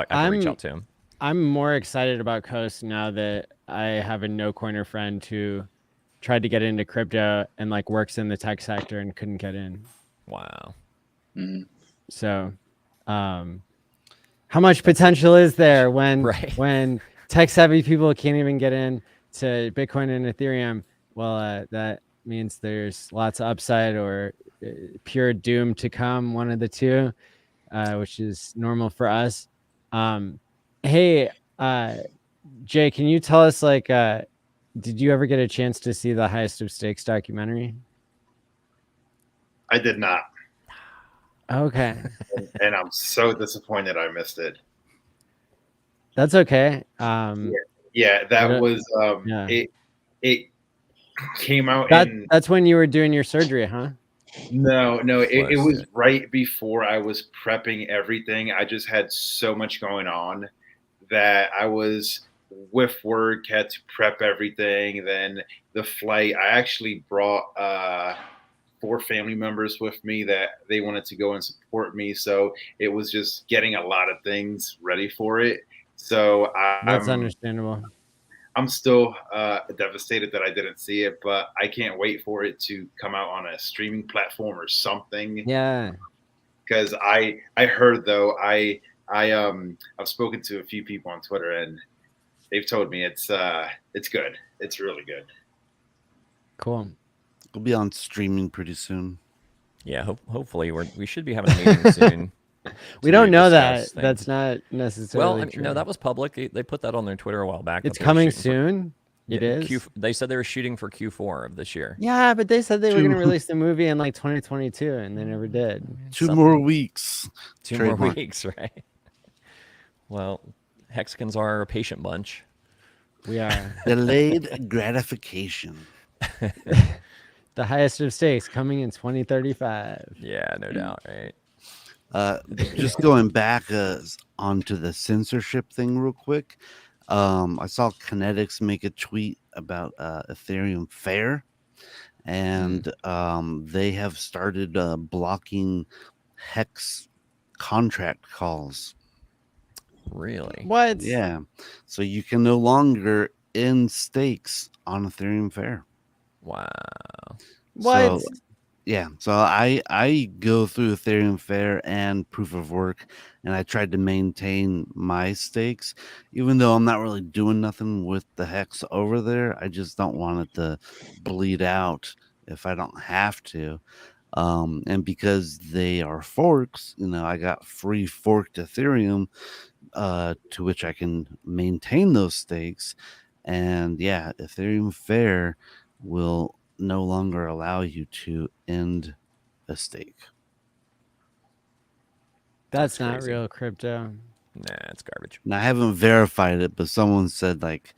[SPEAKER 3] can reach out to him.
[SPEAKER 1] I'm more excited about Coast now that I have a no coiner friend who tried to get into crypto and like works in the tech sector and couldn't get in.
[SPEAKER 3] Wow.
[SPEAKER 5] Mhm.
[SPEAKER 1] So, how much potential is there when
[SPEAKER 3] Right.
[SPEAKER 1] when tech savvy people can't even get in to Bitcoin and Ethereum? Well, that means there's lots of upside or pure doom to come, one of the two, which is normal for us. Hey, Jay, can you tell us like, did you ever get a chance to see the Highest of Stakes documentary?
[SPEAKER 2] I did not,
[SPEAKER 1] Okay,
[SPEAKER 2] and I'm so disappointed I missed it.
[SPEAKER 1] that's okay.
[SPEAKER 2] Yeah, that
[SPEAKER 1] Yeah.
[SPEAKER 2] was
[SPEAKER 1] Yeah.
[SPEAKER 2] it came out in
[SPEAKER 1] That's when you were doing your surgery, huh?
[SPEAKER 2] no, it
[SPEAKER 3] Bless
[SPEAKER 2] was
[SPEAKER 3] it.
[SPEAKER 2] right before I was prepping everything. I just had so much going on that I was with work, had to prep everything. Then the flight, I actually brought 4 family members with me that they wanted to go and support me. So it was just getting a lot of things ready for it. So
[SPEAKER 1] That's understandable.
[SPEAKER 2] I'm still devastated that I didn't see it, but I can't wait for it to come out on a streaming platform or something.
[SPEAKER 1] Yeah.
[SPEAKER 2] Because I heard though I've spoken to a few people on Twitter and they've told me it's good. It's really good.
[SPEAKER 1] Cool.
[SPEAKER 4] It'll be on streaming pretty soon.
[SPEAKER 3] Yeah, hopefully we should be having a meeting soon.
[SPEAKER 1] We
[SPEAKER 3] to
[SPEAKER 1] don't know that.
[SPEAKER 3] discuss things.
[SPEAKER 1] That's not necessarily
[SPEAKER 3] Well,
[SPEAKER 1] true.
[SPEAKER 3] no, that was public. They put that on their Twitter a while back.
[SPEAKER 1] It's
[SPEAKER 3] that they were
[SPEAKER 1] coming
[SPEAKER 3] shooting
[SPEAKER 1] soon.
[SPEAKER 3] For,
[SPEAKER 1] It is.
[SPEAKER 3] They said they were shooting for Q4 of this year.
[SPEAKER 1] Yeah, but they said they were going to
[SPEAKER 4] Two-
[SPEAKER 1] release the movie in like 2022, and they never did.
[SPEAKER 4] 2 more weeks.
[SPEAKER 3] 2 more
[SPEAKER 4] Trademark.
[SPEAKER 3] weeks, right? Well, Hexicans are a patient bunch.
[SPEAKER 1] We are.
[SPEAKER 4] Delayed gratification.
[SPEAKER 1] The Highest of Stakes coming in 2035.
[SPEAKER 3] Yeah, no doubt, right?
[SPEAKER 4] Just going back onto the censorship thing real quick. I saw Kinetics make a tweet about Ethereum Fair, and they have started blocking Hex contract calls.
[SPEAKER 3] Really?
[SPEAKER 1] What?
[SPEAKER 4] Yeah, so you can no longer end stakes on Ethereum Fair.
[SPEAKER 3] Wow.
[SPEAKER 1] What?
[SPEAKER 4] So, yeah, so I go through Ethereum Fair and Proof of Work, and I tried to maintain my stakes, even though I'm not really doing nothing with the Hex over there. I just don't want it to bleed out if I don't have to. And because they are forks, I got free forked Ethereum, to which I can maintain those stakes. And yeah, Ethereum Fair will no longer allow you to end a stake.
[SPEAKER 1] That's
[SPEAKER 3] That's
[SPEAKER 1] not
[SPEAKER 3] crazy.
[SPEAKER 1] real crypto.
[SPEAKER 3] Nah, it's garbage.
[SPEAKER 4] And I haven't verified it, but someone said like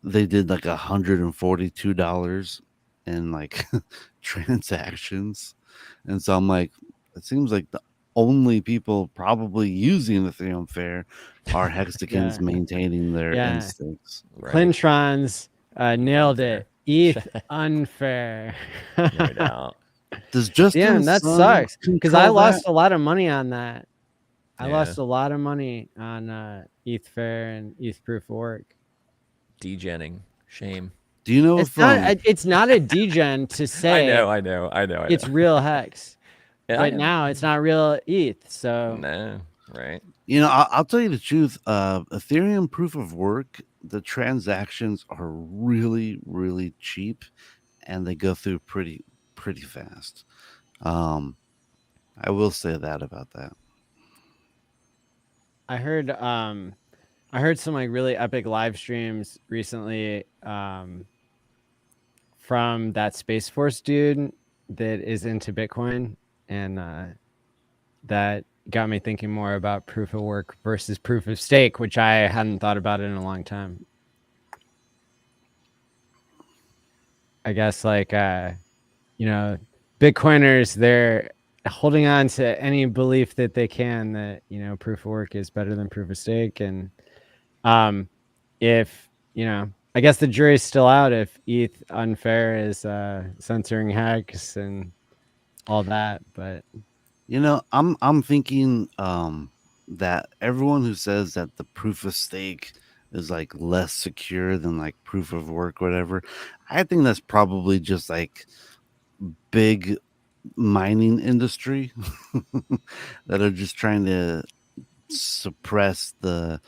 [SPEAKER 4] they did like $142 in like transactions. And so I'm like, it seems like the only people probably using Ethereum Fair are Hexicans
[SPEAKER 1] Yeah.
[SPEAKER 4] maintaining their
[SPEAKER 1] Yeah.
[SPEAKER 4] end stakes.
[SPEAKER 3] Right.
[SPEAKER 1] Clintrons nailed it. ETH unfair.
[SPEAKER 3] No doubt.
[SPEAKER 4] Does Justin
[SPEAKER 1] Damn, that
[SPEAKER 4] Sun
[SPEAKER 1] sucks. Because I
[SPEAKER 4] control
[SPEAKER 1] lost
[SPEAKER 4] that?
[SPEAKER 1] a lot of money on that. I
[SPEAKER 3] Yeah.
[SPEAKER 1] lost a lot of money on ETH Fair and ETH Proof of Work.
[SPEAKER 3] Degenning. Shame.
[SPEAKER 4] Do you know
[SPEAKER 1] It's
[SPEAKER 4] if
[SPEAKER 1] not. It's not a degen to say
[SPEAKER 3] I know.
[SPEAKER 1] it's real Hex,
[SPEAKER 3] Yeah, I
[SPEAKER 1] but
[SPEAKER 3] know.
[SPEAKER 1] now it's not real ETH. So
[SPEAKER 3] No, right.
[SPEAKER 4] You know, I'll tell you the truth. Ethereum proof of work, the transactions are really, really cheap, and they go through pretty fast. Um, I will say that about that.
[SPEAKER 1] I heard some like really epic live streams recently from that Space Force dude that is into Bitcoin, and that got me thinking more about proof of work versus proof of stake, which I hadn't thought about in a long time. I guess like Bitcoiners, they're holding on to any belief that they can that proof of work is better than proof of stake, and if I guess the jury's still out if ETH unfair is censoring Hex and all that, but
[SPEAKER 4] I'm thinking that everyone who says that the proof of stake is like less secure than like proof of work, whatever, I think that's probably just like big mining industry that are just trying to suppress the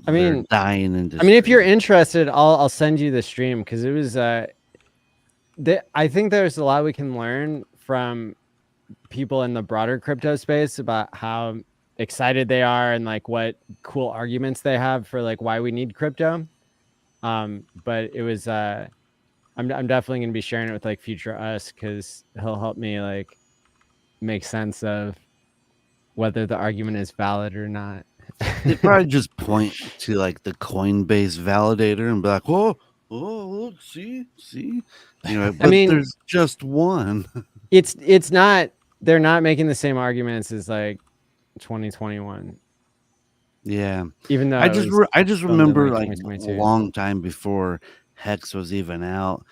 [SPEAKER 1] I mean,
[SPEAKER 4] their dying industry.
[SPEAKER 1] I mean, if you're interested, I'll send you the stream because it was I think there's a lot we can learn from people in the broader crypto space about how excited they are and like what cool arguments they have for like why we need crypto. But it was I'm definitely gonna be sharing it with like future us because he'll help me like make sense of whether the argument is valid or not.
[SPEAKER 4] They probably just point to like the Coinbase validator and be like, "Oh, look, see," but
[SPEAKER 1] I mean,
[SPEAKER 4] there's just one.
[SPEAKER 1] it's not. They're not making the same arguments as like 2021.
[SPEAKER 4] Yeah,
[SPEAKER 1] Even though
[SPEAKER 4] I just remember like a
[SPEAKER 1] 2022.
[SPEAKER 4] long time before Hex was even out,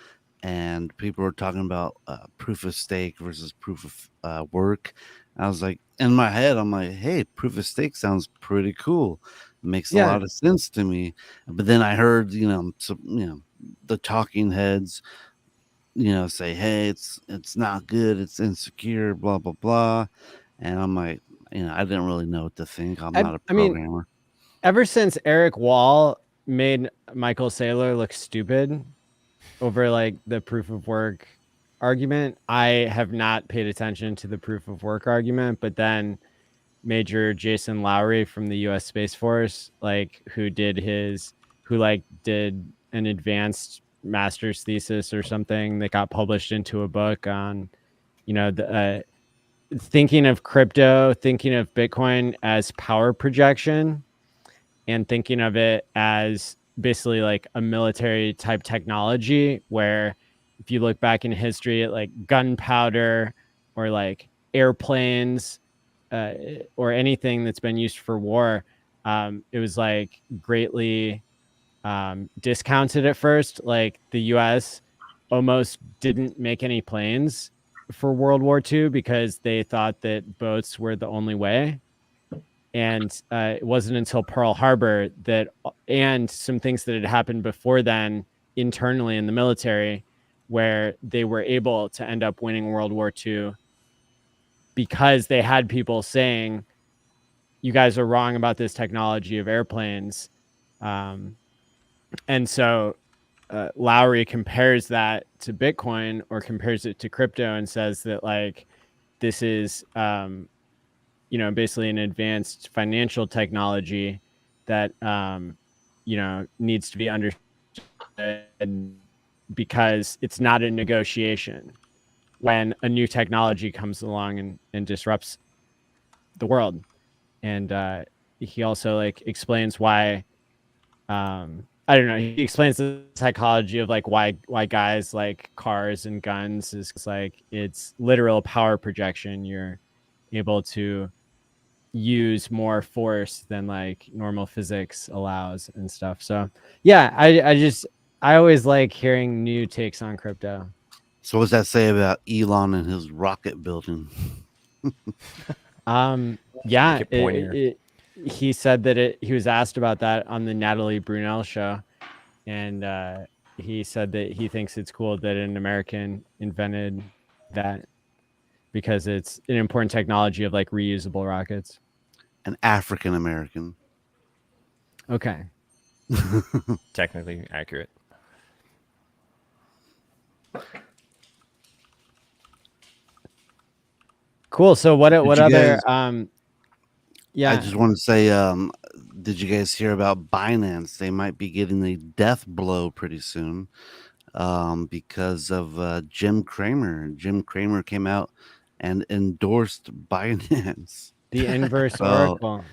[SPEAKER 4] and people were talking about proof of stake versus proof of work. I was like, in my head, I'm like, hey, proof of stake sounds pretty cool. It makes a lot of sense to me. But then I heard, the talking heads, say, hey, it's not good, it's insecure, blah blah blah. And I'm like, I didn't really know what to think. I'm not a programmer.
[SPEAKER 1] I mean, ever since Eric Wall made Michael Saylor look stupid over like the proof of work argument, I have not paid attention to the proof of work argument. But then Major Jason Lowry from the U.S. Space Force, who did an advanced master's thesis or something that got published into a book on, thinking of crypto, thinking of Bitcoin as power projection, and thinking of it as basically like a military type technology where if you look back in history at like gunpowder or like airplanes or anything that's been used for war, it was like greatly discounted at first. Like the US almost didn't make any planes for World War II because they thought that boats were the only way. And it wasn't until Pearl Harbor and some things that had happened before then internally in the military, where they were able to end up winning World War II because they had people saying, you guys are wrong about this technology of airplanes. And so Lowry compares that to Bitcoin or compares it to crypto and says that like this is basically an advanced financial technology that needs to be understood because it's not a negotiation when a new technology comes along and disrupts the world. And he also like explains why I don't know. He explains the psychology of like why guys like cars and guns is like it's literal power projection. You're able to use more force than like normal physics allows and stuff. So yeah, I always like hearing new takes on crypto.
[SPEAKER 4] So what's that say about Elon and his rocket building?
[SPEAKER 1] Yeah, he said that he was asked about that on the Natalie Brunell show, and he said that he thinks it's cool that an American invented that because it's an important technology of like reusable rockets.
[SPEAKER 4] an African American.
[SPEAKER 1] Okay.
[SPEAKER 3] Technically accurate.
[SPEAKER 1] Cool. So what
[SPEAKER 4] you
[SPEAKER 1] other
[SPEAKER 4] guys-
[SPEAKER 1] yeah.
[SPEAKER 4] I just want to say, did you guys hear about Binance? They might be getting a death blow pretty soon, because of Jim Cramer. Jim Cramer came out and endorsed Binance.
[SPEAKER 1] The inverse
[SPEAKER 4] So
[SPEAKER 1] oracle.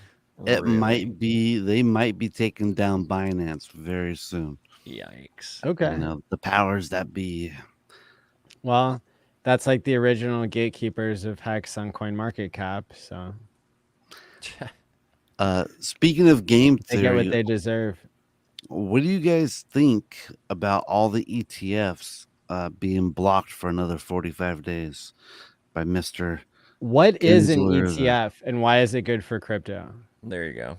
[SPEAKER 4] it
[SPEAKER 3] Really?
[SPEAKER 4] might be they might be taking down Binance very soon.
[SPEAKER 3] Yikes.
[SPEAKER 1] Okay.
[SPEAKER 4] You know, the powers that be.
[SPEAKER 1] Well, that's like the original gatekeepers of Hex on CoinMarketCap. So
[SPEAKER 4] Speaking of game
[SPEAKER 1] they get what
[SPEAKER 4] theory,
[SPEAKER 1] they deserve.
[SPEAKER 4] what do you guys think about all the ETFs being blocked for another 45 days by Mr.
[SPEAKER 1] What is an
[SPEAKER 4] Gensler,
[SPEAKER 1] ETF and why is it good for crypto?
[SPEAKER 3] There you go.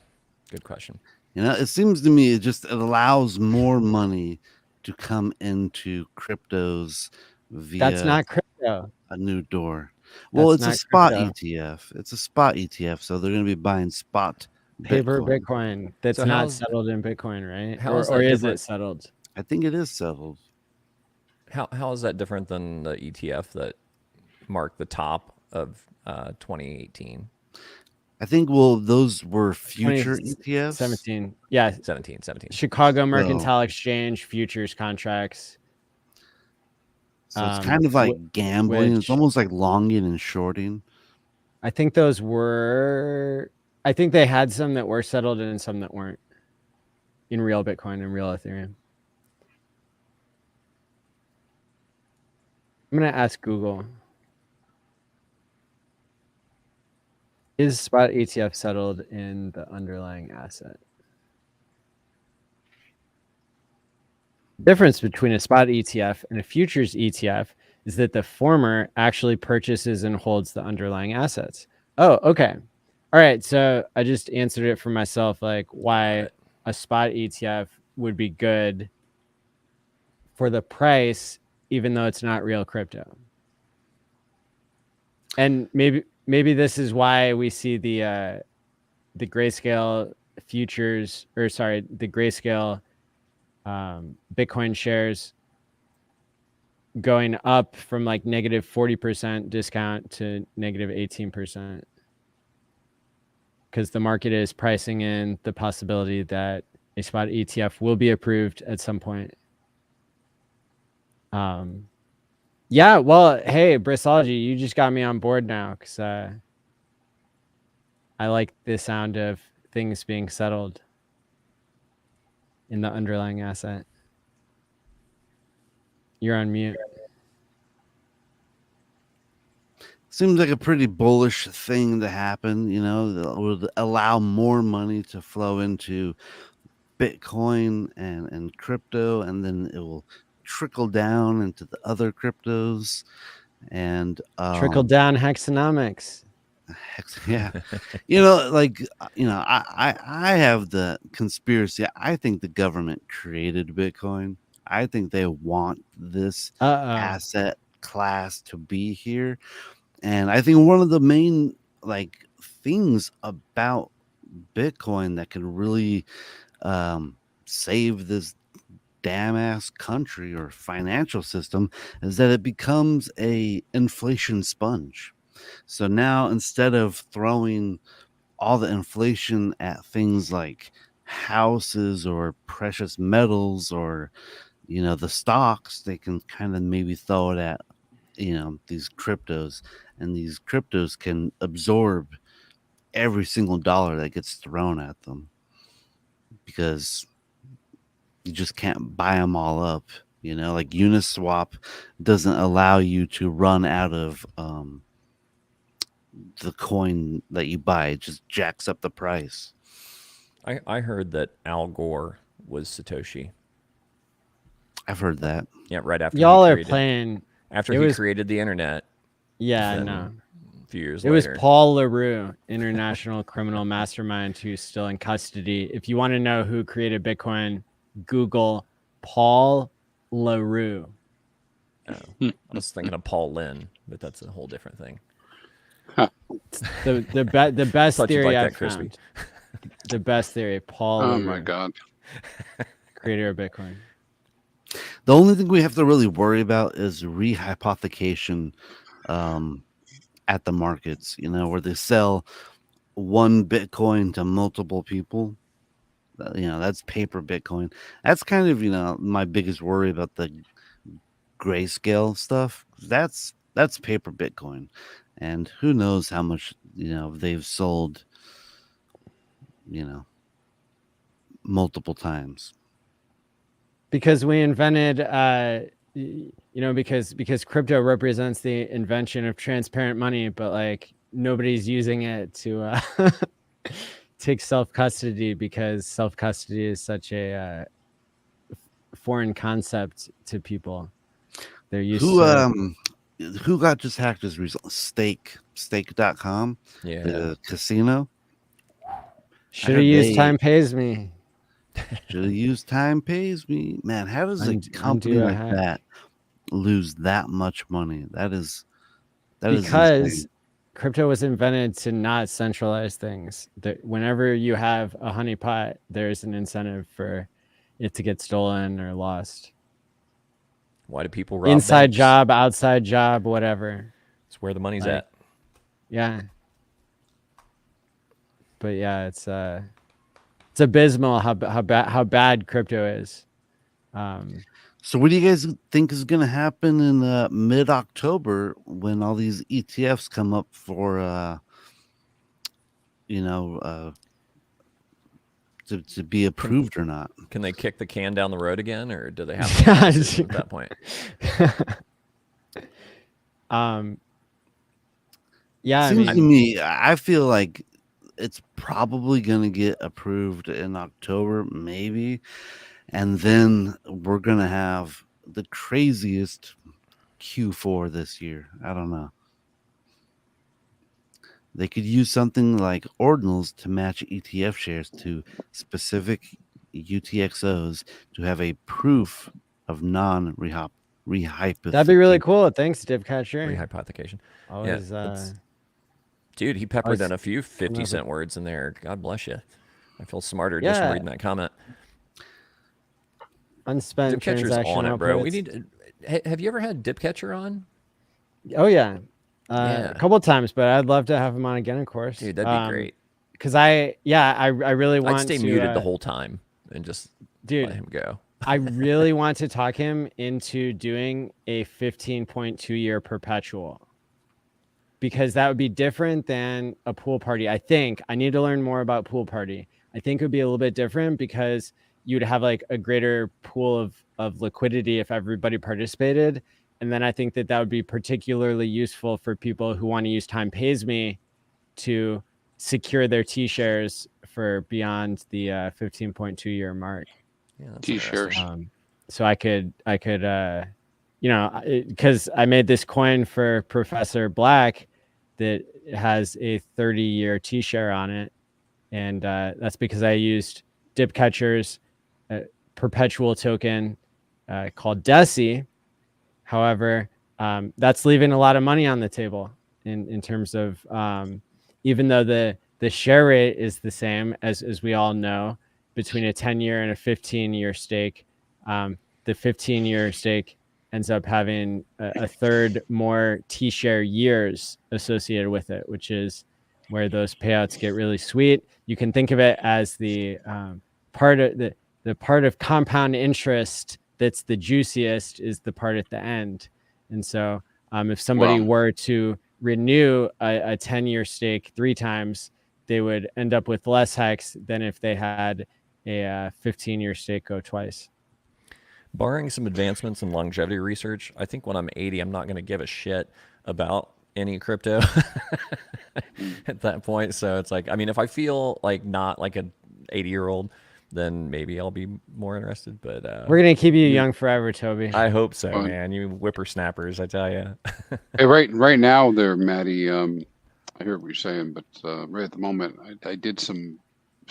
[SPEAKER 3] Good question.
[SPEAKER 4] You know, it seems to me it allows more money to come into cryptos via
[SPEAKER 1] That's not crypto.
[SPEAKER 4] a new door. Well,
[SPEAKER 1] That's
[SPEAKER 4] it's a
[SPEAKER 1] not
[SPEAKER 4] spot
[SPEAKER 1] crypto.
[SPEAKER 4] ETF. It's a spot ETF, so they're going to be buying spot
[SPEAKER 1] Paper
[SPEAKER 4] Bitcoin.
[SPEAKER 1] Bitcoin that's
[SPEAKER 3] So
[SPEAKER 1] not
[SPEAKER 3] how's-
[SPEAKER 1] settled in Bitcoin, right?
[SPEAKER 3] how is
[SPEAKER 1] Or
[SPEAKER 3] that
[SPEAKER 1] is
[SPEAKER 3] different?
[SPEAKER 1] it settled?
[SPEAKER 4] I think it is settled.
[SPEAKER 3] How is that different than the ETF that marked the top of 2018?
[SPEAKER 4] I think those were future E
[SPEAKER 1] 2017.
[SPEAKER 4] ETFs.
[SPEAKER 1] 17. Yeah.
[SPEAKER 3] 17.
[SPEAKER 1] Chicago Mercantile Exchange futures contracts.
[SPEAKER 4] So it's kind of like gambling. It's almost like longing and shorting.
[SPEAKER 1] I think those were. I think they had some that were settled and some that weren't in real Bitcoin and real Ethereum. I'm going to ask Google. Is spot ETF settled in the underlying asset? Difference between a spot ETF and a futures ETF is that the former actually purchases and holds the underlying assets. Oh, okay. All right. So I just answered it for myself, like why a spot ETF would be good for the price, even though it's not real crypto. And maybe this is why we see the grayscale futures, or sorry, the grayscale Bitcoin shares going up from like negative 40% discount to negative 18%, because the market is pricing in the possibility that a spot ETF will be approved at some point. Yeah, well, hey, Brisology, you just got me on board now, because I like the sound of things being settled in the underlying asset. You're on mute.
[SPEAKER 4] Seems like a pretty bullish thing to happen, you know, that would allow more money to flow into Bitcoin and crypto, and then it will trickle down into the other cryptos and
[SPEAKER 1] Trickle down hexonomics.
[SPEAKER 4] yeah. You know, like, you know, I have the conspiracy. I think the government created Bitcoin. I think they want this asset class to be here. And I think one of the main like things about Bitcoin that could really save this damn ass country or financial system is that it becomes a inflation sponge. So now instead of throwing all the inflation at things like houses or precious metals or, you know, the stocks, they can kind of maybe throw it at, you know, these cryptos, and these cryptos can absorb every single dollar that gets thrown at them because you just can't buy them all up. You know, like Uniswap doesn't allow you to run out of the coin that you buy. It just jacks up the price.
[SPEAKER 3] I heard that Al Gore was Satoshi.
[SPEAKER 4] I've heard that.
[SPEAKER 3] Yeah, right after
[SPEAKER 1] y'all
[SPEAKER 3] he
[SPEAKER 1] are
[SPEAKER 3] created,
[SPEAKER 1] playing.
[SPEAKER 3] after he created the internet.
[SPEAKER 1] Yeah,
[SPEAKER 3] then
[SPEAKER 1] no.
[SPEAKER 3] A few years
[SPEAKER 1] It
[SPEAKER 3] later.
[SPEAKER 1] was Paul LaRue, international criminal mastermind, who's still in custody. If you want to know who created Bitcoin, Google Paul LaRue.
[SPEAKER 3] Oh, I was thinking of Paul Lynn, but that's a whole different thing.
[SPEAKER 1] The best
[SPEAKER 3] Thought you'd
[SPEAKER 1] theory
[SPEAKER 3] like
[SPEAKER 1] I've
[SPEAKER 3] that, Crispy.
[SPEAKER 1] found. The best theory, Paul.
[SPEAKER 5] Oh
[SPEAKER 1] LaRue,
[SPEAKER 5] my God.
[SPEAKER 1] creator of Bitcoin.
[SPEAKER 4] The only thing we have to really worry about is rehypothecation at the markets, where they sell one Bitcoin to multiple people. That's paper Bitcoin. That's kind of, my biggest worry about the grayscale stuff. That's paper Bitcoin. And who knows how much, they've sold, multiple times.
[SPEAKER 1] Because we invented because crypto represents the invention of transparent money, but like nobody's using it to take self-custody, because self-custody is such a foreign concept to people. They're used to
[SPEAKER 4] who got just hacked as a result? Stake.com,
[SPEAKER 3] Yeah.
[SPEAKER 4] the casino.
[SPEAKER 1] should have used Time Pays Me.
[SPEAKER 4] Should have used Time Pays Me. Man, how does a company
[SPEAKER 1] undo a
[SPEAKER 4] like
[SPEAKER 1] hack.
[SPEAKER 4] that lose that much money? That is
[SPEAKER 1] Because
[SPEAKER 4] insane.
[SPEAKER 1] crypto was invented to not centralize things. Whenever you have a honeypot, there's an incentive for it to get stolen or lost.
[SPEAKER 3] Why do people rob
[SPEAKER 1] Inside
[SPEAKER 3] banks?
[SPEAKER 1] job, outside job, whatever.
[SPEAKER 3] It's where the money's
[SPEAKER 1] Like,
[SPEAKER 3] at.
[SPEAKER 1] Yeah. But yeah, it's abysmal how bad crypto is.
[SPEAKER 4] So what do you guys think is going to happen in mid-October when all these ETFs come up for to be approved or not?
[SPEAKER 3] Can they kick the can down the road again, or do they have to make a decision at that point?
[SPEAKER 1] Yeah,
[SPEAKER 4] Seems to me, I feel like it's probably going to get approved in October, maybe, and then we're going to have the craziest Q4 this year. I don't know. They could use something like ordinals to match ETF shares to specific UTXOs to have a proof of non-rehypothecation.
[SPEAKER 1] that'd be really cool. Thanks, Dipcatcher.
[SPEAKER 3] Rehypothecation.
[SPEAKER 1] Always,
[SPEAKER 3] Dude, he peppered in a few 50-cent words in there. God bless you. I feel smarter just from reading that comment.
[SPEAKER 1] Unspent
[SPEAKER 3] Dipcatcher's
[SPEAKER 1] transaction
[SPEAKER 3] on it, bro.
[SPEAKER 1] outputs.
[SPEAKER 3] We need. Have you ever had Dipcatcher on?
[SPEAKER 1] Oh yeah.
[SPEAKER 3] Yeah.
[SPEAKER 1] A couple of times, but I'd love to have him on again, of course.
[SPEAKER 3] Dude, that'd be great.
[SPEAKER 1] Because I really want
[SPEAKER 3] I'd stay muted the whole time and just let him go.
[SPEAKER 1] I really want to talk him into doing a 15.2-year perpetual, because that would be different than a pool party. I think I need to learn more about pool party. I think it would be a little bit different because you'd have like a greater pool of liquidity if everybody participated. And then I think that would be particularly useful for people who want to use Time Pays Me to secure their TShares for beyond the 15.2-year mark.
[SPEAKER 3] Yeah, that's
[SPEAKER 5] TShares.
[SPEAKER 1] So I could, because I made this coin for Professor Black that has a 30-year TShare on it, and that's because I used Dipcatcher's perpetual token called Deci. However, that's leaving a lot of money on the table in terms of even though the share rate is the same as we all know between a 10-year and a 15-year stake. The 15-year stake ends up having a third more TShare years associated with it, which is where those payouts get really sweet. You can think of it as the part of the part of compound interest that's the juiciest is the part at the end. And so if somebody were to renew a 10-year stake 3 times, they would end up with less HEX than if they had a 15-year stake go twice.
[SPEAKER 3] Barring some advancements in longevity research, I think when I'm 80, I'm not going to give a shit about any crypto at that point. So it's like, I mean, if I feel like not like an 80-year-old, then maybe I'll be more interested. But
[SPEAKER 1] we're gonna keep you young forever, Toby.
[SPEAKER 3] I hope so, man. You whippersnappers, I tell you.
[SPEAKER 5] Hey, right now there, Maddie. I hear what you're saying, but right at the moment, I did some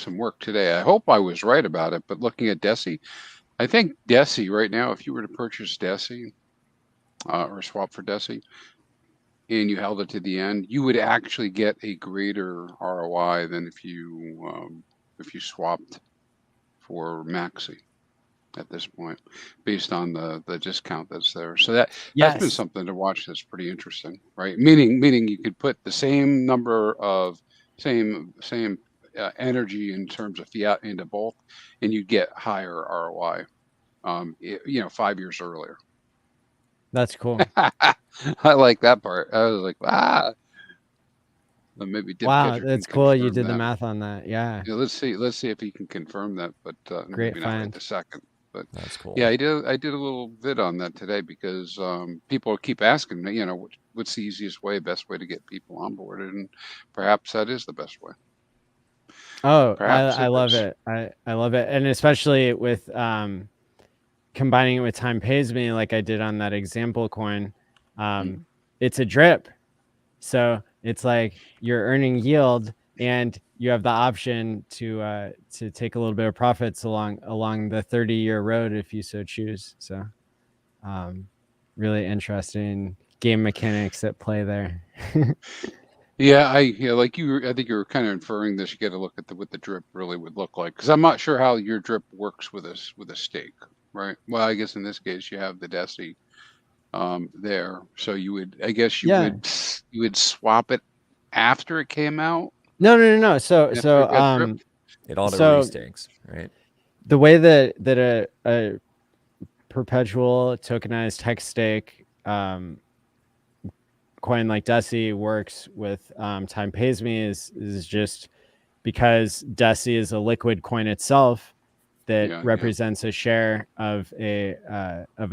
[SPEAKER 5] work today. I hope I was right about it. But looking at Deci, I think Deci right now, if you were to purchase Deci or swap for Deci, and you held it to the end, you would actually get a greater ROI than if you swapped for Maxi at this point, based on the discount that's there. So that's been
[SPEAKER 1] Yes.
[SPEAKER 5] something to watch. That's pretty interesting, right? Meaning you could put the same number of same energy in terms of fiat into both, and you get higher ROI. 5 years earlier.
[SPEAKER 1] That's cool.
[SPEAKER 5] I like that part. I was like, maybe Dip
[SPEAKER 1] Wow,
[SPEAKER 5] Catcher
[SPEAKER 1] that's
[SPEAKER 5] can
[SPEAKER 1] cool. You
[SPEAKER 5] confirm
[SPEAKER 1] did the
[SPEAKER 5] that.
[SPEAKER 1] math on that. Yeah.
[SPEAKER 5] Yeah, let's see if he can confirm that, but
[SPEAKER 1] Great
[SPEAKER 5] maybe not right
[SPEAKER 1] find.
[SPEAKER 5] this second. But
[SPEAKER 3] That's cool.
[SPEAKER 5] yeah, I did a little vid on that today because people keep asking me, what's the easiest way, best way to get people onboarded, and perhaps that is the best way.
[SPEAKER 1] Oh,
[SPEAKER 5] Perhaps
[SPEAKER 1] I love
[SPEAKER 5] is.
[SPEAKER 1] it. I love it. And especially with combining it with time pays me, like I did on that example coin. It's a drip. So it's like you're earning yield and you have the option to take a little bit of profits along the 30-year road if you so choose. So really interesting game mechanics at play there.
[SPEAKER 5] Yeah, I think you were kind of inferring this. You got to look at what the drip really would look like, because I'm not sure how your drip works with a stake, right? Well, I guess in this case you have the DESI there, so you would swap it after it came out.
[SPEAKER 1] No. So
[SPEAKER 5] After
[SPEAKER 1] so
[SPEAKER 5] it got dripped?
[SPEAKER 3] It auto
[SPEAKER 1] so
[SPEAKER 3] restakes, right?
[SPEAKER 1] the way that a perpetual tokenized hex stake coin like DESI works with time pays me is just because DESI is a liquid coin itself that represents a share of a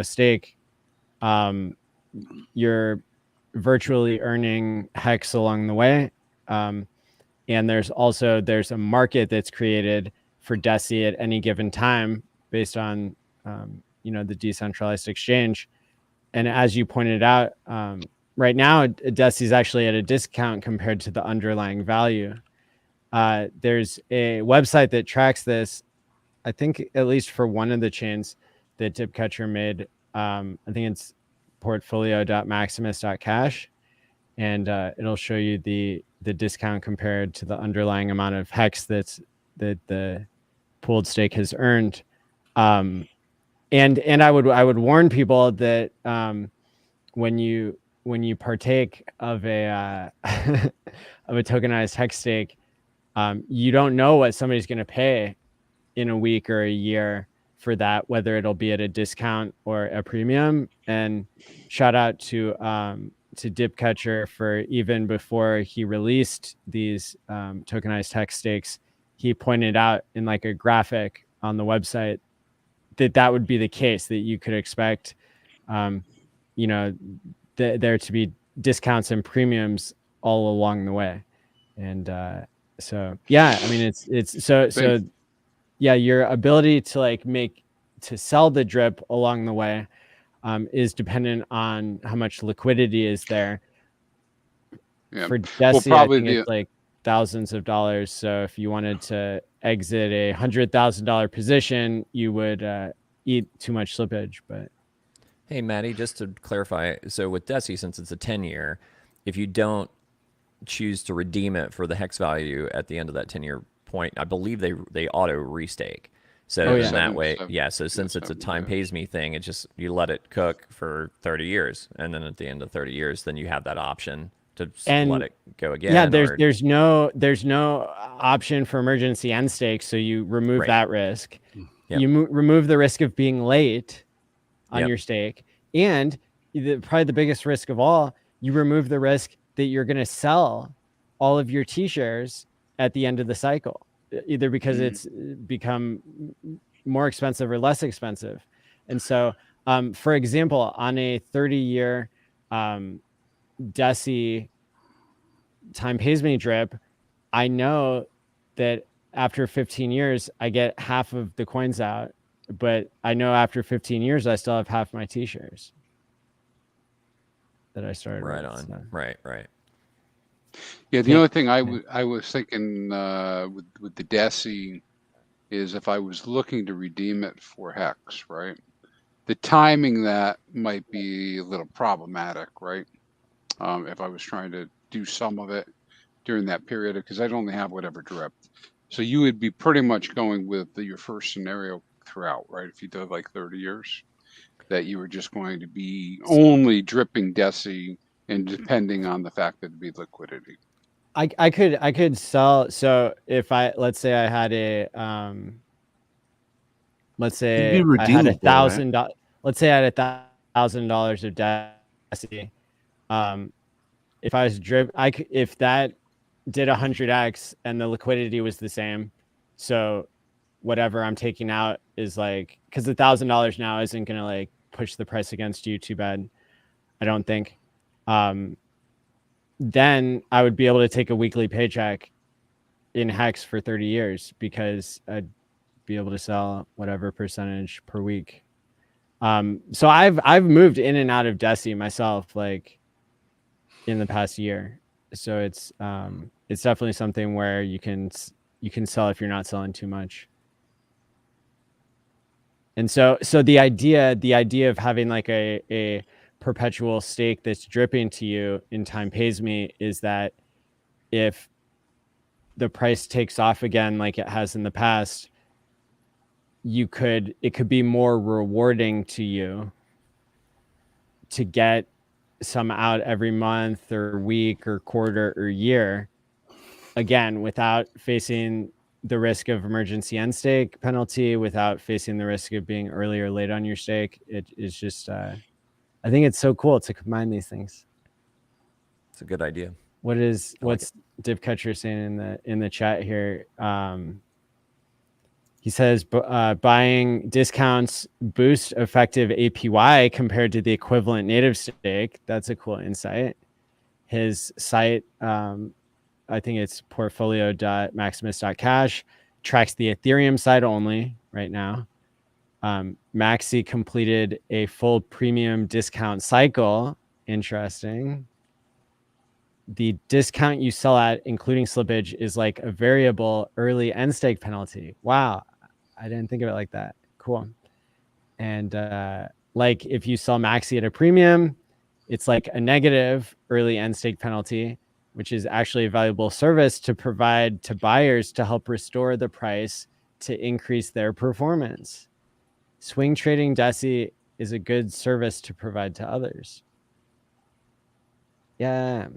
[SPEAKER 1] stake. You're virtually earning hex along the way, and there's a market that's created for DESI at any given time based on the decentralized exchange. And as you pointed out, right now DESI is actually at a discount compared to the underlying value. There's a website that tracks this, I think, at least for one of the chains that Dipcatcher made. I think it's portfolio.maximus.cash, and it'll show you the discount compared to the underlying amount of hex that the pooled stake has earned. And I would warn people that when you partake of a of a tokenized hex stake, you don't know what somebody's going to pay in a week or a year for that, whether it'll be at a discount or a premium. And shout out to Dipcatcher for, even before he released these tokenized hex stakes, he pointed out in like a graphic on the website that would be the case, that you could expect there to be discounts and premiums all along the way. And so yeah, I mean it's so yeah, your ability to to sell the drip along the way is dependent on how much liquidity is there.
[SPEAKER 5] Yeah.
[SPEAKER 1] For DESI, I think it's like thousands of dollars. So if you wanted to exit a $100,000 position, you would eat too much slippage. But
[SPEAKER 3] hey, Maddie, just to clarify, so with DESI, since it's a 10-year, if you don't choose to redeem it for the hex value at the end of that 10-year point, I believe they auto restake. So in that way, so since it's a time pays me thing, it's just you let it cook for 30 years, and then at the end of 30 years, then you have that option to let it go again.
[SPEAKER 1] Yeah, there's no option for emergency end stake, so you remove that risk. Yep. You remove the risk of being late on your stake, and probably the biggest risk of all, you remove the risk that you're going to sell all of your TShares at the end of the cycle, either because it's become more expensive or less expensive. And so, for example, on a 30-year DESI time pays me drip, I know that after 15 years, I get half of the coins out, but I know after 15 years, I still have half my TShares that I started
[SPEAKER 3] right
[SPEAKER 1] with,
[SPEAKER 3] on.
[SPEAKER 1] so.
[SPEAKER 3] Right.
[SPEAKER 5] Yeah, the only thing I was thinking with the DESI is if I was looking to redeem it for hex, right? The timing that might be a little problematic, right? if I was trying to do some of it during that period, because I'd only have whatever dripped. So you would be pretty much going with your first scenario throughout, right? If you did like 30 years, that you were just going to be only dripping DESI and depending on the fact that it'd be liquidity.
[SPEAKER 1] I could sell. So if let's say I had a let's say
[SPEAKER 4] It'd be
[SPEAKER 1] I had
[SPEAKER 4] redeemable,
[SPEAKER 1] $1,000. Let's say I had $1,000 of DESI. If I was if that did 100x and the liquidity was the same, so whatever I'm taking out is like, because the $1,000 now isn't gonna like push the price against you too bad, I don't think. Then I would be able to take a weekly paycheck in HEX for 30 years because I'd be able to sell whatever percentage per week. So I've moved in and out of DESI myself, like in the past year. So it's definitely something where you can sell if you're not selling too much. And so the idea of having like a perpetual stake that's dripping to you in time pays me is that if the price takes off again like it has in the past, it could be more rewarding to you to get some out every month or week or quarter or year, again, without facing the risk of emergency end stake penalty, without facing the risk of being early or late on your stake. It is just I think it's so cool to combine these things.
[SPEAKER 3] It's a good idea.
[SPEAKER 1] What's Dipcatcher saying in the chat here? He says buying discounts boost effective APY compared to the equivalent native stake. That's a cool insight. His site, I think it's portfolio.maximus.cash, tracks the Ethereum side only right now. Maxi completed a full premium discount cycle. Interesting. The discount you sell at, including slippage, is like a variable early end stake penalty. Wow. I didn't think of it like that. Cool. And like if you sell Maxi at a premium, it's like a negative early end stake penalty, which is actually a valuable service to provide to buyers to help restore the price to increase their performance. Swing trading DESI is a good service to provide to others. Yeah.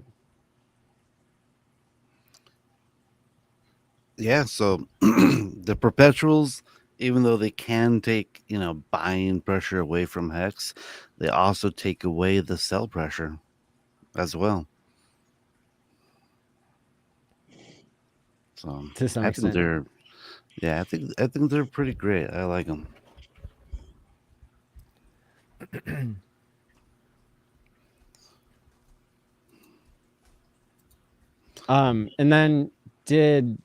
[SPEAKER 4] Yeah, so the perpetuals, even though they can take, buying pressure away from HEX, they also take away the sell pressure as well. So
[SPEAKER 1] To some extent.
[SPEAKER 4] I think they're pretty great. I like them.
[SPEAKER 1] And then did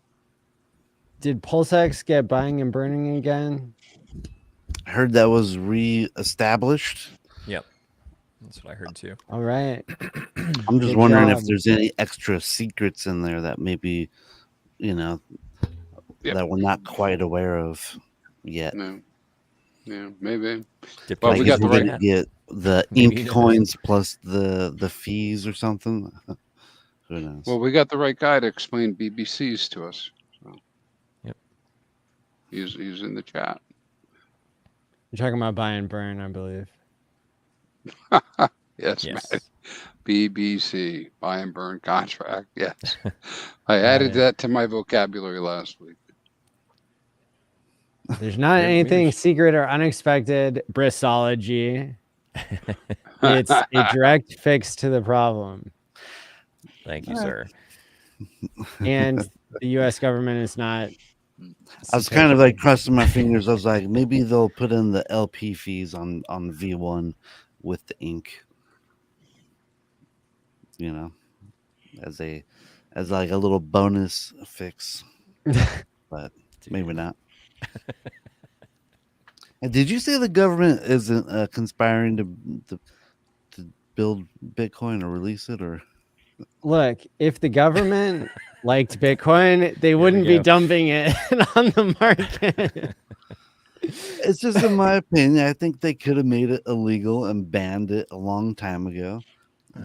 [SPEAKER 1] PulseX get buying and burning again?
[SPEAKER 4] I heard that was re-established.
[SPEAKER 3] Yep. That's what I heard too.
[SPEAKER 1] All right.
[SPEAKER 4] I'm just
[SPEAKER 1] Good
[SPEAKER 4] wondering
[SPEAKER 1] job.
[SPEAKER 4] if there's any extra secrets in there that maybe, that we're not quite aware of yet.
[SPEAKER 5] No. Yeah, maybe.
[SPEAKER 3] Well,
[SPEAKER 5] we got the right.
[SPEAKER 4] Gonna get the ink coins plus the fees or something. Who knows?
[SPEAKER 5] Well, we got the right guy to explain BBCs to us. So.
[SPEAKER 3] Yep.
[SPEAKER 5] He's in the chat.
[SPEAKER 1] You're talking about buy and burn, I believe.
[SPEAKER 5] Yes. Matt. BBC, buy and burn contract. Yes. I added that to my vocabulary last week.
[SPEAKER 1] There's not anything secret or unexpected. Brisology. It's a direct fix to the problem.
[SPEAKER 3] Thank you, sir.
[SPEAKER 1] And the U.S. government is not.
[SPEAKER 4] I was kind of like crossing my fingers. I was like, maybe they'll put in the LP fees on V1 with the ink. As like a little bonus fix. But maybe not. And did you say the government isn't conspiring to build Bitcoin or release it? Or
[SPEAKER 1] look, if the government liked Bitcoin, they wouldn't be dumping it on the market.
[SPEAKER 4] It's just in my opinion, I think they could have made it illegal and banned it a long time ago.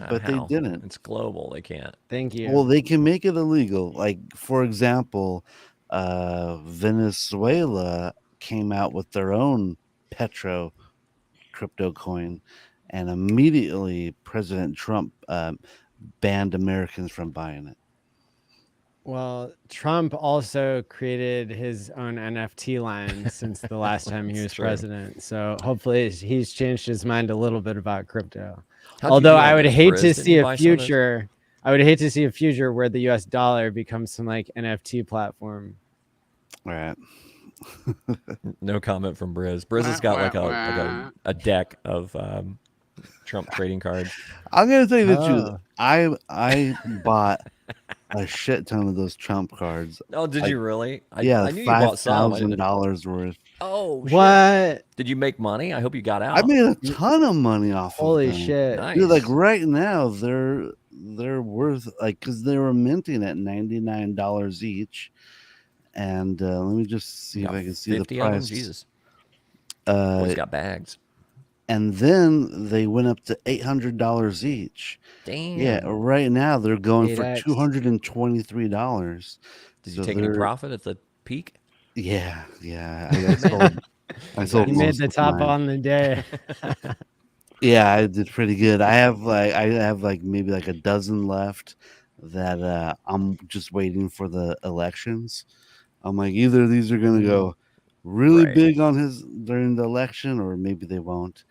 [SPEAKER 4] but they
[SPEAKER 3] How?
[SPEAKER 4] didn't.
[SPEAKER 3] It's global. They can't.
[SPEAKER 1] Thank you.
[SPEAKER 4] Well, they can make it illegal. Like, for example, Venezuela came out with their own Petro crypto coin, and immediately President Trump banned Americans from buying it.
[SPEAKER 1] Well, Trump also created his own NFT line since the last time he
[SPEAKER 3] It's
[SPEAKER 1] was
[SPEAKER 3] true.
[SPEAKER 1] president. So hopefully he's changed his mind a little bit about crypto.
[SPEAKER 3] How'd you
[SPEAKER 1] Although
[SPEAKER 3] do on
[SPEAKER 1] I would
[SPEAKER 3] those,
[SPEAKER 1] hate
[SPEAKER 3] Briz?
[SPEAKER 1] to
[SPEAKER 3] Didn't
[SPEAKER 1] see
[SPEAKER 3] you
[SPEAKER 1] a
[SPEAKER 3] buy some of those?
[SPEAKER 1] future. I would hate to see a future where the US dollar becomes some like NFT platform.
[SPEAKER 4] All right.
[SPEAKER 3] No comment from Briz. Briz has got like a deck of Trump trading cards.
[SPEAKER 4] I'm gonna tell you the truth.
[SPEAKER 1] Oh.
[SPEAKER 4] I bought a shit ton of those Trump cards.
[SPEAKER 3] Oh, did
[SPEAKER 4] Like,
[SPEAKER 3] you really? I knew you bought some. I didn't-
[SPEAKER 4] $5,000 worth.
[SPEAKER 3] Oh, shit.
[SPEAKER 1] What?
[SPEAKER 3] Did you make money? I hope you got out.
[SPEAKER 4] I made a ton of money off
[SPEAKER 1] Holy
[SPEAKER 4] of them.
[SPEAKER 1] shit.
[SPEAKER 3] Nice.
[SPEAKER 4] Dude, like right now, they're worth like because they were minting at $99 each. And let me just see if I can see the
[SPEAKER 3] 50 of them?
[SPEAKER 4] price.
[SPEAKER 3] Jesus.
[SPEAKER 4] Uh,
[SPEAKER 3] Boys got bags.
[SPEAKER 4] and then they went up to $800 each.
[SPEAKER 3] Damn.
[SPEAKER 4] Yeah, right now they're going for
[SPEAKER 1] 8X.
[SPEAKER 4] $223.
[SPEAKER 3] Did you take any profit at the peak?
[SPEAKER 4] Yeah. I sold
[SPEAKER 1] You made
[SPEAKER 4] most
[SPEAKER 1] the
[SPEAKER 4] of
[SPEAKER 1] top
[SPEAKER 4] mine.
[SPEAKER 1] on the day.
[SPEAKER 4] Yeah, I did pretty good. I have like maybe like a dozen left that I'm just waiting for the elections. I'm like either these are gonna go really
[SPEAKER 3] Right.
[SPEAKER 4] big on his during the election or maybe they won't.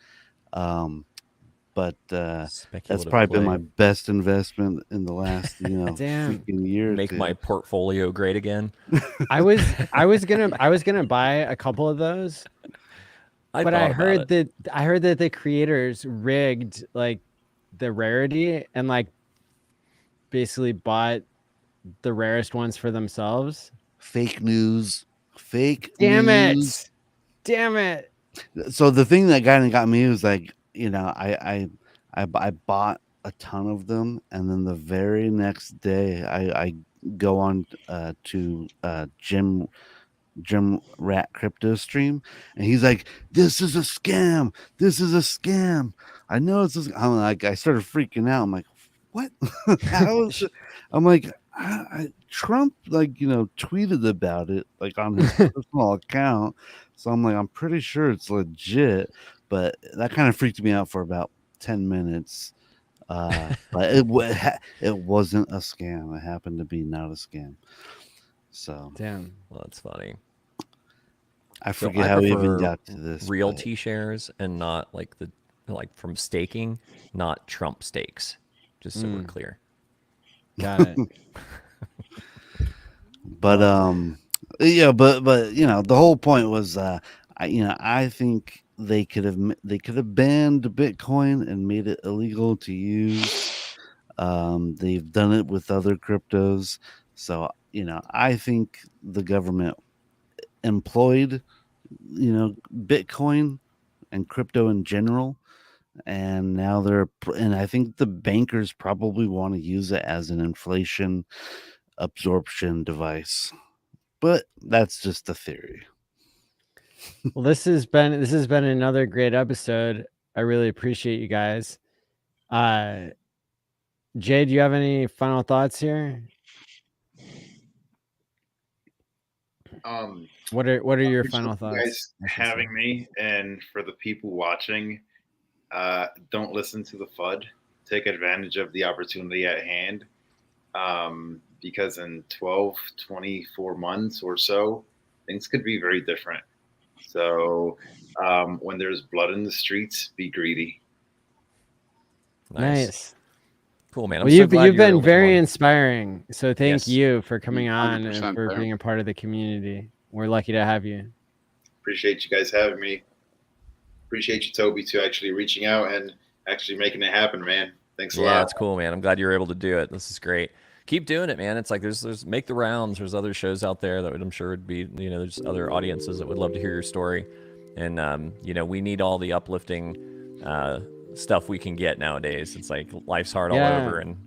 [SPEAKER 4] But that's
[SPEAKER 3] Speculative
[SPEAKER 4] probably been
[SPEAKER 3] play.
[SPEAKER 4] my best investment in the last
[SPEAKER 1] Damn.
[SPEAKER 4] freaking year. or
[SPEAKER 3] Make
[SPEAKER 4] two.
[SPEAKER 3] my portfolio great again.
[SPEAKER 1] I was gonna buy a couple of those, but I heard that the creators rigged like the rarity and like basically bought the rarest ones for themselves.
[SPEAKER 4] Fake news.
[SPEAKER 1] Damn
[SPEAKER 4] news.
[SPEAKER 1] it! Damn it!
[SPEAKER 4] So the thing that kind of got me was like, I bought a ton of them, and then the very next day I go on to Jim Rat Crypto stream, and he's like, "This is a scam. This is a scam. I know it's." I'm like, I started freaking out. I'm like, "What? How is it?" I'm like, Trump, like tweeted about it like on his personal account. So I'm like, I'm pretty sure it's legit, but that kind of freaked me out for about 10 minutes. But it wasn't a scam. It happened to be not a scam. So
[SPEAKER 1] Damn.
[SPEAKER 3] Well, that's funny.
[SPEAKER 4] I forget how we even got to this.
[SPEAKER 3] Real
[SPEAKER 4] but-
[SPEAKER 3] TShares and not like from staking, not Trump stakes. Just so we're clear.
[SPEAKER 1] Got it.
[SPEAKER 4] But yeah, but the whole point was I think they could have banned Bitcoin and made it illegal to use. They've done it with other cryptos. So, I think the government employed, Bitcoin and crypto in general. And now and I think the bankers probably want to use it as an inflation absorption device. But that's just a theory.
[SPEAKER 1] Well, this has been another great episode. I really appreciate you guys. Jay, do you have any final thoughts here? What are your
[SPEAKER 2] Appreciate
[SPEAKER 1] final
[SPEAKER 2] you
[SPEAKER 1] thoughts?
[SPEAKER 2] guys having me, and for the people watching, don't listen to the FUD. Take advantage of the opportunity at hand, because in 12, 24 months or so, things could be very different. So when there's blood in the streets, be greedy.
[SPEAKER 1] Nice.
[SPEAKER 3] Cool, man.
[SPEAKER 1] Well, you've been very inspiring. So thank
[SPEAKER 3] Yes.
[SPEAKER 1] you for coming on and
[SPEAKER 5] 100%
[SPEAKER 1] for
[SPEAKER 5] fair.
[SPEAKER 1] being a part of the community. We're lucky to have you.
[SPEAKER 2] Appreciate you guys having me. Appreciate you, Toby, too, actually reaching out and actually making it happen, man. Thanks a lot.
[SPEAKER 3] Yeah, it's cool, man. I'm glad you were able to do it. This is great. Keep doing it, man. It's like there's make the rounds. There's other shows out there that I'm sure would be, there's other audiences that would love to hear your story. And, we need all the uplifting stuff we can get nowadays. It's like life's hard all over, and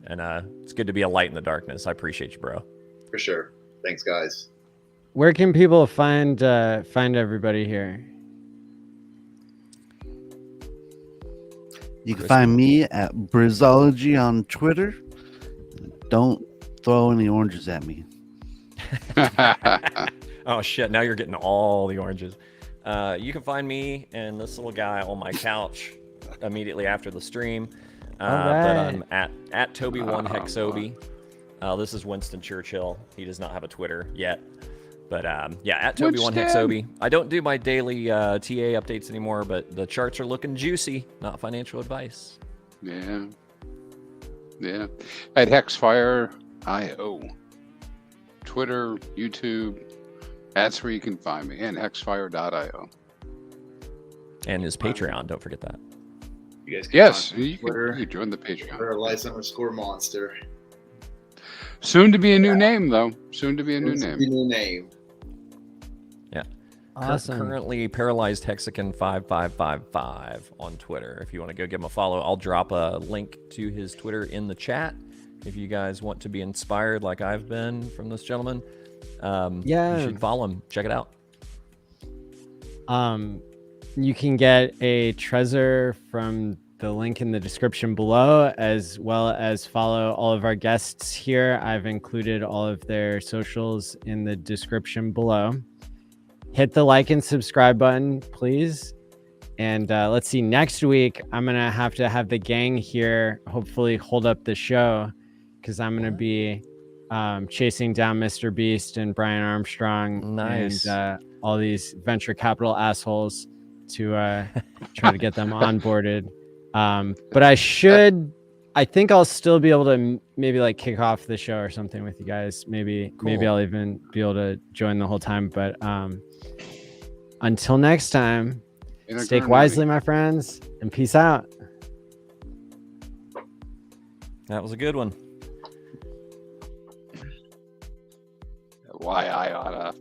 [SPEAKER 3] it's good to be a light in the darkness. I appreciate you, bro.
[SPEAKER 2] For sure. Thanks, guys.
[SPEAKER 1] Where can people find everybody here?
[SPEAKER 4] You can find me at Brisology on Twitter. Don't throw any oranges at me.
[SPEAKER 3] Oh shit! Now you're getting all the oranges. You can find me and this little guy on my couch immediately after the stream. But I'm at Tobiwan Hexobi. This is Winston Churchill. He does not have a Twitter yet. But yeah, at Tobiwan Hexobi. I don't do my daily TA updates anymore, but the charts are looking juicy. Not financial advice.
[SPEAKER 5] Yeah. Yeah. At HexFire.io. Twitter, YouTube. That's where you can find me. And HexFire.io.
[SPEAKER 3] And his Patreon. Don't forget that.
[SPEAKER 2] You guys can
[SPEAKER 5] Yes,
[SPEAKER 2] find me on
[SPEAKER 5] you
[SPEAKER 2] Twitter.
[SPEAKER 5] can join the Patreon.
[SPEAKER 2] Paralyze_monster.
[SPEAKER 5] Soon to be a new name, though. Soon to be a new name.
[SPEAKER 2] New name.
[SPEAKER 3] Yeah.
[SPEAKER 1] Awesome.
[SPEAKER 3] Currently Paralyzed Hexagon 5555 on Twitter. If you want to go give him a follow, I'll drop a link to his Twitter in the chat. If you guys want to be inspired like I've been from this gentleman, you should follow him. Check it out.
[SPEAKER 1] You can get a treasure from the link in the description below, as well as follow all of our guests here. I've included all of their socials in the description below. Hit the like and subscribe button, please. And let's see, next week, I'm going to have the gang here, hopefully hold up the show, because I'm going to be chasing down Mr. Beast and Brian Armstrong.
[SPEAKER 3] Nice.
[SPEAKER 1] And all these venture capital assholes to try to get them onboarded. But I think I'll still be able to maybe like kick off the show or something with you guys. Maybe I'll even be able to join the whole time. But until next time, stake wisely, my friends, and peace out.
[SPEAKER 3] That was a good one.
[SPEAKER 5] Why I oughta.